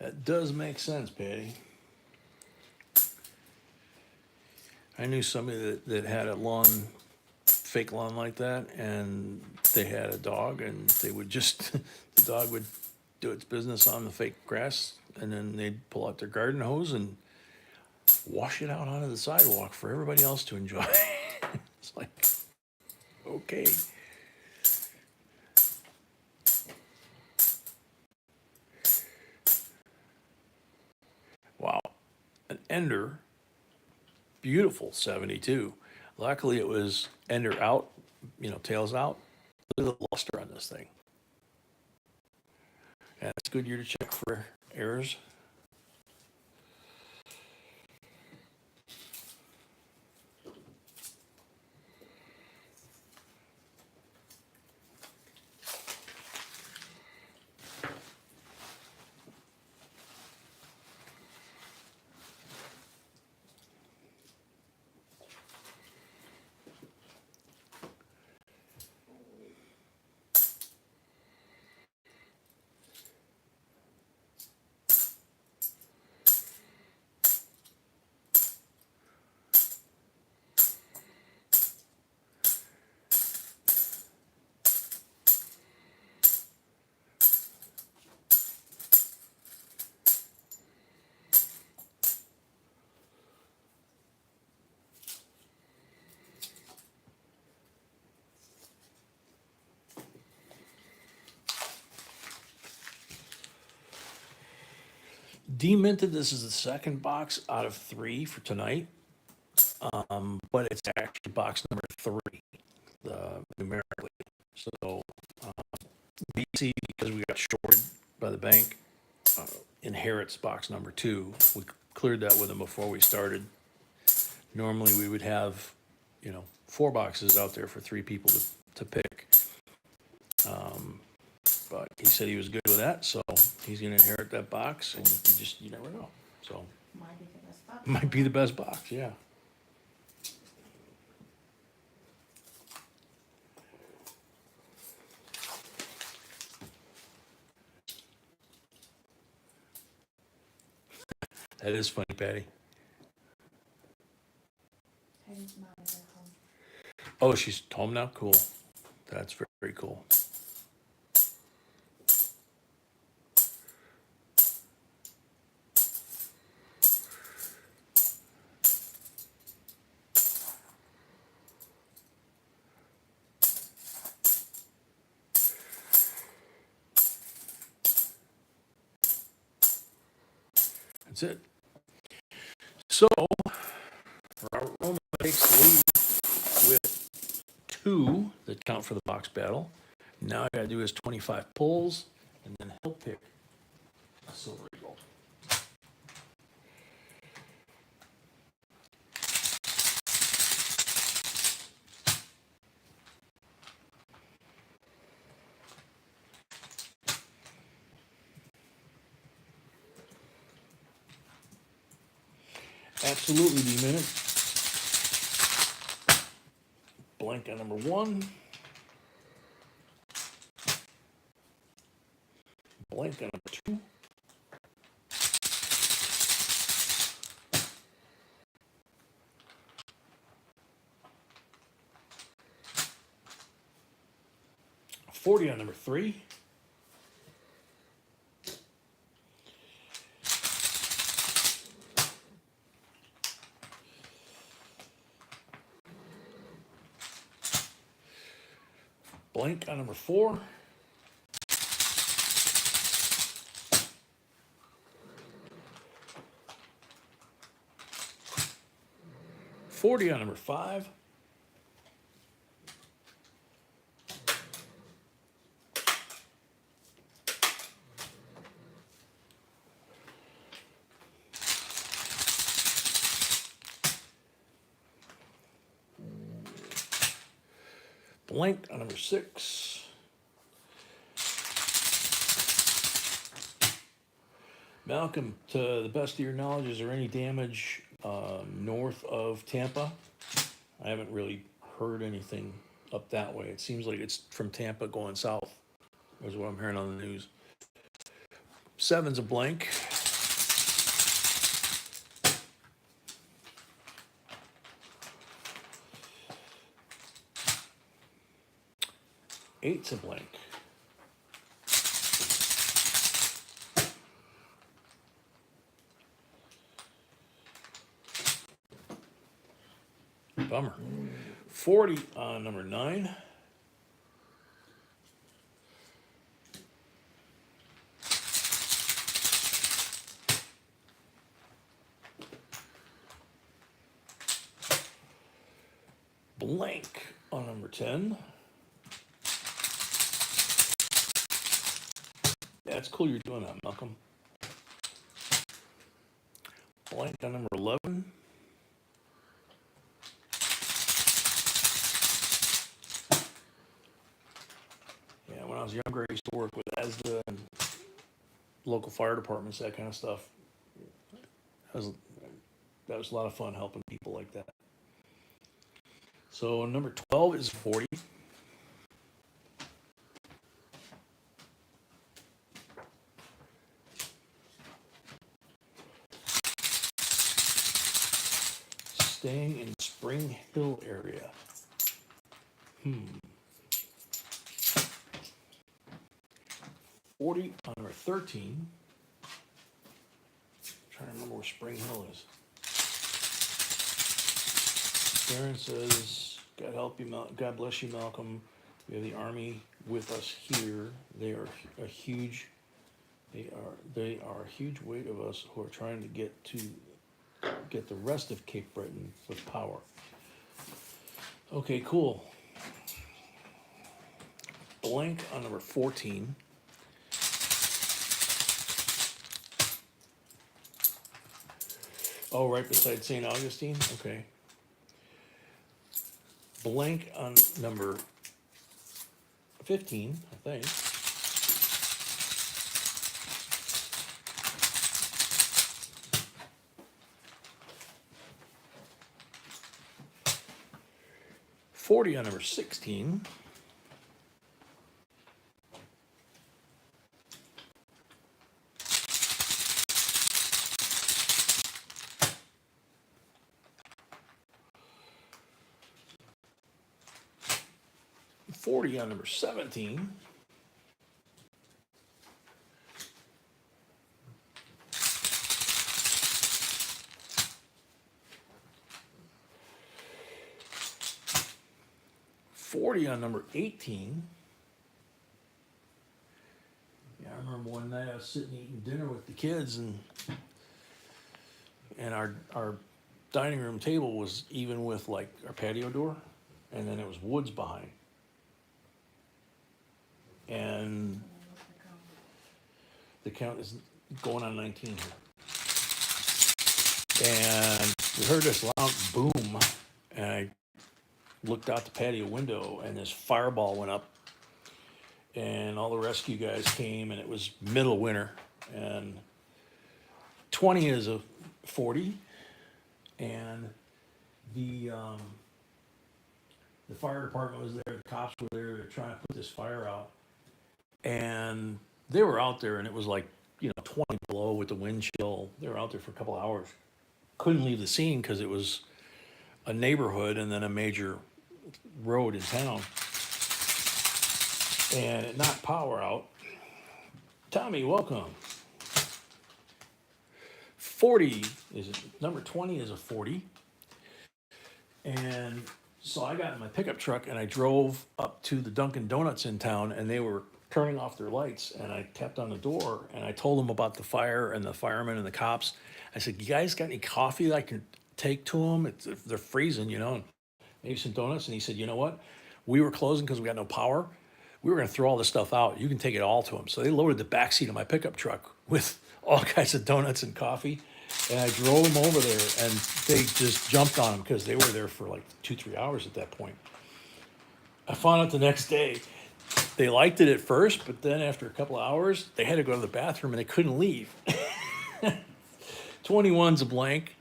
That does make sense, Patty. I knew somebody that had a lawn, fake lawn like that, and they had a dog, and they would just, the dog would do its business on the fake grass, and then they'd pull out their garden hose and wash it out onto the sidewalk for everybody else to enjoy. It's like, okay. Wow. An Ender, beautiful 72. Luckily it was Ender out, tails out. Look at the luster on this thing. And it's a good year to check for errors. Deminted, this is the second box out of 3 for tonight, but it's actually box number 3, numerically. So BC, because we got shorted by the bank, inherits box number 2. We cleared that with them before we started. Normally we would have, 4 boxes out there for 3 people to pick. But he said he was good with that, so he's gonna inherit that box, and you never know. So Might be the best box. might be the best box, yeah. That is funny, Patty. Patty's mom is at home. Oh, she's home now? Cool. That's very, very cool. That's it. So, Robert Roman takes the lead with 2 that count for the box battle. Now I gotta do his 25 pulls, and then he'll pick a silver eagle. Absolutely D-minute. Blank on number 1. Blank on number 2. $40 on number 3. Blank on number 4. 40 on number 5. Blank on number 6. Malcolm, to the best of your knowledge, is there any damage north of Tampa? I haven't really heard anything up that way. It seems like it's from Tampa going south, is what I'm hearing on the news. 7's a blank. Eight's a blank. Bummer. 40 on number 9. Blank on number 10. Yeah, it's cool you're doing that, Malcolm. Blank on number 11. Yeah, when I was younger, I used to work with ASDA and local fire departments, that kind of stuff. That was a lot of fun helping people like that. So number 12 is 40. Staying in Spring Hill area. 40 on number 13. Trying to remember where Spring Hill is. Sharon says, God help you, God bless you, Malcolm. We have the Army with us here. They are a huge weight of us who are trying to get the rest of Cape Breton with power. Okay, cool. Blank on number 14. Oh, right beside St. Augustine? Okay. Blank on number 15, I think. $40 on number 16. $40 on number 17. $40 on number 18. Yeah, I remember one night I was sitting eating dinner with the kids, and our dining room table was even with like our patio door, and then it was woods behind. And the count is going on 19 here. And we heard this loud boom, and I looked out the patio window, and this fireball went up, and all the rescue guys came, and it was middle of winter, and 20 is a 40, and the fire department was there, the cops were there, they're trying to put this fire out, and they were out there, and it was like, 20 below with the wind chill. They were out there for a couple hours. Couldn't leave the scene because it was a neighborhood and then a major road in town. And it knocked power out. Tommy, welcome. 40 is number 20 is a 40. And so I got in my pickup truck and I drove up to the Dunkin' Donuts in town, and they were turning off their lights, and I tapped on the door and I told them about the fire and the firemen and the cops. I said, you guys got any coffee that take to them. They're freezing, you know, and maybe some donuts. And he said, you know what? We were closing because we got no power. We were going to throw all this stuff out. You can take it all to them. So they loaded the back seat of my pickup truck with all kinds of donuts and coffee. And I drove them over there, and they just jumped on them because they were there for like 2-3 hours at that point. I found out the next day they liked it at first, but then after a couple of hours, they had to go to the bathroom and they couldn't leave. 21's a blank.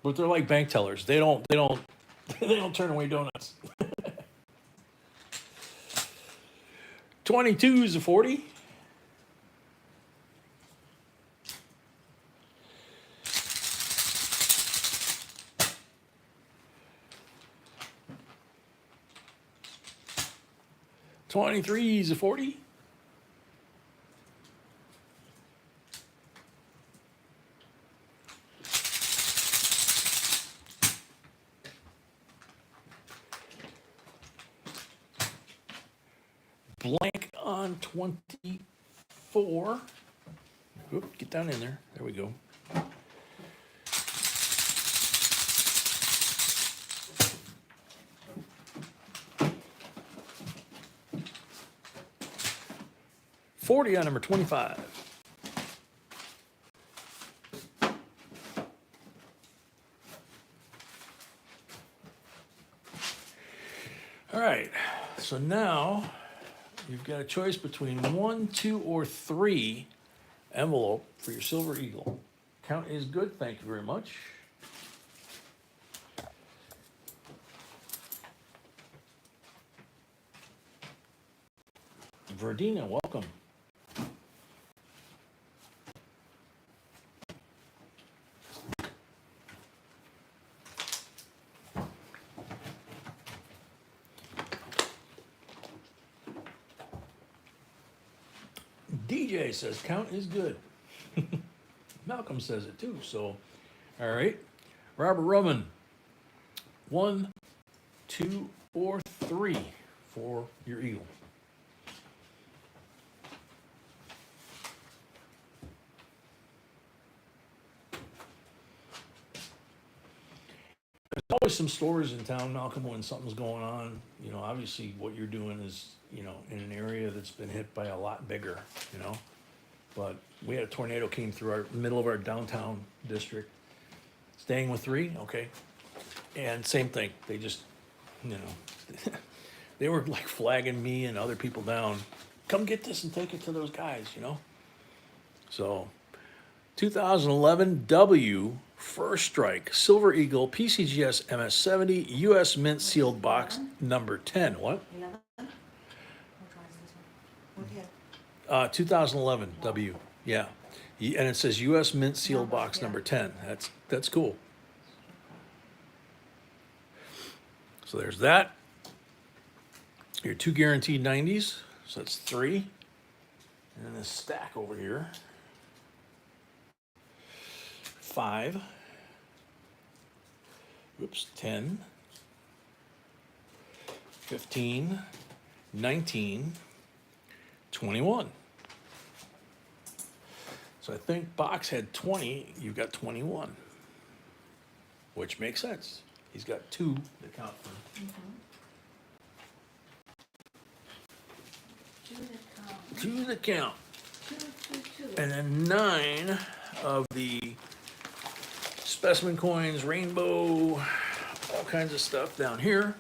But they're like bank tellers. They don't they don't turn away donuts. 22 is a 40. $23 is a 40. Blank on 24. Oop, get down in there. There we go. $40 on number 25. All right, so now you've got a choice between 1, 2, or 3 envelope for your Silver Eagle. Count is good, thank you very much. Verdina, welcome. DJ says count is good. Malcolm says it too, so all right. Robert Roman, 1, 2, or 3 for your Eagle. There's always some stores in town, Malcolm, when something's going on. You know, obviously what you're doing is, you know, in an area that's been hit by a lot bigger, you know. But we had a tornado came through our middle of our downtown district. Staying with 3, okay. And same thing, they just, you know, they were like flagging me and other people down. Come get this and take it to those guys, you know. So 2011 W First Strike Silver Eagle PCGS MS70 US Mint Sealed Box number 10. What? 11? Which one is this one? What here? 2011 W. Yeah. And it says US Mint Sealed Number, Box yeah. number 10. That's cool. So there's that. Your 2 guaranteed 90s. So that's 3. And then this stack over here. 5. Oops, 10. 15. 19. 21. So I think Box had 20, you've got 21. Which makes sense. He's got 2 to count for. Mm-hmm. 2 to count. 2, 2, 2. And then 9 of the specimen coins, rainbow, all kinds of stuff down here.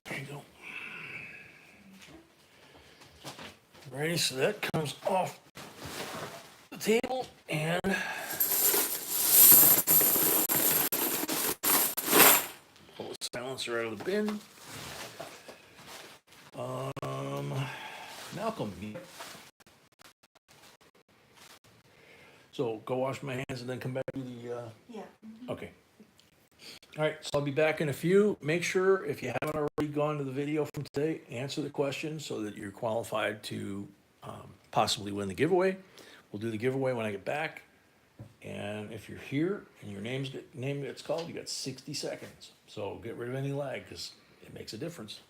There you go. Ready, so that comes off the table and pull the silencer out of the bin. Malcolm. So go wash my hands and then come back to the, Yeah. okay. All right, so I'll be back in a few. Make sure, if you haven't already gone to the video from today, answer the question so that you're qualified to possibly win the giveaway. We'll do the giveaway when I get back. And if you're here and your name gets called, you got 60 seconds. So get rid of any lag because it makes a difference.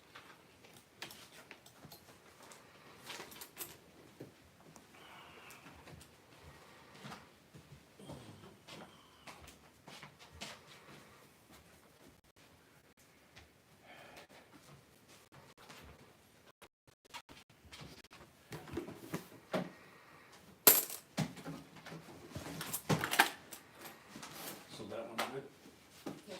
So that one's good. Yes.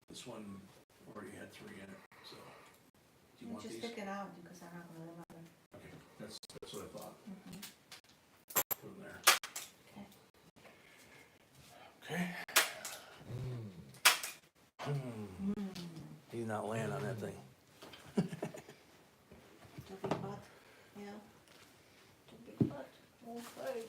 This one already had 3 in it, so. Do you You want just these? take it out because I'm not gonna remember. Okay, that's what I thought. Mhm. Put them there. Okay. Okay. He's not laying on that thing. Too big butt. Yeah. Too big butt. Okay.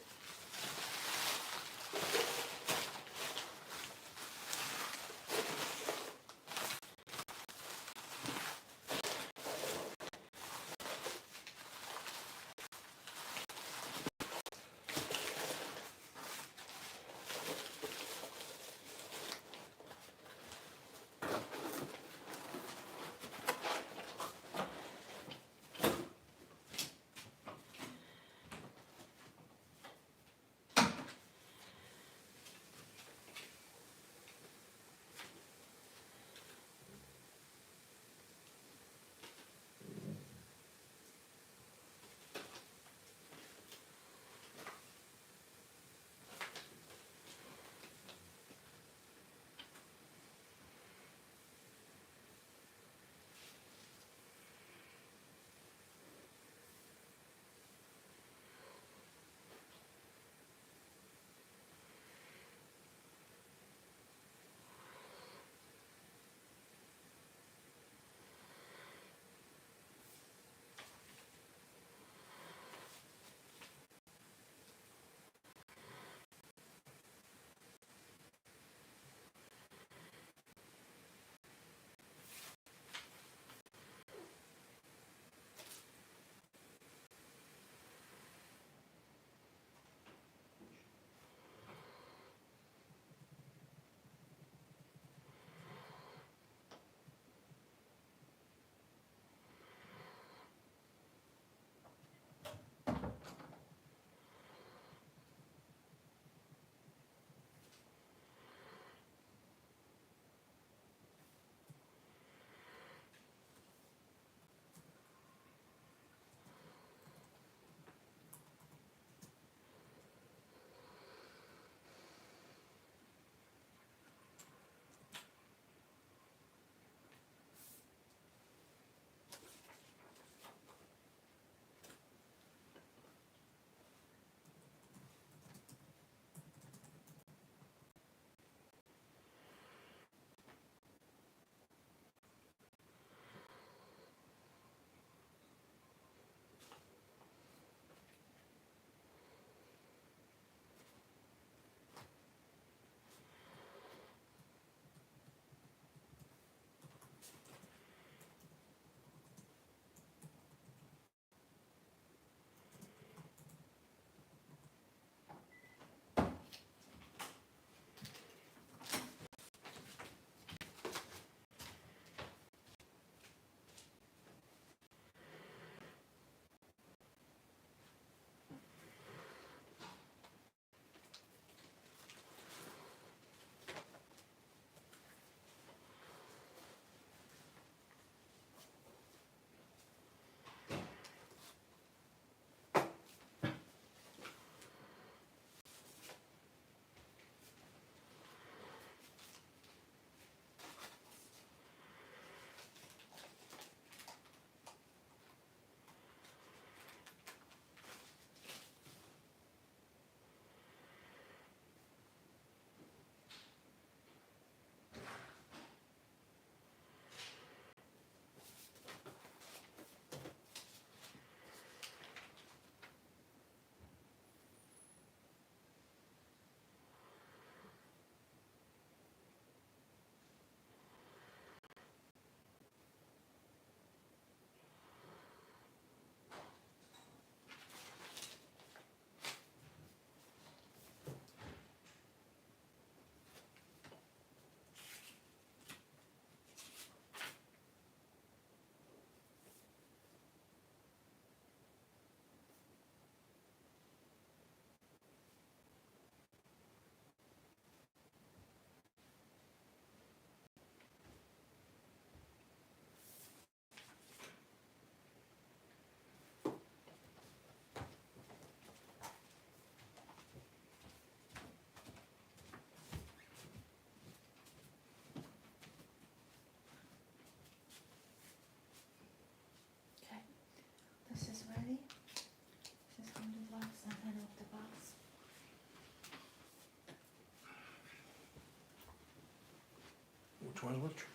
Which one's which?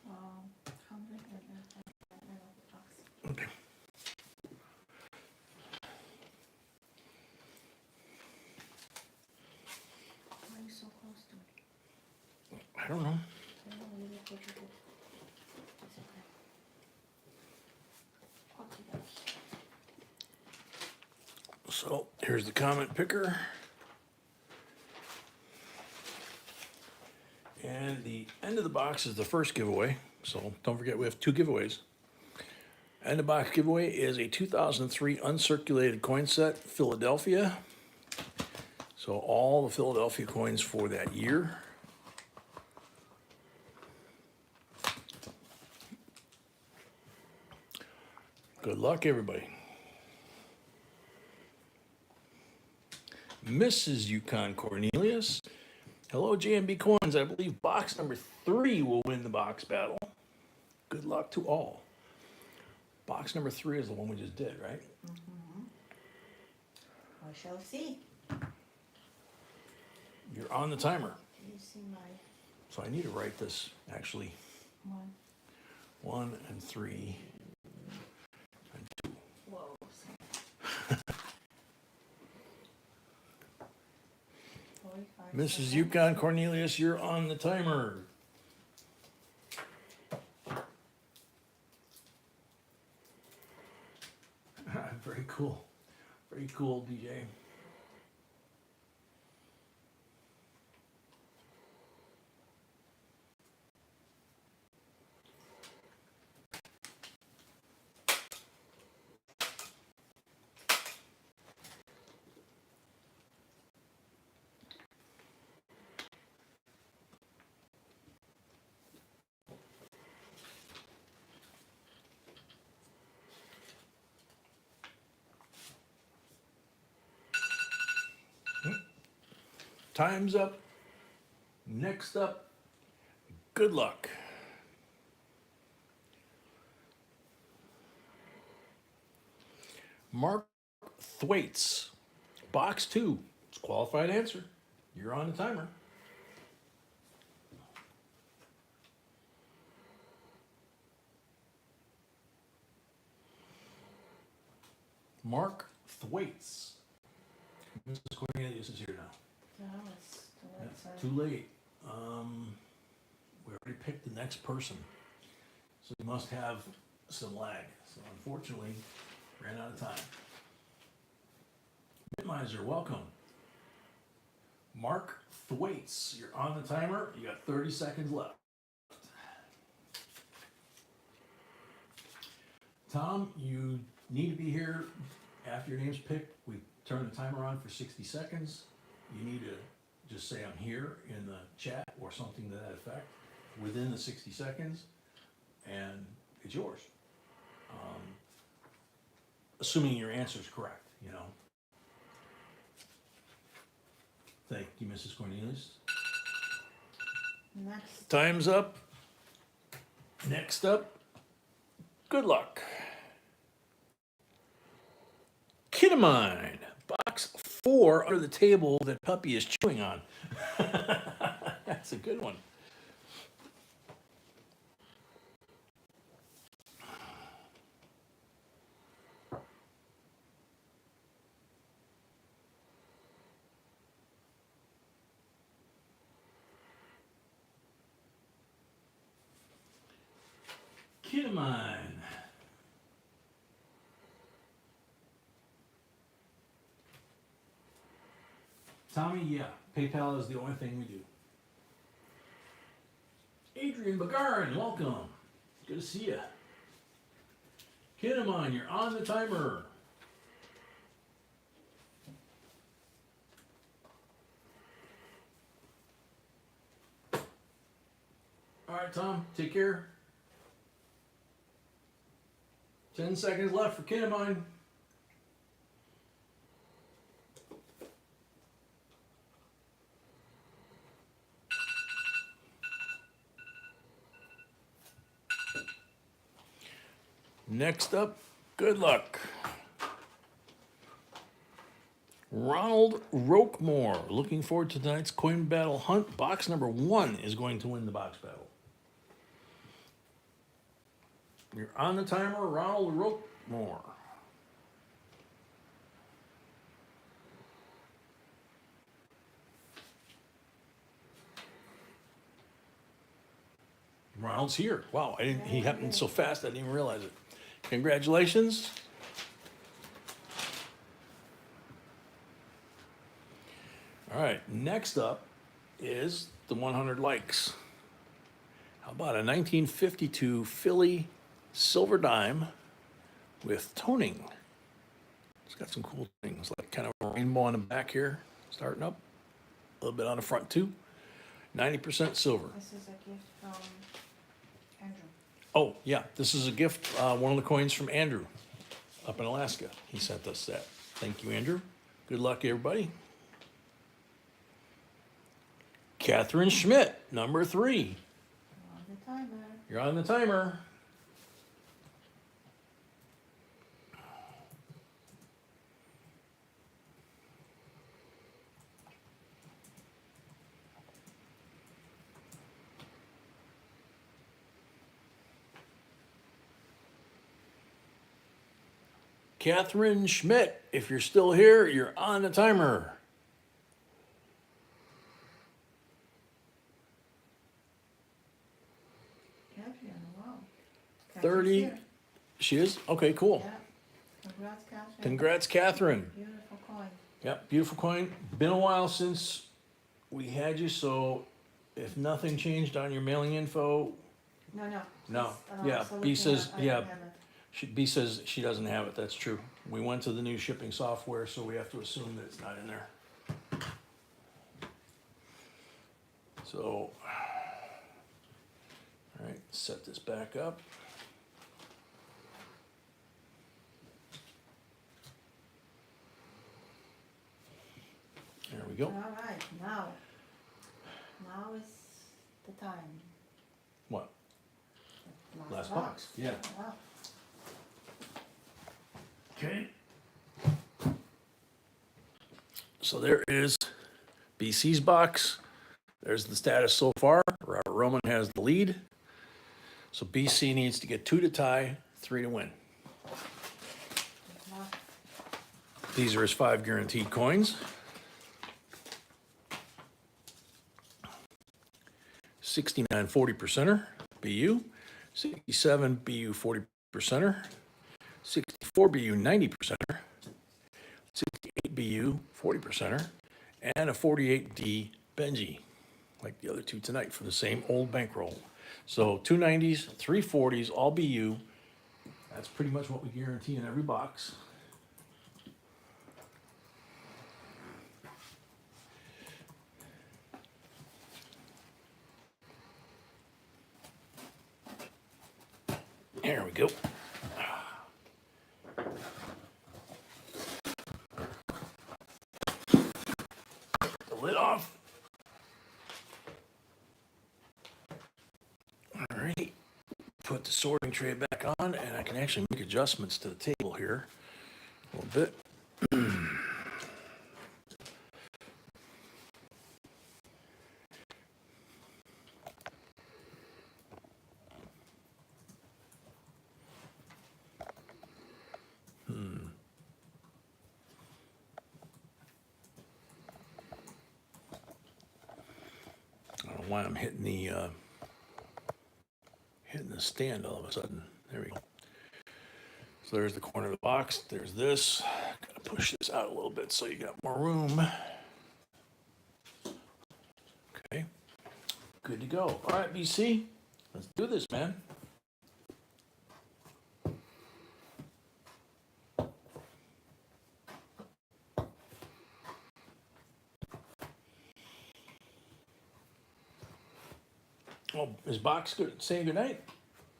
100 and bucks. Okay. Why are you so close to me? I don't know. I don't know, maybe I put you good. It's okay. Okay, So here's the comment picker. And the end of the box is the first giveaway. So don't forget we have 2 giveaways. End of box giveaway is a 2003 uncirculated coin set, Philadelphia. So all the Philadelphia coins for that year. Good luck, everybody. Mrs. Yukon Cornelius. Hello, JMB Coins. I believe box number 3 will win the box battle. Good luck to all. Box number 3 is the one we just did, right? I shall see. You're on the timer. You see my So I need to write this, actually. one. 1 and 3. Whoa. Mrs. Yukon Cornelius, you're on the timer. Very cool. Very cool, DJ. Time's up. Next up, good luck. Mark Thwaites, box 2. It's a qualified answer. You're on the timer. Mark Thwaites. Mrs. Cornelius is here now. No, it's Yeah, too late. We already picked the next person. So we must have some lag. So unfortunately, ran out of time. Mitmiser, welcome. Mark Thwaites, you're on the timer. You got 30 seconds left. Tom, you need to be here after your name's picked. We turn the timer on for 60 seconds. You need to just say I'm here in the chat or something to that effect within the 60 seconds, and it's yours. Assuming your answer is correct, you know. Thank you, Mrs. Cornelius. Next. Time's up. Next up, good luck. Kid of mine, box 4 under the table that puppy is chewing on. That's a good one. Kid of mine. Tommy, yeah, PayPal is the only thing we do. Adrian Bagarin, welcome. Good to see you. Kid of mine, you're on the timer. All right, Tom, take care. 10 seconds left for kid of mine. Next up, good luck. Ronald Roquemore. Looking forward to tonight's coin battle hunt. Box number 1 is going to win the box battle. You're on the timer, Ronald Roquemore. Ronald's here. Wow, he happened so fast I didn't even realize it. Congratulations. All right, next up is the 100 likes. How about a 1952 Philly silver dime with toning? It's got some cool things, like kind of a rainbow on the back here, starting up. A little bit on the front too. 90% silver. This is a gift from Andrew. Oh, yeah, this is a gift, one of the coins from Andrew up in Alaska. He sent us that. Thank you, Andrew. Good luck, everybody. Catherine Schmidt, number 3. On the timer. You're on the timer. Catherine Schmidt, if you're still here, you're on the timer. Catherine, wow. 30. Catherine's here. She is? Okay, cool. Yeah. Congrats, Catherine. Congrats, Catherine. Beautiful coin. Yep, beautiful coin. Been a while since we had you, so if nothing changed on your mailing info, No. No. Just, Yeah, so B looking says- at- I yeah. don't have it. B says she doesn't have it. That's true. We went to the new shipping software, so we have to assume that it's not in there. So, all right, set this back up. There we go. All right, now is the time. What? The Last box, yeah. Wow. Okay. So there is BC's box. There's the status so far. Robert Roman has the lead. So BC needs to get 2 to tie, 3 to win. Wow. These are his 5 guaranteed coins. 69 40%er, BU. 67 BU 40%er. 64 BU 90%er. 68 BU 40%er. And a 48D Benji, like the other 2 tonight from the same old bankroll. So 2 90s, 3 40s, all BU. That's pretty much what we guarantee in every box. There we go. The lid off. All right. Put the sorting tray back on, and I can actually make adjustments to the table here a little bit. I don't know why I'm hitting the stand all of a sudden. There we go. So there's the corner of the box. There's this. Gotta push this out a little bit so you got more room. Okay. Good to go. All right, BC. Let's do this, man. Oh, is Box good, saying good night?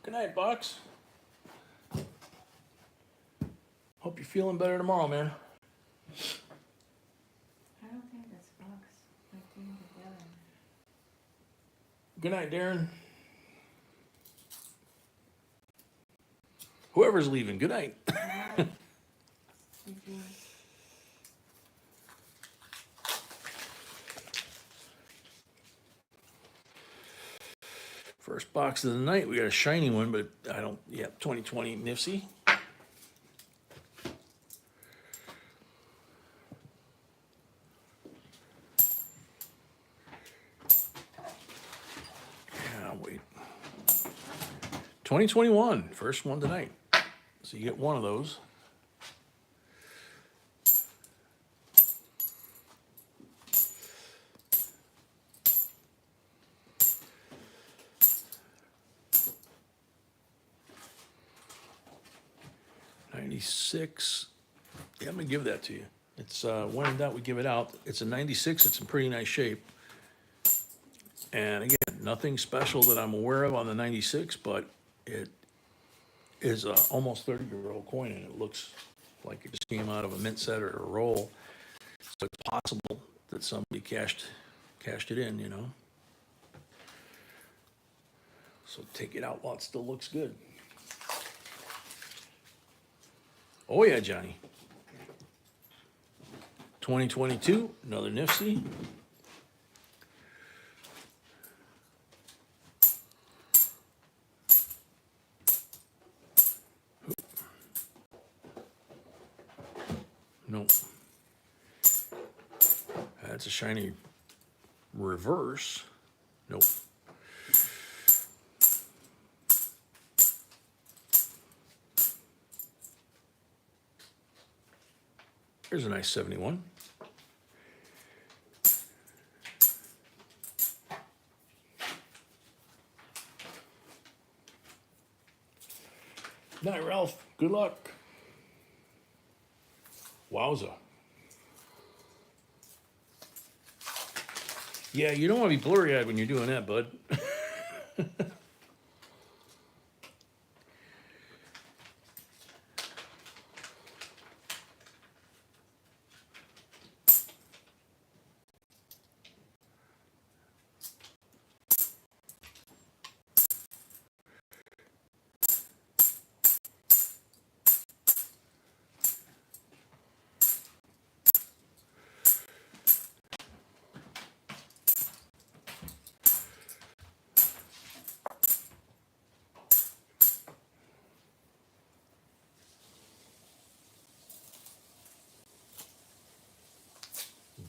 Good night, Box. Hope you're feeling better tomorrow, man. I don't think that's box. I think together. Good night, Darren. Whoever's leaving, good night. If you First box of the night, we got a shiny one, but I don't, yeah, 2020 Nifty. Yeah, wait. 2021, first one tonight. So you get one of those. '96. Yeah, I'm gonna give that to you. It's when in doubt, we give it out. It's a '96. It's in pretty nice shape. And again, nothing special that I'm aware of on the '96, but it is a almost 30-year-old coin, and it looks like it just came out of a mint set or a roll. So it's possible that somebody cashed it in, you know. So take it out while it still looks good. Oh yeah, Johnny. 2022, another Nifty. Nope. That's a shiny reverse. Nope. Here's a nice 71. Night, Ralph. Good luck. Wowza. Yeah, you don't want to be blurry-eyed when you're doing that, bud.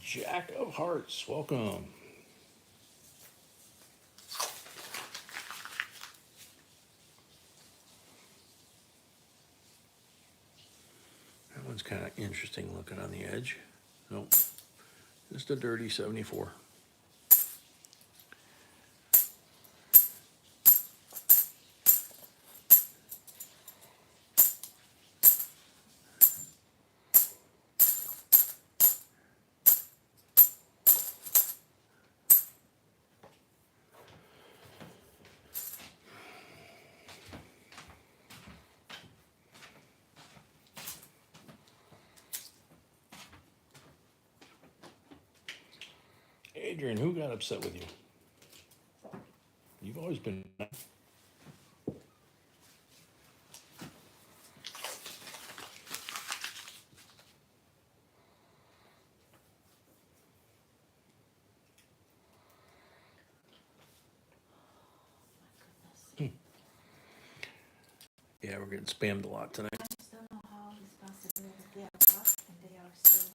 Jack of Hearts, welcome. That one's kind of interesting looking on the edge. Nope, just a dirty 74. Adrian, who got upset with you? You've always been. Yeah, we're getting spammed a lot tonight. I just don't know how it's possible that they are up and they are still.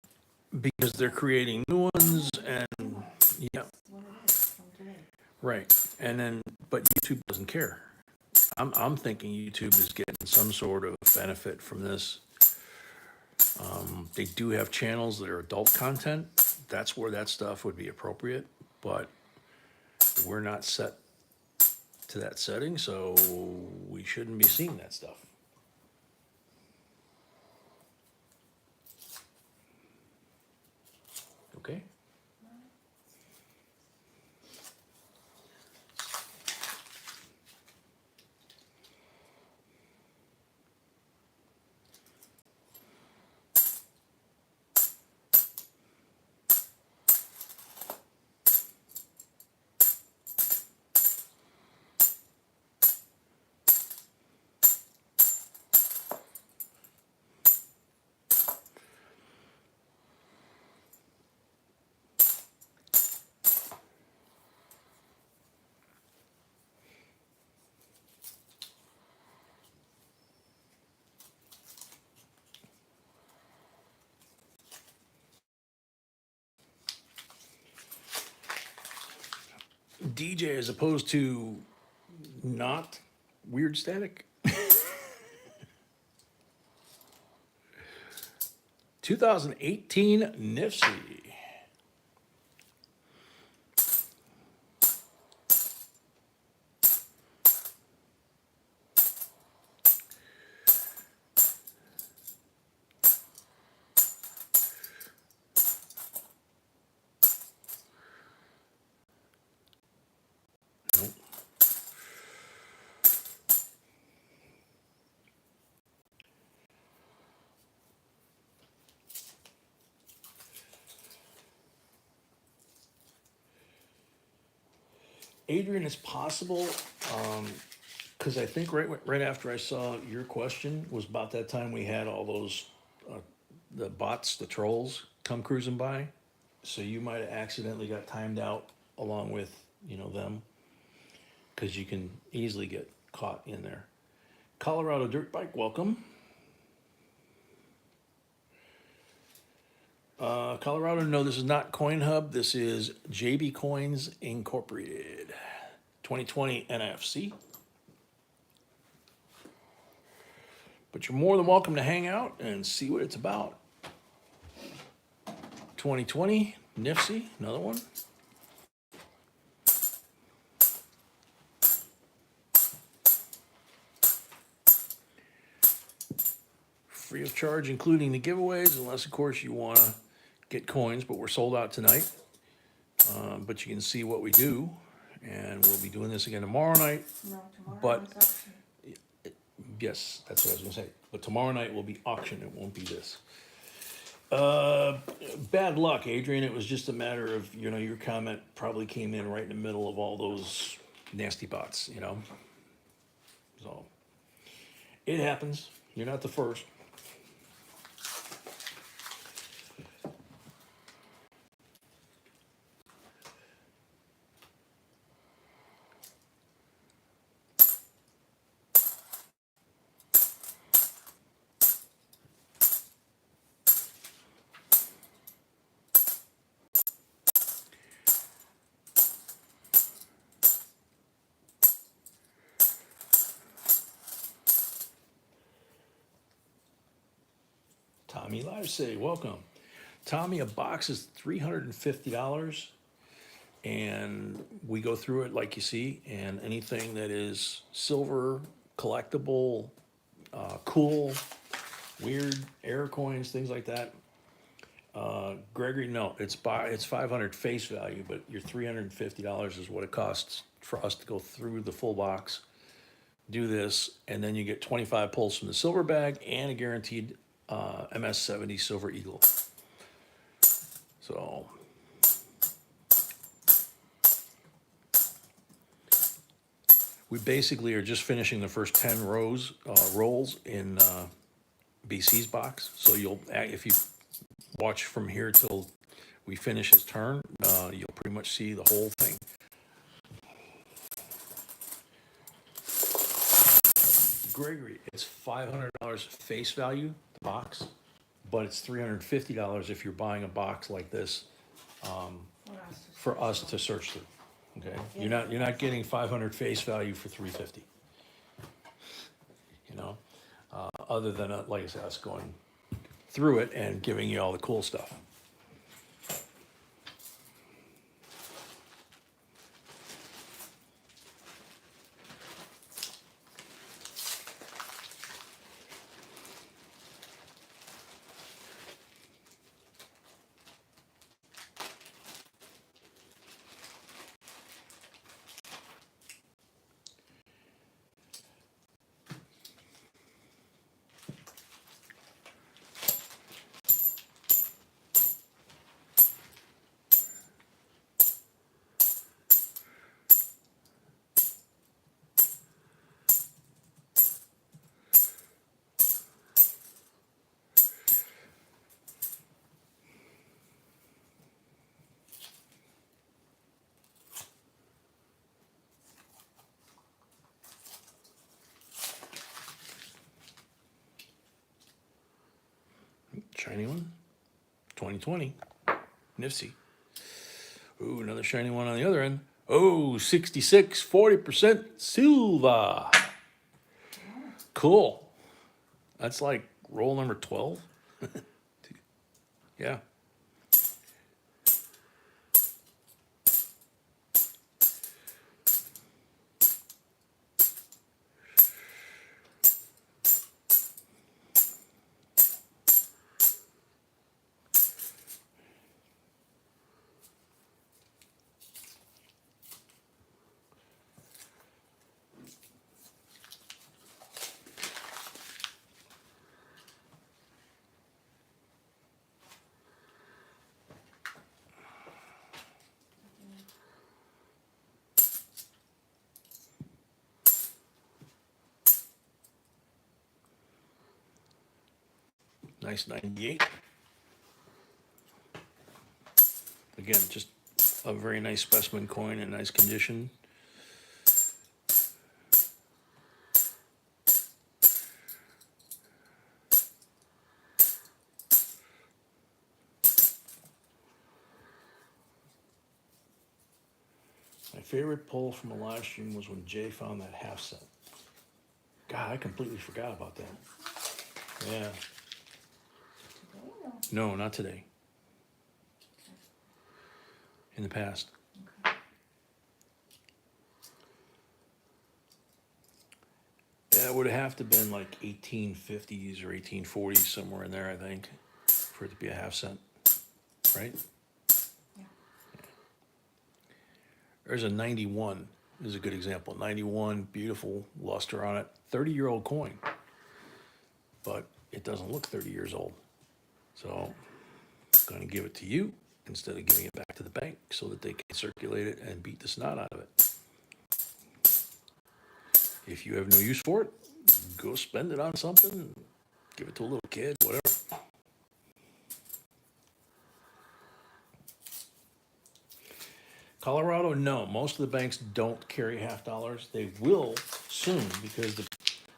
Because they're creating new ones, and yeah, That's what it is from today. right. And then, but YouTube doesn't care. I'm thinking YouTube is getting some sort of benefit from this. They do have channels that are adult content. That's where that stuff would be appropriate, but we're not set to that setting, so we shouldn't be seeing that stuff. Okay? DJ as opposed to not weird static. 2018 Nifty. Nope. Adrian, it's possible, because I think right after I saw your question was about that time we had all those the bots, the trolls, come cruising by. So you might have accidentally got timed out along with them, because you can easily get caught in there. Colorado Dirt Bike, welcome. Colorado, no, this is not Coin Hub. This is JB Coins Incorporated. 2020 NFC. But you're more than welcome to hang out and see what it's about. 2020 Nifty, another one. Free of charge, including the giveaways, unless, of course, you want to get coins, but we're sold out tonight. But you can see what we do, and we'll be doing this again tomorrow night. No, tomorrow But- is auction. Yes, that's what I was gonna say. But tomorrow night will be auction, it won't be this. Bad luck, Adrian. It was just a matter of, your comment probably came in right in the middle of all those nasty bots, So, it happens. You're not the first. Tommy Livesay, welcome. Tommy, a box is $350, and we go through it like you see, and anything that is silver, collectible, cool, weird, air coins, things like that. Gregory, no, it's 500 face value, but your $350 is what it costs for us to go through the full box, do this, and then you get 25 pulls from the silver bag and a guaranteed MS-70 Silver Eagle. So, we basically are just finishing the first 10 rolls in BC's box. So if you watch from here till we finish his turn, you'll pretty much see the whole thing. Gregory, it's $500 face value, the box, but it's $350 if you're buying a box like this for us to search through. Okay, you're not getting 500 face value for $350. Other than like I said, us going through it and giving you all the cool stuff. Shiny one, 2020, Nifty. Ooh, another shiny one on the other end. Oh, 66, 40% silver. Cool. That's like roll number 12. Yeah. Nice 98. Again, just a very nice specimen coin in nice condition. My favorite pull from the live stream was when Jay found that half set. God, I completely forgot about that. Yeah. Today, or? No, not today. In the past. Okay. Yeah, it would have to been like 1850s or 1840s, somewhere in there, I think, for it to be a half cent, right? Yeah. There's a 91, is a good example. 91, beautiful luster on it, 30-year-old coin, but it doesn't look 30 years old. So I'm going to give it to you instead of giving it back to the bank so that they can circulate it and beat the snot out of it. If you have no use for it, go spend it on something, give it to a little kid, whatever. Colorado, no. Most of the banks don't carry half dollars. They will soon because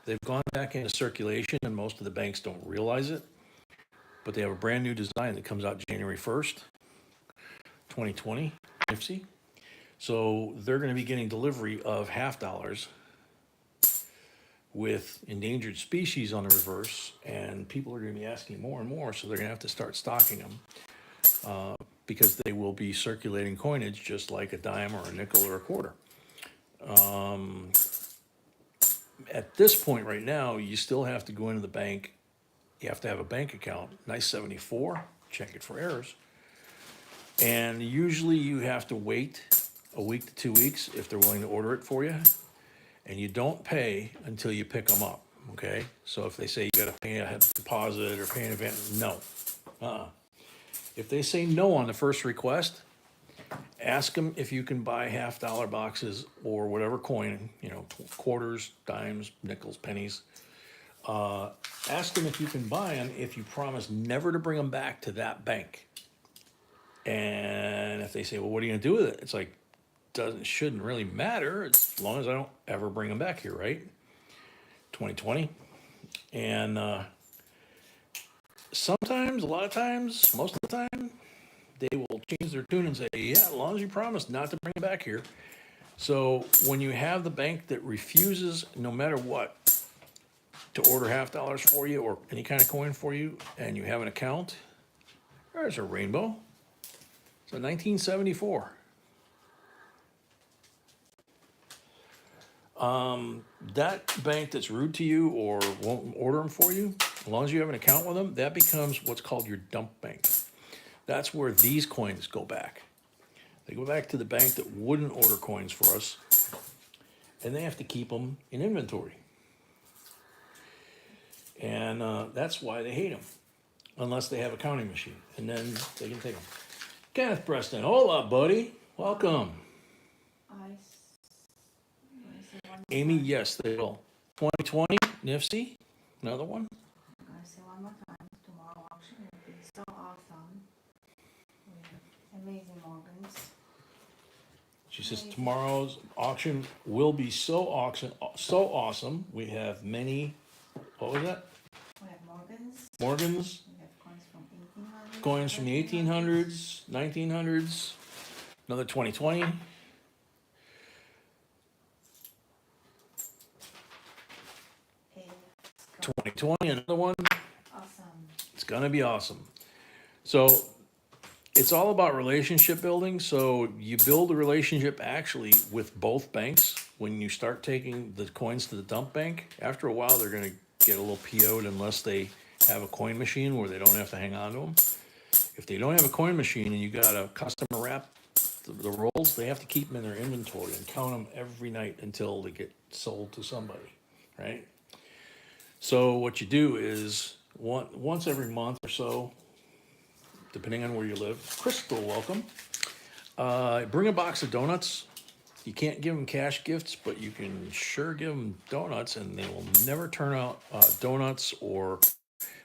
they've gone back into circulation and most of the banks don't realize it. But they have a brand new design that comes out January 1st, 2020, NIFC. So they're going to be getting delivery of half dollars with endangered species on the reverse, and people are going to be asking more and more, so they're going to have to start stocking them because they will be circulating coinage just like a dime or a nickel or a quarter. At this point right now, you still have to go into the bank. You have to have a bank account, nice 74, check it for errors. And usually you have to wait a week to 2 weeks if they're willing to order it for you. And you don't pay until you pick them up, okay? So if they say you gotta pay a deposit or pay an event, no. If they say no on the first request, ask them if you can buy half dollar boxes or whatever coin, you know, quarters, dimes, nickels, pennies. Ask them if you can buy them if you promise never to bring them back to that bank. And if they say, well, what are you gonna do with it? It's like, shouldn't really matter as long as I don't ever bring them back here, right? 2020. And sometimes, a lot of times, most of the time, they will change their tune and say, yeah, as long as you promise not to bring it back here. So when you have the bank that refuses, no matter what, to order half dollars for you or any kind of coin for you, and you have an account, there's a rainbow. It's a 1974. That bank that's rude to you or won't order them for you, as long as you have an account with them, that becomes what's called your dump bank. That's where these coins go back. They go back to the bank that wouldn't order coins for us, and they have to keep them in inventory. And that's why they hate them, unless they have a counting machine, and then they can take them. Kenneth Preston, hola, buddy. Welcome. Amy, yes, they will. 2020, NIFC, another one. I'm gonna say one more time, tomorrow auction will be so awesome. We have amazing organs. She says tomorrow's auction will be so awesome. We have many, what was that? We have Morgans, Morgans, we have coins from 1800s. coins from the 1800s, 1900s, another 2020. 2020, another one. Awesome. It's gonna be awesome. So it's all about relationship building. So you build a relationship actually with both banks when you start taking the coins to the dump bank. After a while, they're gonna get a little PO'd unless they have a coin machine where they don't have to hang on to them. If they don't have a coin machine and you got a customer wrap the rolls, they have to keep them in their inventory and count them every night until they get sold to somebody, right? So what you do is once every month or so, depending on where you live. Crystal, welcome. Bring a box of donuts. You can't give them cash gifts, but you can sure give them donuts, and they will never turn out donuts or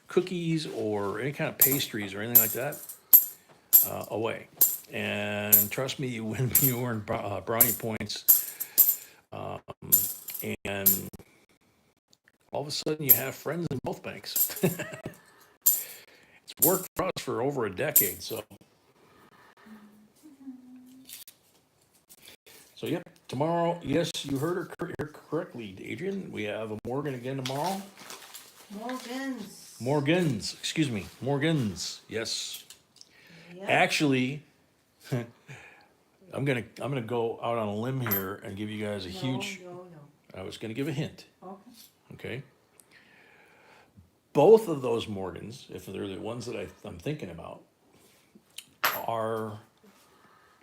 cookies or any kind of pastries or anything like that away. And trust me, you win. You earn brownie points, and all of a sudden you have friends in both banks. It's worked for us for over a decade, so. So yep, tomorrow, yes, you heard her correctly, Adrian. We have a Morgan again tomorrow. Morgans, excuse me, Morgans, yes. Yep. Actually, I'm gonna go out on a limb here and give you guys a huge. No. I was gonna give a hint. Okay. Okay. Both of those Morgans, if they're the ones that I'm thinking about, are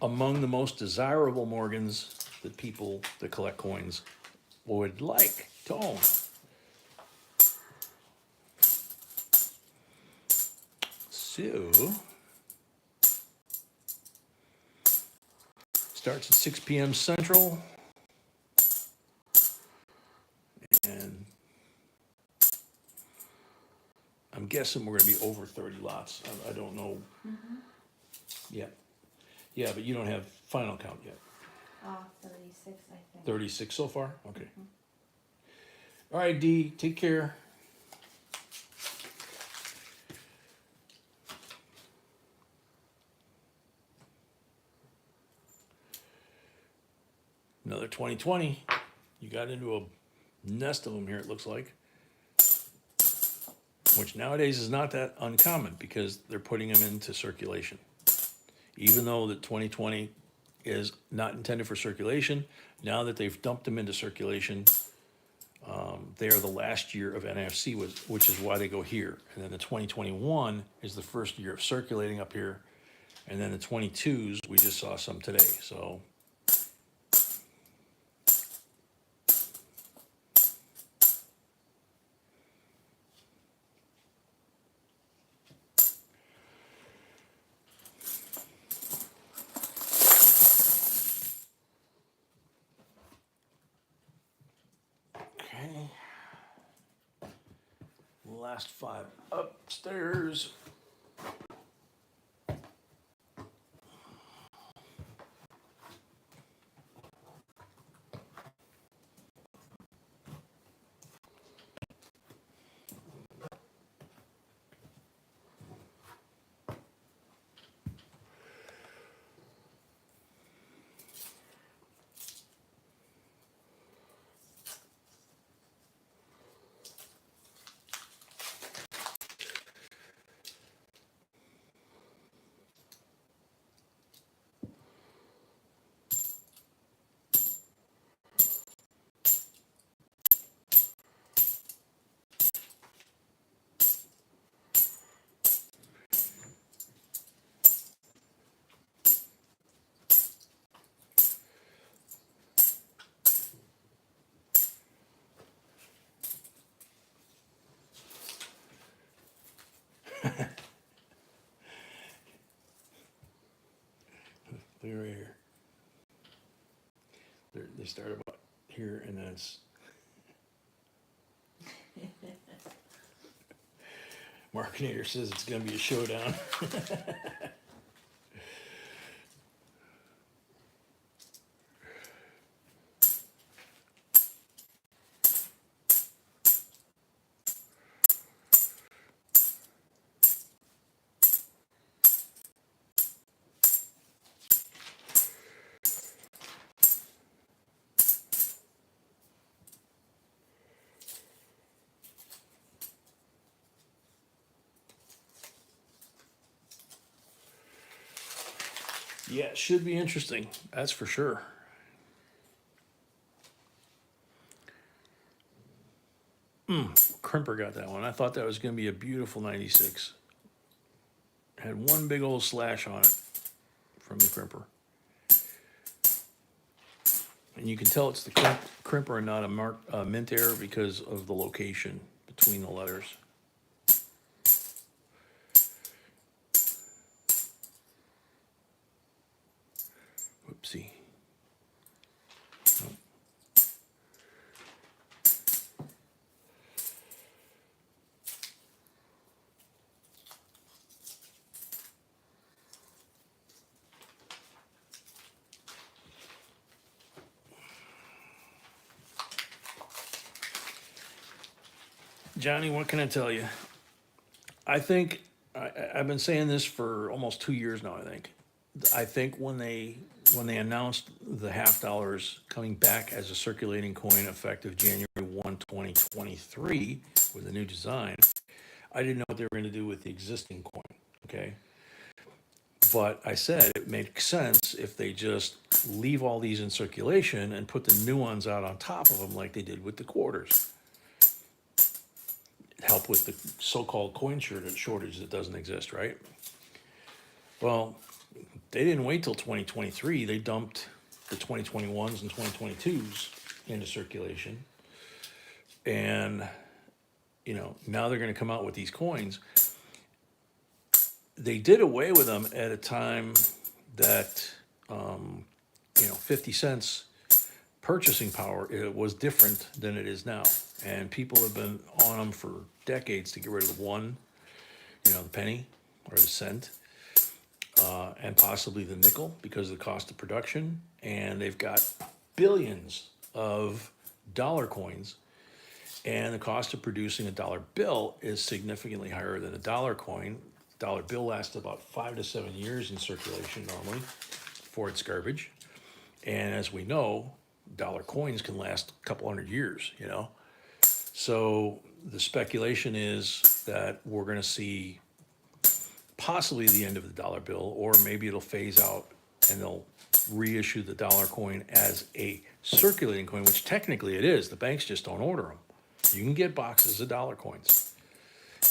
among the most desirable Morgans that people that collect coins would like to own. So, starts at 6 p.m. Central, and I'm guessing we're going to be over 30 lots. I don't know yet. Yeah, but you don't have final count yet. 36, I think. 36 so far? Okay. All right, Dee, take care. Another 2020. You got into a nest of them here, it looks like. Which nowadays is not that uncommon because they're putting them into circulation. Even though that 2020 is not intended for circulation, now that they've dumped them into circulation, they are the last year of NFC, which is why they go here. And then the 2021 is the first year of circulating up here. And then the 22s, we just saw some today. So okay. Last 5 upstairs. Look right here. They start about here, and then it's. Markinator says it's going to be a showdown. Yeah, it should be interesting. That's for sure. Crimper got that one. I thought that was going to be a beautiful 96. Had one big old slash on it from the crimper. And you can tell it's the crimper and not a mint error because of the location between the letters. Whoopsie. Nope. Johnny, what can I tell you? I think I've been saying this for almost 2 years now. I think when they announced the $half coming back as a circulating coin effective January 1, 2023 with a new design, I didn't know what they were going to do with the existing coin. Okay, but I said it makes sense if they just leave all these in circulation and put the new ones out on top of them like they did with the quarters. Help with the so-called coin shortage that doesn't exist, right? Well, they didn't wait till 2023. They dumped the 2021s and 2022s into circulation. And, now they're going to come out with these coins. They did away with them at a time that, 50 cents purchasing power, it was different than it is now. And people have been on them for decades to get rid of the one, the penny or the cent, and possibly the nickel because of the cost of production. And they've got billions of dollar coins, and the cost of producing a dollar bill is significantly higher than a dollar coin. Dollar bill lasts about 5 to 7 years in circulation normally for its garbage. And as we know, dollar coins can last a couple hundred years, So the speculation is that we're going to see possibly the end of the dollar bill, or maybe it'll phase out and they'll reissue the dollar coin as a circulating coin, which technically it is. The banks just don't order them. You can get boxes of dollar coins,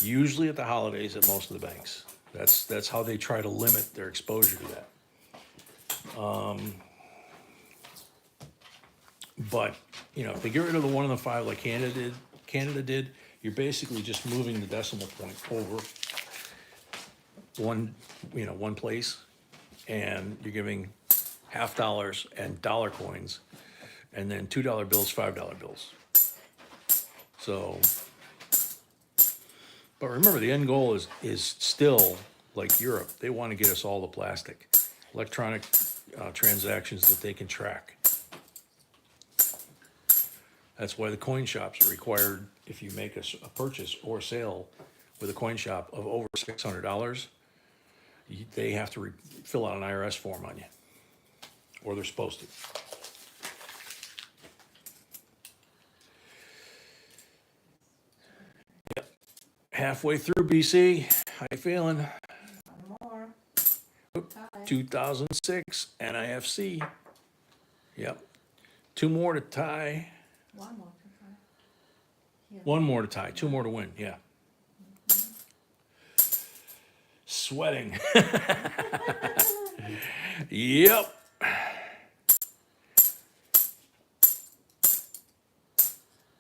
usually at the holidays at most of the banks. That's how they try to limit their exposure to that. But if they get rid of the 1 and the 5 like Canada did, you're basically just moving the decimal point over one place, and you're giving $half and dollar coins, and then $2 bills, $5 bills. So, but remember, the end goal is still like Europe. They want to get us all the plastic, electronic transactions that they can track. That's why the coin shops are required, if you make a purchase or sale with a coin shop of over $600, they have to fill out an IRS form on you, or they're supposed to. Yep. Halfway through, BC. How you feeling? One more. Tie. 2006 NIFC. Yep. 2 more to tie. One more to tie. Here. 1 more to tie. 2 more to win. Yeah. Sweating. Yep.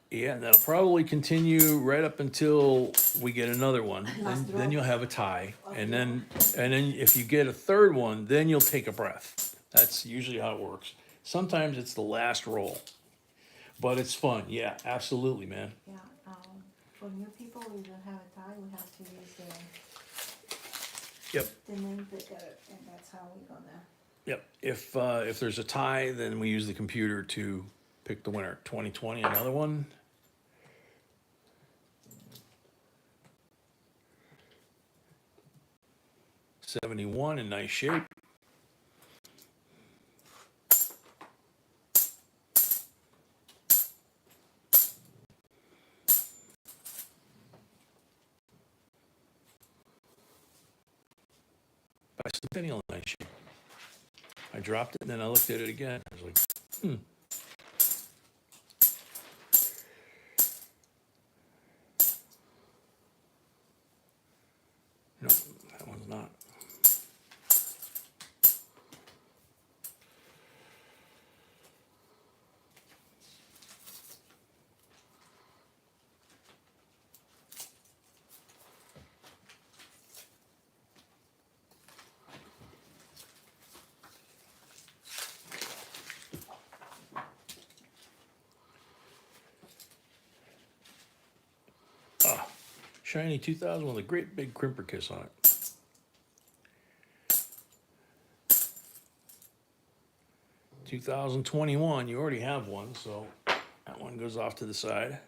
Yeah, and that'll probably continue right up until we get another one. Then you'll have a tie. And then if you get a third one, then you'll take a breath. That's usually how it works. Sometimes it's the last roll. But it's fun. Yeah, absolutely, man. Yeah, for new people, we don't have a tie, we have to use the name picker, and that's how we're gonna. Yep. If there's a tie, then we use the computer to pick the winner. 2020, another one. '71 in nice shape. Bicentennial in nice shape. I dropped it and then I looked at it again. I was like, no, that one's not. Shiny 2000 with a great big crimper kiss on it. $2021, you already have one, so that one goes off to the side.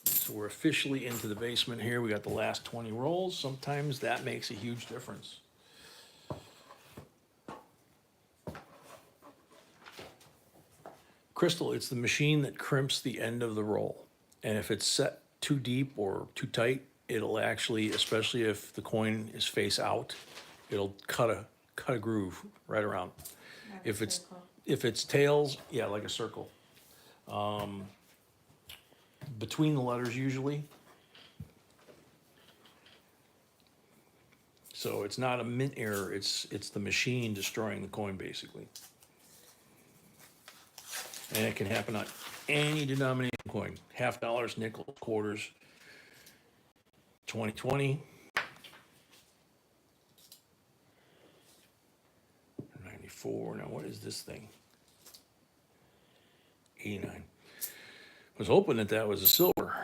So we're officially into the basement here. We got the last 20 rolls. Sometimes that makes a huge difference. Crystal, it's the machine that crimps the end of the roll. And if it's set too deep or too tight, it'll actually, especially if the coin is face out, it'll cut a groove right around. If it's tails, yeah, like a circle. Between the letters usually. So it's not a mint error, it's the machine destroying the coin basically. And it can happen on any denomination coin. $50, nickels, quarters, 2020, 94. Now what is this thing? 89. I was hoping that was a silver.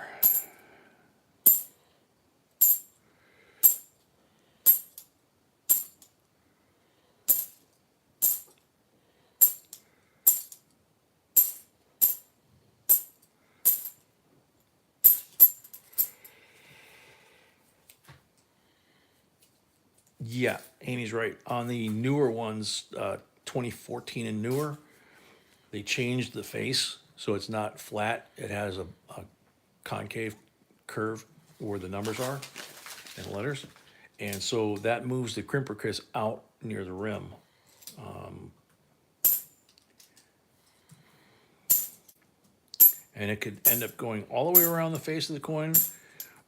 Yeah, Amy's right. On the newer ones, 2014 and newer, they changed the face, so it's not flat. It has a concave curve where the numbers are and letters. And so that moves the crimper kiss out near the rim. And it could end up going all the way around the face of the coin,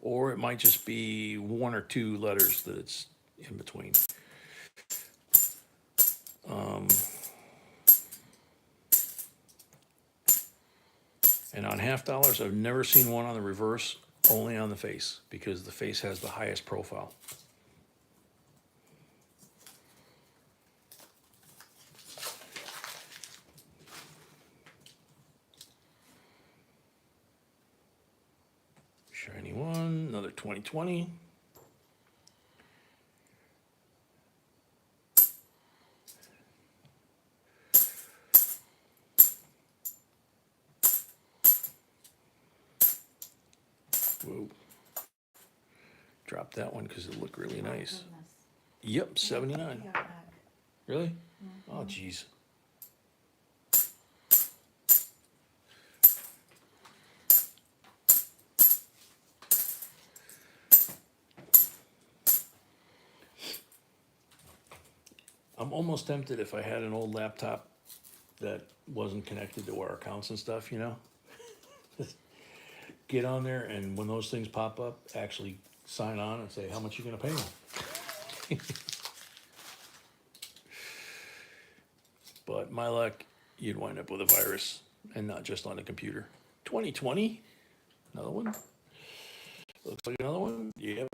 or it might just be one or two letters that it's in between. And on $50, I've never seen one on the reverse, only on the face, because the face has the highest profile. Shiny one, another 2020. Whoa. Drop that one because it looked really nice. Yep, 79. Really? Mm-hmm. Oh, geez. I'm almost tempted if I had an old laptop that wasn't connected to our accounts and stuff, you know? Get on there and when those things pop up, actually sign on and say, how much you gonna pay me? But my luck, you'd wind up with a virus and not just on the computer. 2020, another one. Looks like another one. Yep.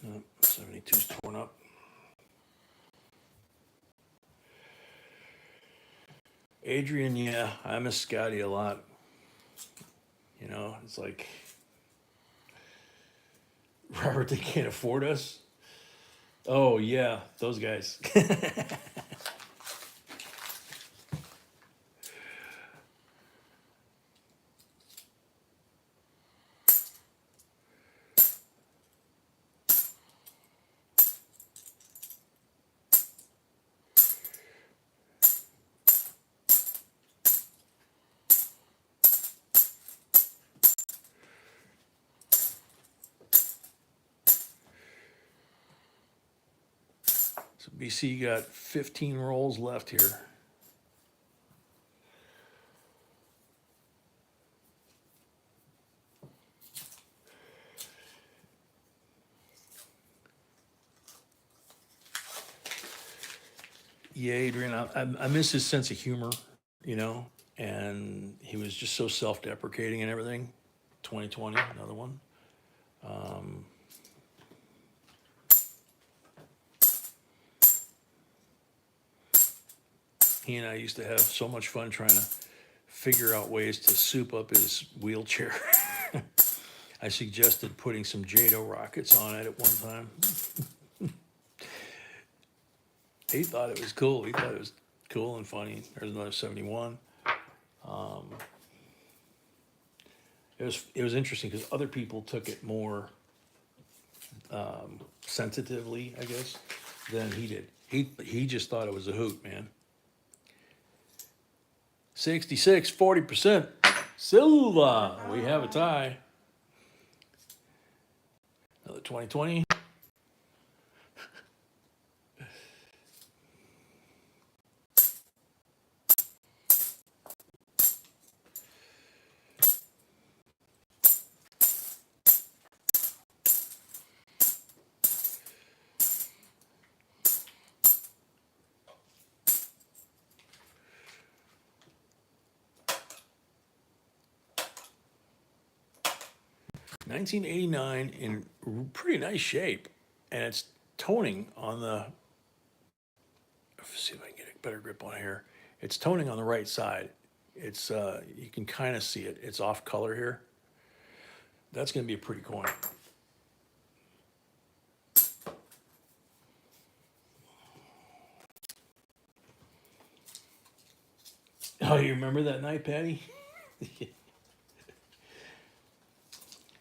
Nope, 72's torn up. Adrian, yeah, I miss Scotty a lot. You know, it's like, Robert, they can't afford us. Oh yeah, those guys. So BC got 15 rolls left here. Yeah, Adrian, I miss his sense of humor, you know, and he was just so self-deprecating and everything. 2020, another one. He and I used to have so much fun trying to figure out ways to soup up his wheelchair. I suggested putting some JADO rockets on it at one time. He thought it was cool. He thought it was cool and funny. There's another 71. It was interesting because other people took it more sensitively, I guess, than he did. He just thought it was a hoot, man. 66, 40%. Silva. We have a tie. Another 2020. $19.89 in pretty nice shape, and it's toning on the. Let's see if I can get a better grip on here. It's toning on the right side. It's you can kind of see it. It's off color here. That's going to be a pretty coin. Oh, you remember that night, Patty?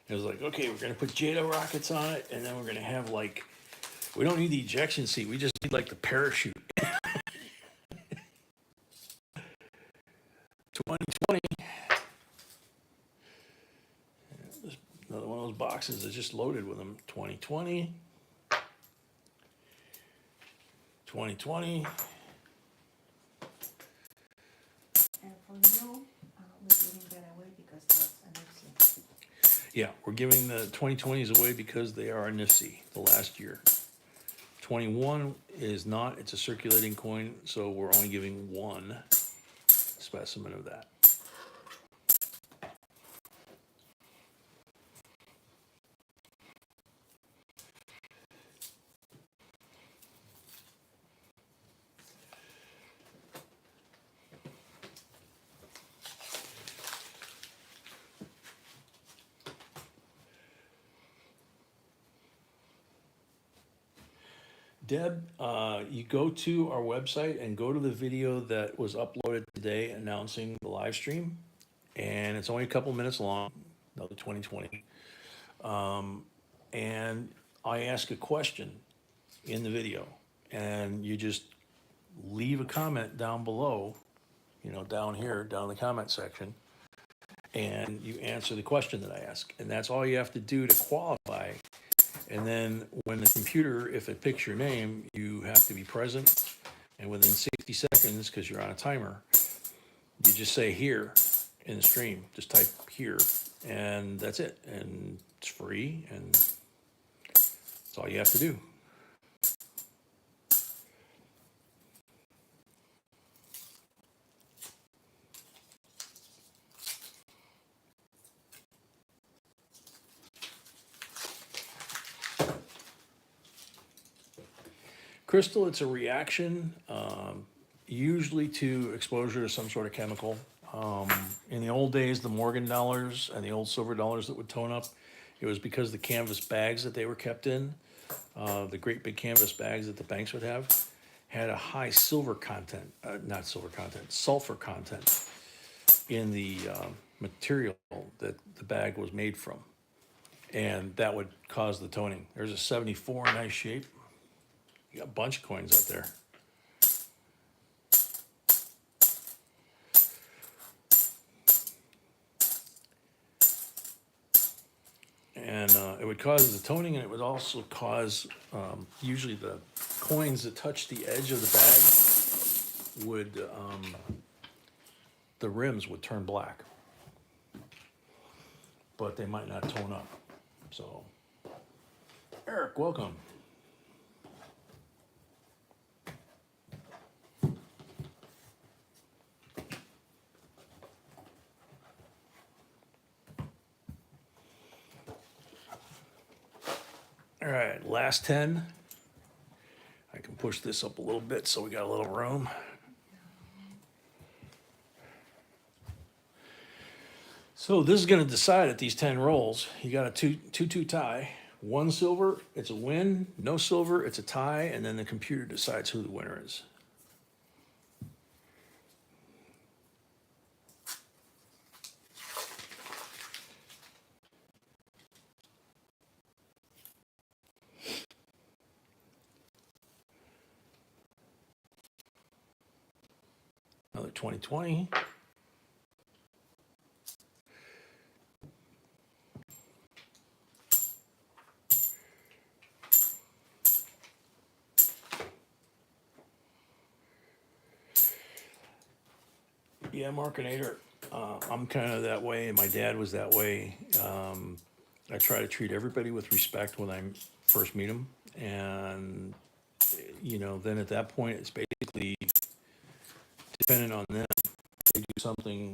It was like, okay, we're gonna put JADO rockets on it, and then we're gonna have like, we don't need the ejection seat. We just need like the parachute. 2020. Another one of those boxes that's just loaded with them. 2020. 2020. And for you, we're giving that away because that's an FC. Yeah, we're giving the 2020s away because they are a NIFC, the last year. 21 is not, it's a circulating coin, so we're only giving one specimen of that. Deb, you go to our website and go to the video that was uploaded today announcing the live stream, and it's only a couple minutes long, another 2020. And I ask a question in the video, and you just leave a comment down below, you know, down here, down in the comment section, and you answer the question that I ask. And that's all you have to do to qualify. And then when the computer, if it picks your name, you have to be present. And within 60 seconds, because you're on a timer, you just say here in the stream, just type here, and that's it. And it's free, and that's all you have to do. Crystal, it's a reaction, usually to exposure to some sort of chemical. In the old days, the Morgan dollars and the old silver dollars that would tone up, it was because the canvas bags that they were kept in. the great big canvas bags that the banks would have, had a high silver content, not silver content, sulfur content in the material that the bag was made from. And that would cause the toning. There's a 74 in nice shape. You got a bunch of coins out there. And it would cause the toning, and it would also cause, usually the coins that touch the edge of the bag would, the rims would turn black. But they might not tone up. So, Eric, welcome. All right, last 10. I can push this up a little bit so we got a little room. So this is going to decide at these 10 rolls. You got a 2-2 tie. 1 silver, it's a win. No silver, it's a tie. And then the computer decides who the winner is. Another 2020. Yeah, Markinator. I'm kind of that way, and my dad was that way. I try to treat everybody with respect when I first meet them, and then at that point, it's basically dependent on them. If they do something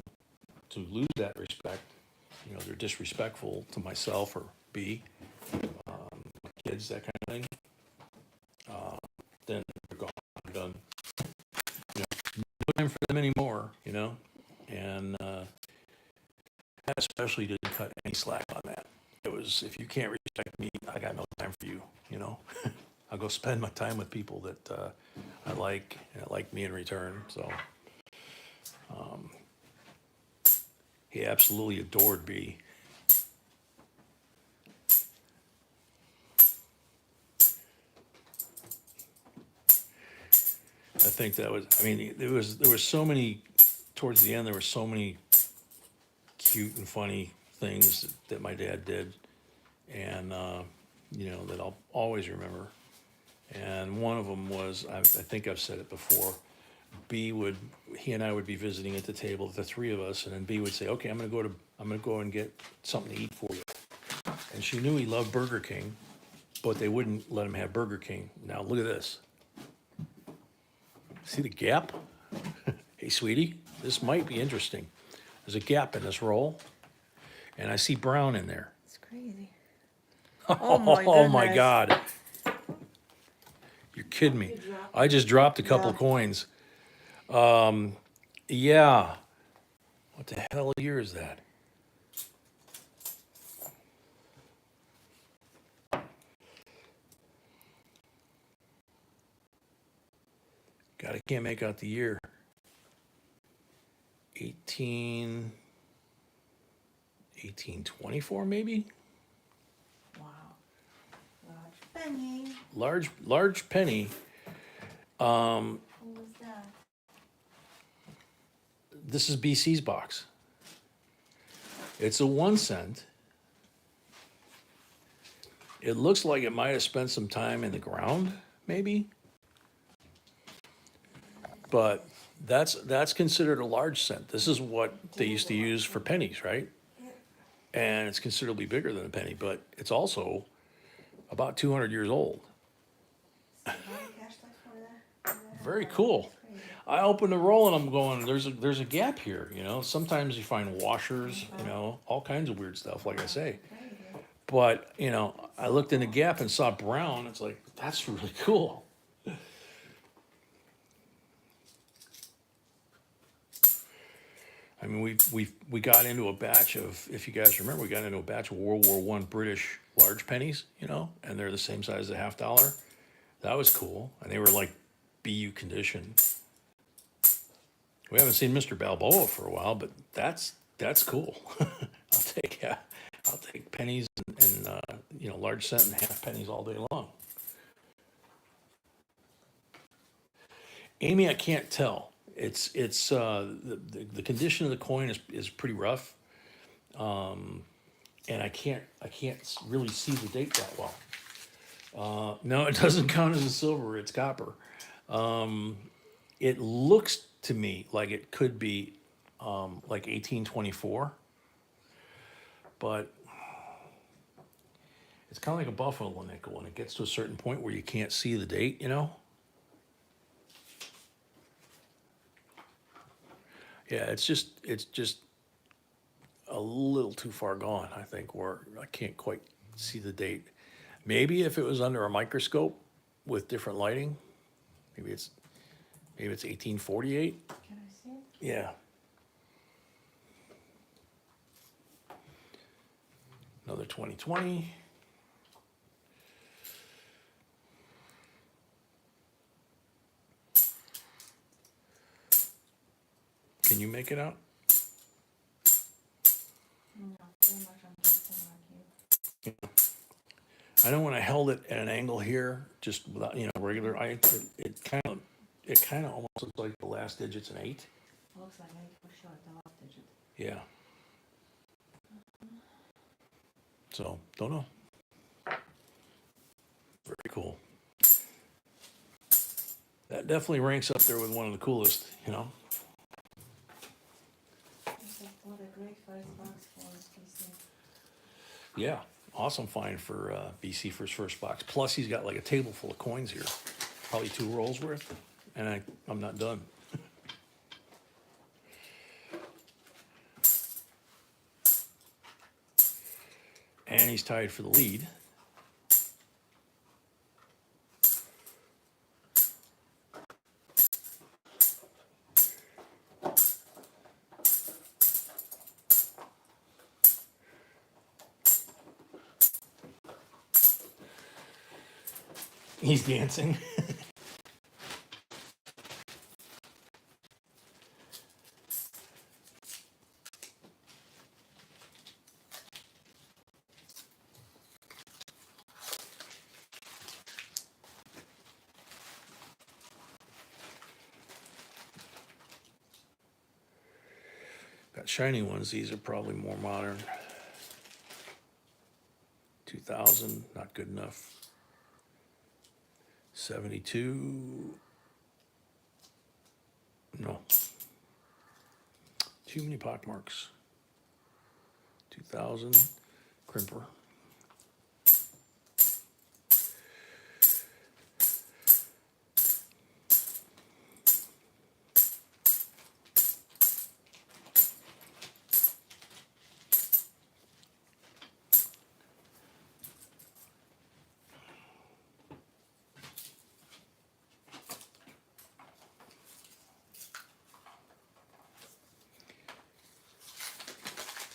to lose that respect, they're disrespectful to myself or B, my kids, that kind of thing. Then they're gone, they're done. No time for them anymore, and that especially didn't cut any slack on that. It was, if you can't respect me, I got no time for you, I'll go spend my time with people that I like and like me in return. So he absolutely adored B. I think that was, there was so many, towards the end, there were so many cute and funny things that my dad did, and, that I'll always remember. And one of them was, I think I've said it before, he and I would be visiting at the table, the three of us, and then B would say, okay, I'm gonna go and get something to eat for you. And she knew he loved Burger King, but they wouldn't let him have Burger King. Now look at this. See the gap? Hey, sweetie, this might be interesting. There's a gap in this roll, and I see brown in there. It's crazy. Oh my God. You're kidding me. I just dropped a couple coins. Yeah. What the hell year is that? God, I can't make out the year. 1824 maybe? Wow. Large penny. Large penny. What was that? This is BC's box. It's a 1 cent. It looks like it might have spent some time in the ground, maybe. But that's considered a large cent. This is what they used to use for pennies, right? And it's considerably bigger than a penny, but it's also about 200 years old. Very cool. I opened the roll and I'm going, there's a gap here, Sometimes you find washers, all kinds of weird stuff, like I say. But, I looked in the gap and saw brown. It's like, that's really cool. I mean, we got into a batch of, if you guys remember, we got into a batch of World War One British large pennies, you know, and they're the same size as a $half. That was cool, and they were like BU condition. We haven't seen Mr. Balboa for a while, but that's cool. I'll take pennies and you know, large cent and half pennies all day long. Amy, I can't tell. It's the condition of the coin is pretty rough, and I can't really see the date that well. No, it doesn't count as a silver. It's copper. It looks to me like it could be like 1824, but it's kind of like a buffalo nickel. When it gets to a certain point where you can't see the date, you know. Yeah, it's just a little too far gone, I think, where I can't quite see the date. Maybe if it was under a microscope with different lighting, maybe it's 1848. Can I see it? Yeah. Another 2020. Can you make it out? No, pretty much I'm guessing like you. I know when I held it at an angle here, just without, you know, regular, it kind of almost looks like the last digit's an 8. Looks like 8 for sure, the last digit. Yeah. So, don't know. Very cool. That definitely ranks up there with one of the coolest, you know. What a great first box for PC. Yeah, awesome find for BC for his first box. Plus, he's got like a table full of coins here, probably 2 rolls worth, and I'm not done. And he's tied for the lead. He's dancing. Got shiny ones. These are probably more modern. 2000, not good enough. 72. No. Too many pockmarks. 2000, crimper.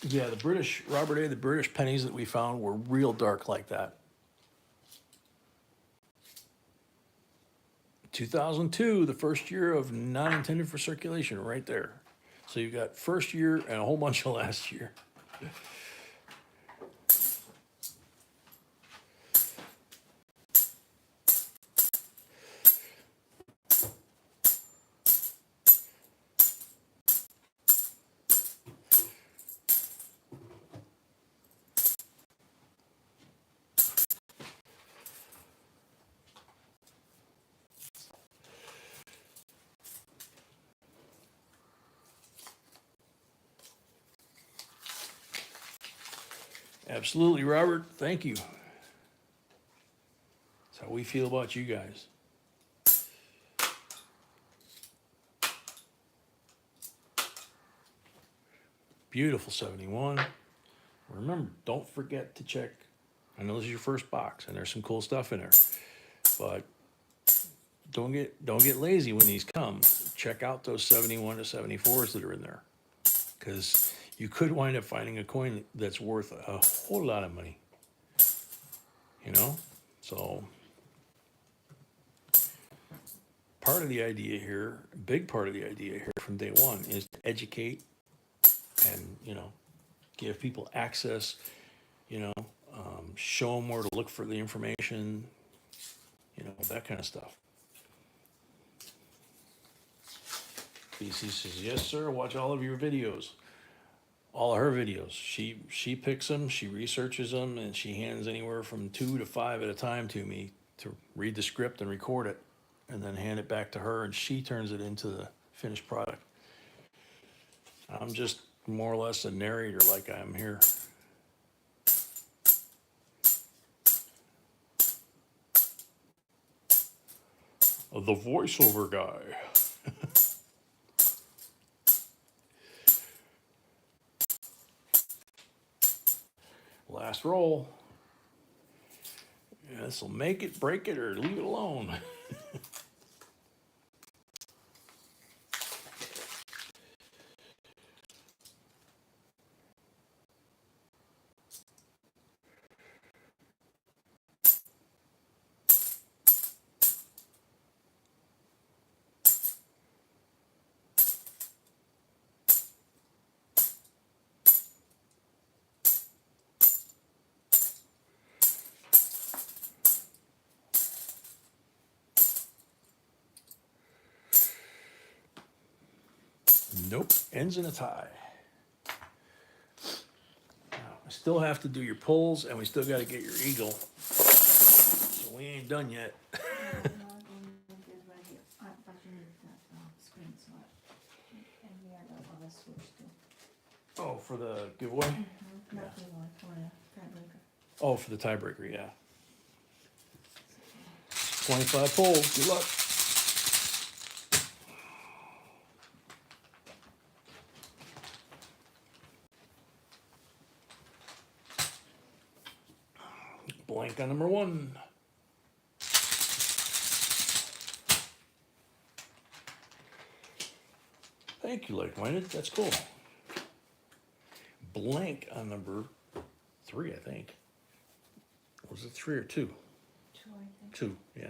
Yeah, the British, Robert A., the British pennies that we found were real dark like that. 2002, the first year of not intended for circulation, right there. So you've got first year and a whole bunch of last year. Absolutely, Robert. Thank you. That's how we feel about you guys. Beautiful 71. Remember, don't forget to check. I know this is your first box, and there's some cool stuff in there, but don't get lazy when these come. Check out those 71 to 74s that are in there. because you could wind up finding a coin that's worth a whole lot of money, you know? So part of the idea here, big part of the idea here from day one is to educate and, you know, give people access, you know, show them where to look for the information, you know, that kind of stuff. BC says, yes, sir, watch all of your videos. All of her videos. She picks them, she researches them, and she hands anywhere from 2 to 5 at a time to me to read the script and record it, and then hand it back to her, and she turns it into the finished product. I'm just more or less a narrator like I am here. The voiceover guy. Last roll. Yeah, this will make it, break it, or leave it alone. Nope, ends in a tie. Now, I still have to do your pulls, and we still got to get your eagle. So we ain't done yet. No, I'm gonna get right here. But you need that screen so and we have the other switch too. Oh, for the giveaway? Not the one for the tiebreaker. Oh, for the tiebreaker, yeah. 25 pulls, good luck. Blank on number 1. Thank you, like-minded, that's cool. Blank on number 3, I think. Was it 3 or 2? 2, I think. 2, yeah.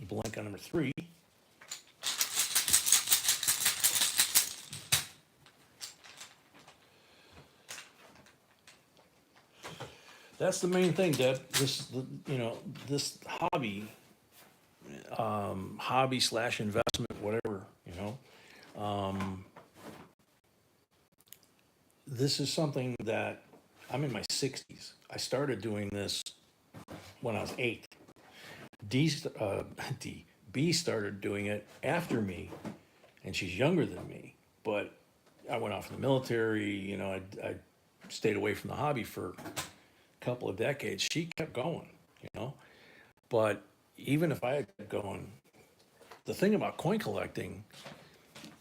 Blank on number 3. That's the main thing, Deb. This, you know, this hobby / investment, whatever, you know. This is something that I'm in my 60s. I started doing this when I was 8. B started doing it after me, and she's younger than me. But I went off in the military. You know, I stayed away from the hobby for a couple of decades. She kept going, you know. But even if I had kept going, the thing about coin collecting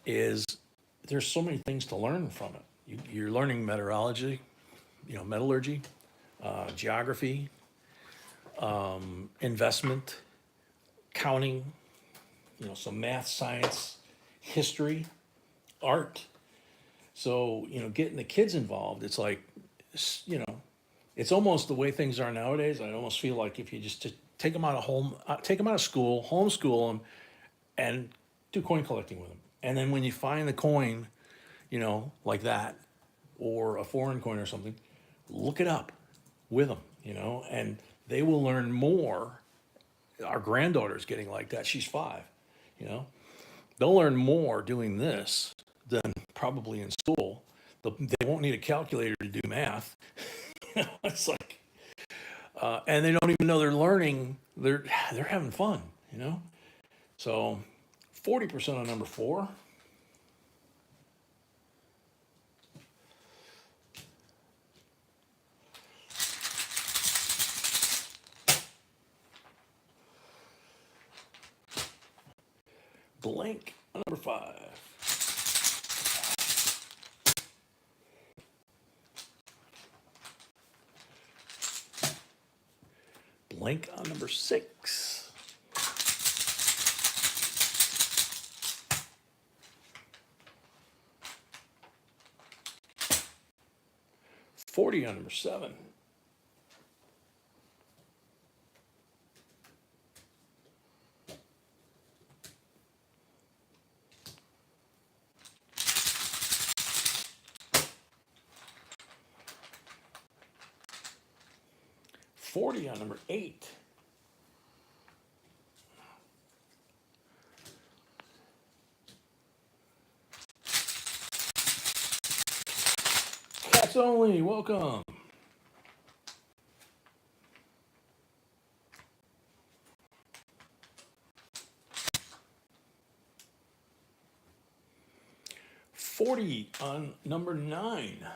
is there's so many things to learn from it. You're learning metallurgy, you know, metallurgy, geography, investment, counting, you know, some math, science, history, art. So, you know, getting the kids involved, it's like, you know, it's almost the way things are nowadays. I almost feel like if you just take them out of home, take them out of school, homeschool them, and do coin collecting with them. And then when you find the coin, you know, like that, or a foreign coin or something, look it up with them, you know, and they will learn more. Our granddaughter's getting like that. She's 5, you know. They'll learn more doing this than probably in school. They won't need a calculator to do math. You know, it's like, and they don't even know they're learning. They're having fun, you know. So 40% on number 4. Blank on number 5. Blank on number 6. $40 on number 7. $40 on number 8. Cats only, welcome. $40 on number 9.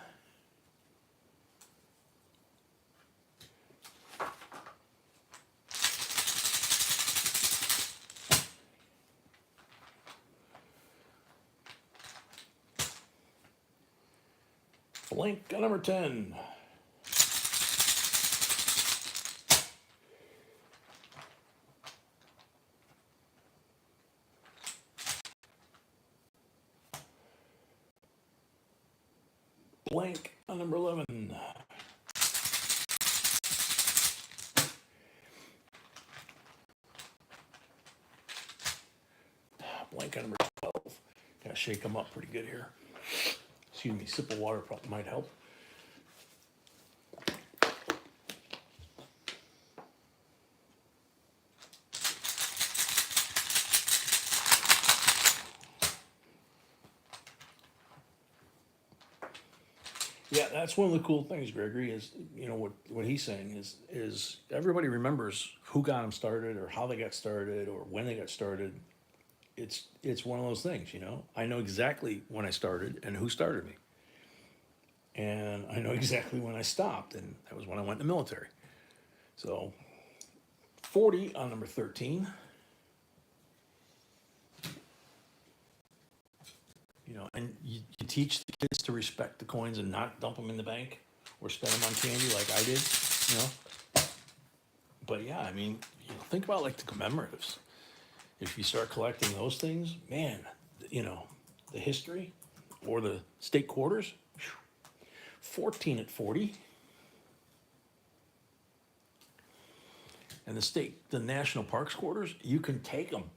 Blank on number 10. Blank on number 11. Blank on number 12. Gotta shake them up pretty good here. Excuse me, sip of water probably might help. Yeah, that's one of the cool things, Gregory, is, you know, what he's saying is everybody remembers who got them started or how they got started or when they got started. It's one of those things, you know. I know exactly when I started and who started me. And I know exactly when I stopped, and that was when I went in the military. So 40 on number 13. You know, and you teach the kids to respect the coins and not dump them in the bank or spend them on candy like I did, you know. But yeah, I mean, you know, think about like the commemoratives. If you start collecting those things, man, you know, the history or the state quarters, 14 at 40. And the national parks quarters, you can take them.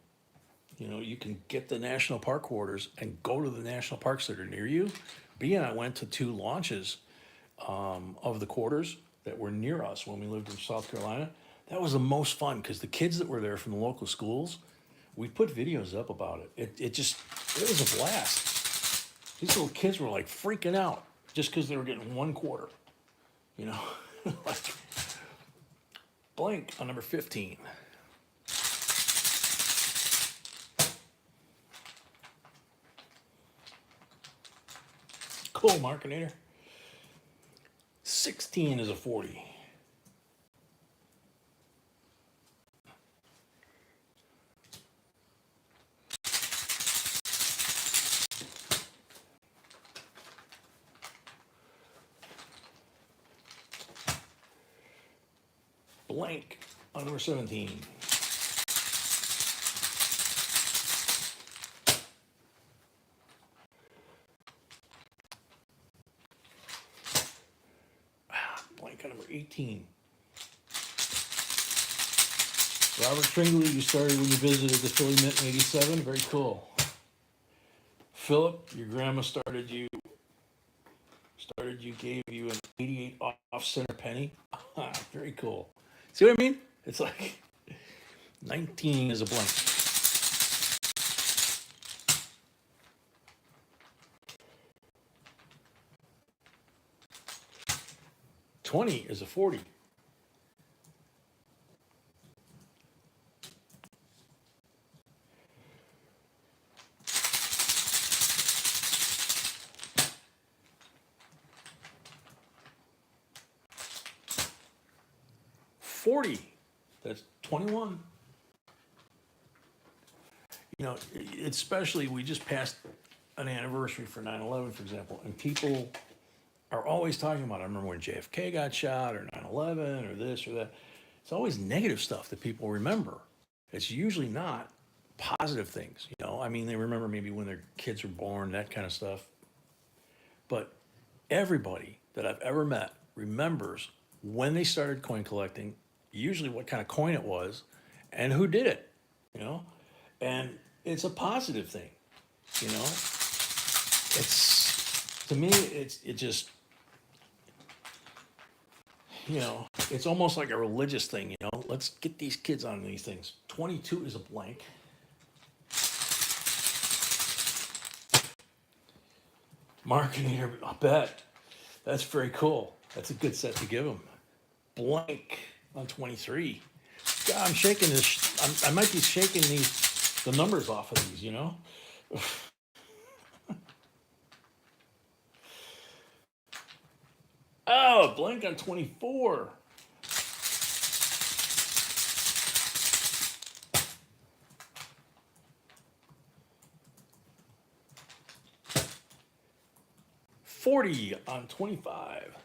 You know, you can get the national park quarters and go to the national parks that are near you. B and I went to 2 launches of the quarters that were near us when we lived in South Carolina. That was the most fun because the kids that were there from the local schools, we put videos up about it. It was a blast. These little kids were like freaking out just because they were getting 1 quarter. You know, like blank on number 15. Cool, Markinator. 16 is a 40. Blank on number 17. Blank on number 18. Robert Tringley, you started when you visited the Philly Mint in 87. Very cool. Philip, your grandma gave you an 88 off center penny. Very cool. See what I mean? It's like 19 is a blank. $20 is a 40. $40, that's 21. You know, especially we just passed an anniversary for 9/11, for example, and people are always talking about, I remember when JFK got shot or 9/11 or this or that. it's always negative stuff that people remember. It's usually not positive things, you know? I mean, they remember maybe when their kids were born, that kind of stuff. But everybody that I've ever met remembers when they started coin collecting, usually what kind of coin it was, and who did it, you know? And it's a positive thing, you know? It's, to me, it just, you know, it's almost like a religious thing, you know? Let's get these kids on these things. 22 is a blank. Marketing, I bet. That's very cool. That's a good set to give them. Blank on 23. God, I'm shaking this. I might be shaking the numbers off of these, you know? Oh, blank on 24. $40 on 25.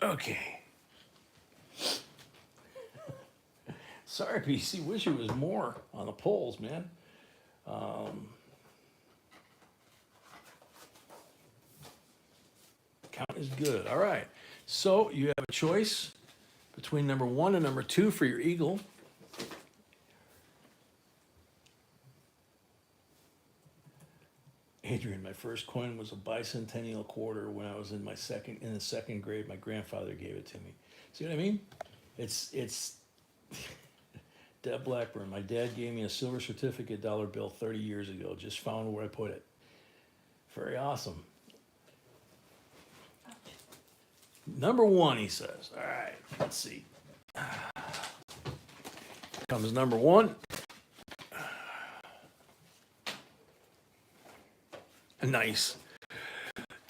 Okay. Sorry, PC. Wish it was more on the polls, man. Count is good. All right. So you have a choice between number 1 and number 2 for your eagle. Adrian, my first coin was a bicentennial quarter when I was in the second grade. My grandfather gave it to me. See what I mean? It's Deb Blackburn. My dad gave me a silver certificate dollar bill 30 years ago. Just found where I put it. Very awesome. Number 1, he says. All right, let's see. Comes number 1. Nice.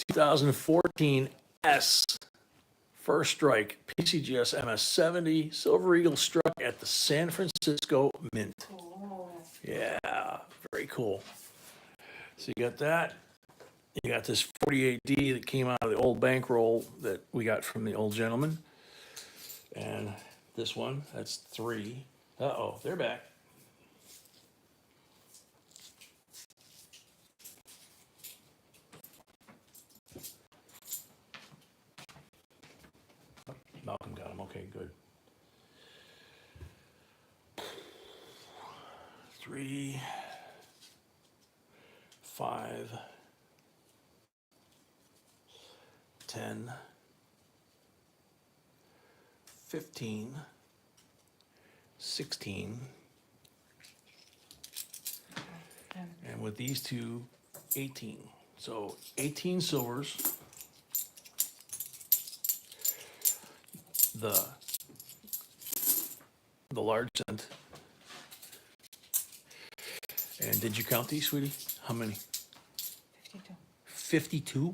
2014 S. First strike. PCGS MS-70. Silver Eagle struck at the San Francisco Mint. Oh, Yeah, very cool. So you got that. You got this 48D that came out of the old bankroll that we got from the old gentleman. And this one, that's 3. Uh-oh, they're back. Malcolm got him. Okay, good. 3, 5, 10, 15, 16, and with these two, 18. So 18 silvers. The large cent. And did you count these, sweetie? How many? 52. 52?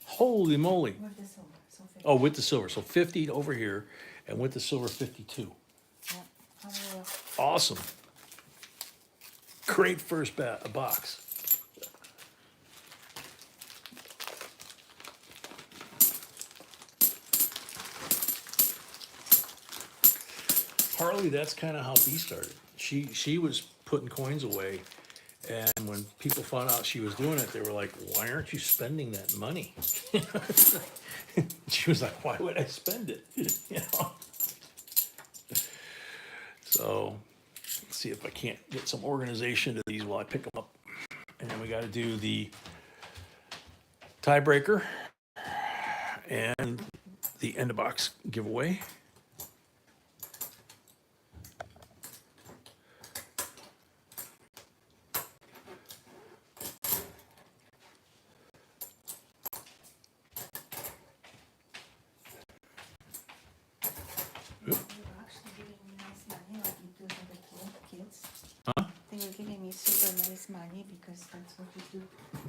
Holy moly. With the silver, so 50. Oh, with the silver. So 50 over here, and with the silver, 52. Yeah. Hallelujah. Awesome. Great first box. Partly that's kind of how B started. She was putting coins away, and when people found out she was doing it, they were like, "Why aren't you spending that money?" She was like, "Why would I spend it?" You know. So, let's see if I can't get some organization to these while I pick them up, and then we got to do the tiebreaker and the end of box giveaway. They were actually giving me nice money, like you do for the kids. Huh? They were giving me super nice money because that's what we do. When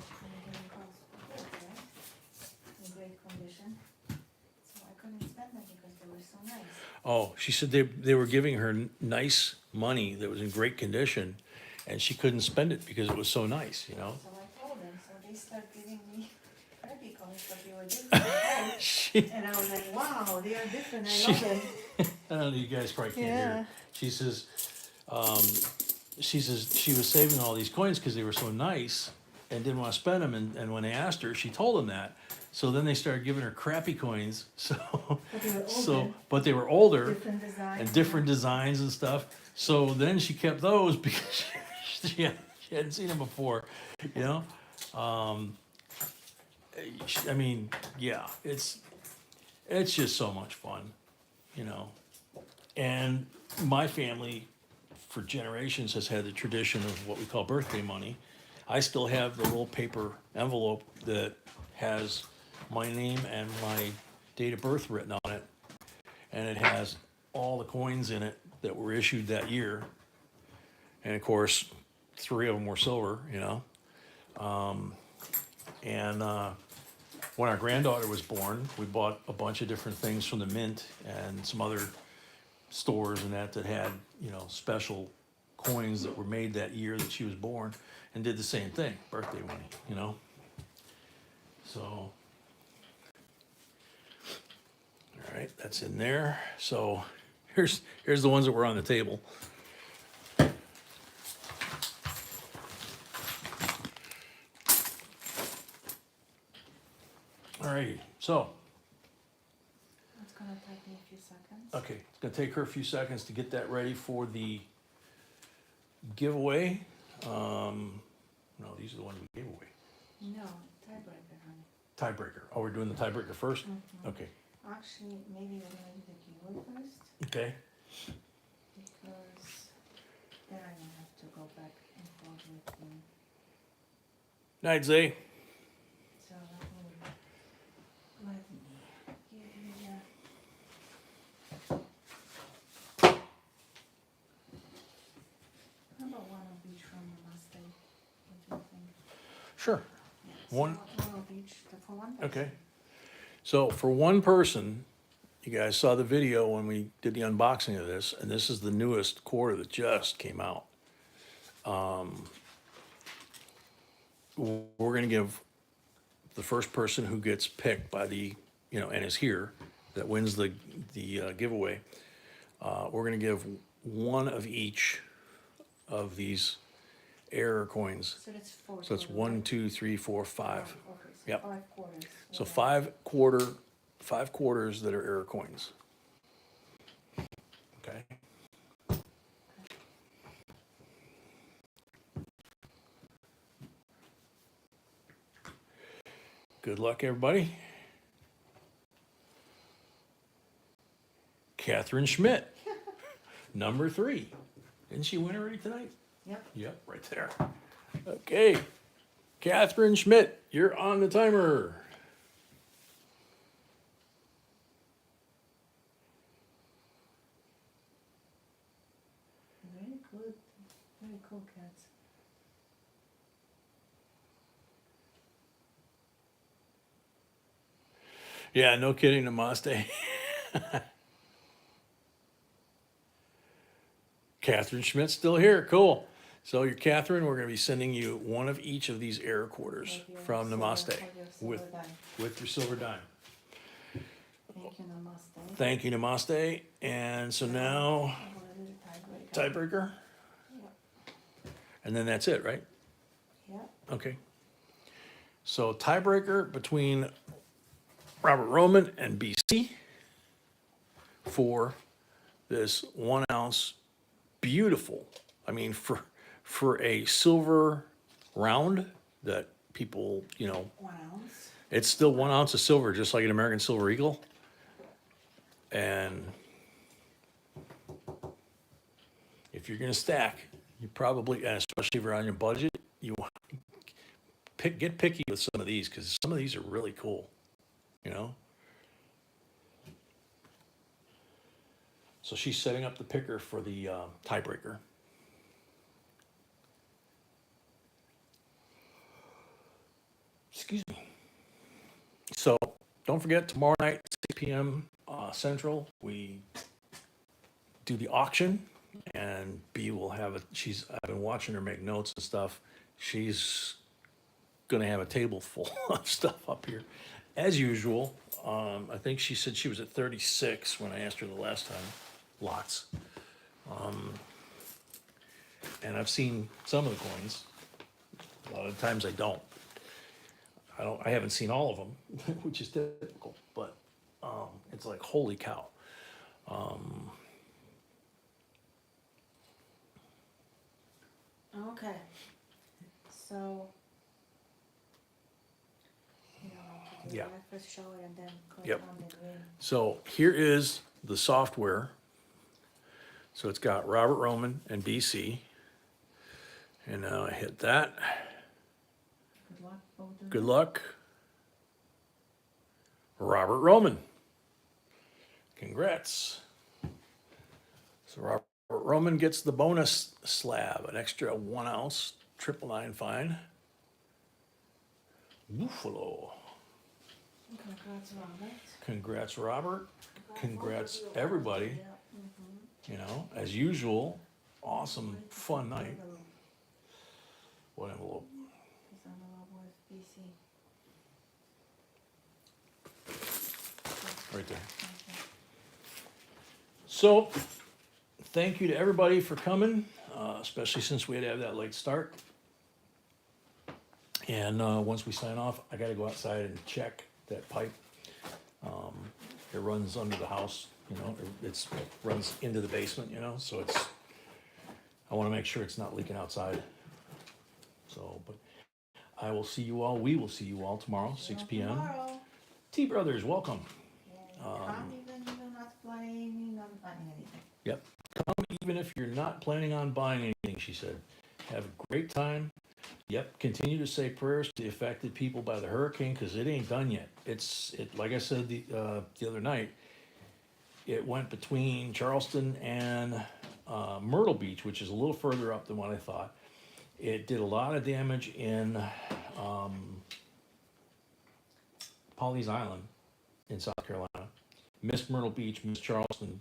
we get calls, right? In great condition. So I couldn't spend them because they were so nice. Oh, she said they were giving her nice money that was in great condition, and she couldn't spend it because it was so nice, you know? So I told them, so they start giving me crappy coins, but they were different types. She, And I was like, wow, they are different, I She- love them. I don't know, you guys probably can't hear. Yeah. It. She says she was saving all these coins because they were so nice and didn't want to spend them. And when they asked her, she told them that. So then they started giving her crappy coins. So, But they were so, older, but they were older different designs. and different designs and stuff. So then she kept those because she hadn't seen them before, you know. I mean, yeah, it's just so much fun, you know. And my family, for generations, has had the tradition of what we call birthday money. I still have the little paper envelope that has my name and my date of birth written on it, and it has all the coins in it that were issued that year. And of course, 3 of them were silver, you know. When our granddaughter was born, we bought a bunch of different things from the Mint and some other stores and that had, you know, special coins that were made that year that she was born, and did the same thing, birthday money, you know. So, all right, that's in there. So here's the ones that were on the table. All right, so, It's gonna take me a few seconds. okay, it's gonna take her a few seconds to get that ready for the giveaway. No, these are the ones we gave away. No, tiebreaker, honey. Tiebreaker. Oh, we're doing the tiebreaker first? Mhm. Okay, Actually, maybe we're gonna do the giveaway first, okay. because then I don't have to go back and forth with you. Night, Zay. So let me give you the. How about one of each from the last day? What do you think? Sure. Yeah, so One. One of each, for one person. Okay. So for one person, you guys saw the video when we did the unboxing of this, and this is the newest quarter that just came out. We're gonna give the first person who gets picked by the, you know, and is here, that wins the giveaway. We're gonna give one of each of these error coins. So that's four. So it's total, 1, right? 2, 3, 4, 5. Okay, so Yep. 5 quarters. So whatever. 5 quarters that are error coins. Okay. Good luck, everybody. Catherine Schmidt, number 3. Didn't she win already tonight? Yep. Yep, right there. Okay. Catherine Schmidt, you're on the timer. Very good. Very cool cats. Yeah, no kidding, Namaste. Catherine Schmidt's still here. Cool. So you're Catherine. We're going to be sending you one of each of these error quarters With your from silver- Namaste with your silver with dime. with your silver dime. Thank you, Namaste. Thank you, Namaste. And so now, I'm gonna do the tiebreaker. tiebreaker, Yep. and then that's it, right? Yep. Okay. So tiebreaker between Robert Roman and BC for this 1 ounce beautiful. I mean, for a silver round that people, you know, 1 ounce. it's still 1 ounce of silver, just like an American Silver Eagle. And if you're gonna stack, you probably, and especially if you're on your budget, you want get picky with some of these, because some of these are really cool, you know? So she's setting up the picker for the tiebreaker. Excuse me. So don't forget, tomorrow night, 6 p.m. Central, we do the auction, and B will have a, I've been watching her make notes and stuff. She's gonna have a table full of stuff up here as usual, I think she said she was at 36 when I asked her the last time, lots. And I've seen some of the coins. A lot of times I don't. I haven't seen all of them, which is typical, but, it's like, holy cow. Okay, so. You know, to do Yeah. breakfast show and then click Yep. on the green. So here is the software. So it's got Robert Roman and BC. And now I hit that. Good luck, both of you. Good luck. Robert Roman. Congrats. So Robert Roman gets the bonus slab, an extra 1 ounce, 999 fine. Buffalo. Congrats, Robert. Congrats, Robert. Congrats, Both of you. everybody. Yeah, You know, as usual, awesome, fun night. envelope. What envelope? This envelope was BC. Right there. Okay. So, thank you to everybody for coming, especially since we had to have that late start. And once we sign off, I gotta go outside and check that pipe. It runs under the house, you know, it runs into the basement, you know, so I wanna make sure it's not leaking outside. So, but I will see you all, we will see you all tomorrow, 6 p.m. Tomorrow. T Brothers, welcome. Yeah, come even if you're not planning on buying anything. Yep. Come even if you're not planning on buying anything, she said. Have a great time. Yep. Continue to say prayers to the affected people by the hurricane because it ain't done yet. Like I said the other night, it went between Charleston and Myrtle Beach, which is a little further up than what I thought. It did a lot of damage in Pawleys Island in South Carolina. Missed Myrtle Beach, missed Charleston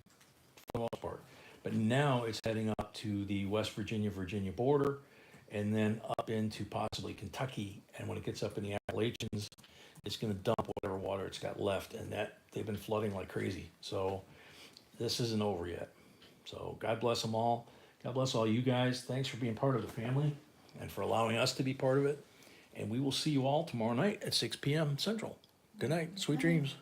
for the most part. But now it's heading up to the West Virginia border and then up into possibly Kentucky. And when it gets up in the Appalachians, it's going to dump whatever water it's got left. And that they've been flooding like crazy. So this isn't over yet. So God bless them all. God bless all you guys. Thanks for being part of the family and for allowing us to be part of it. And we will see you all tomorrow night at 6 p.m. Central. Good night. Sweet dreams.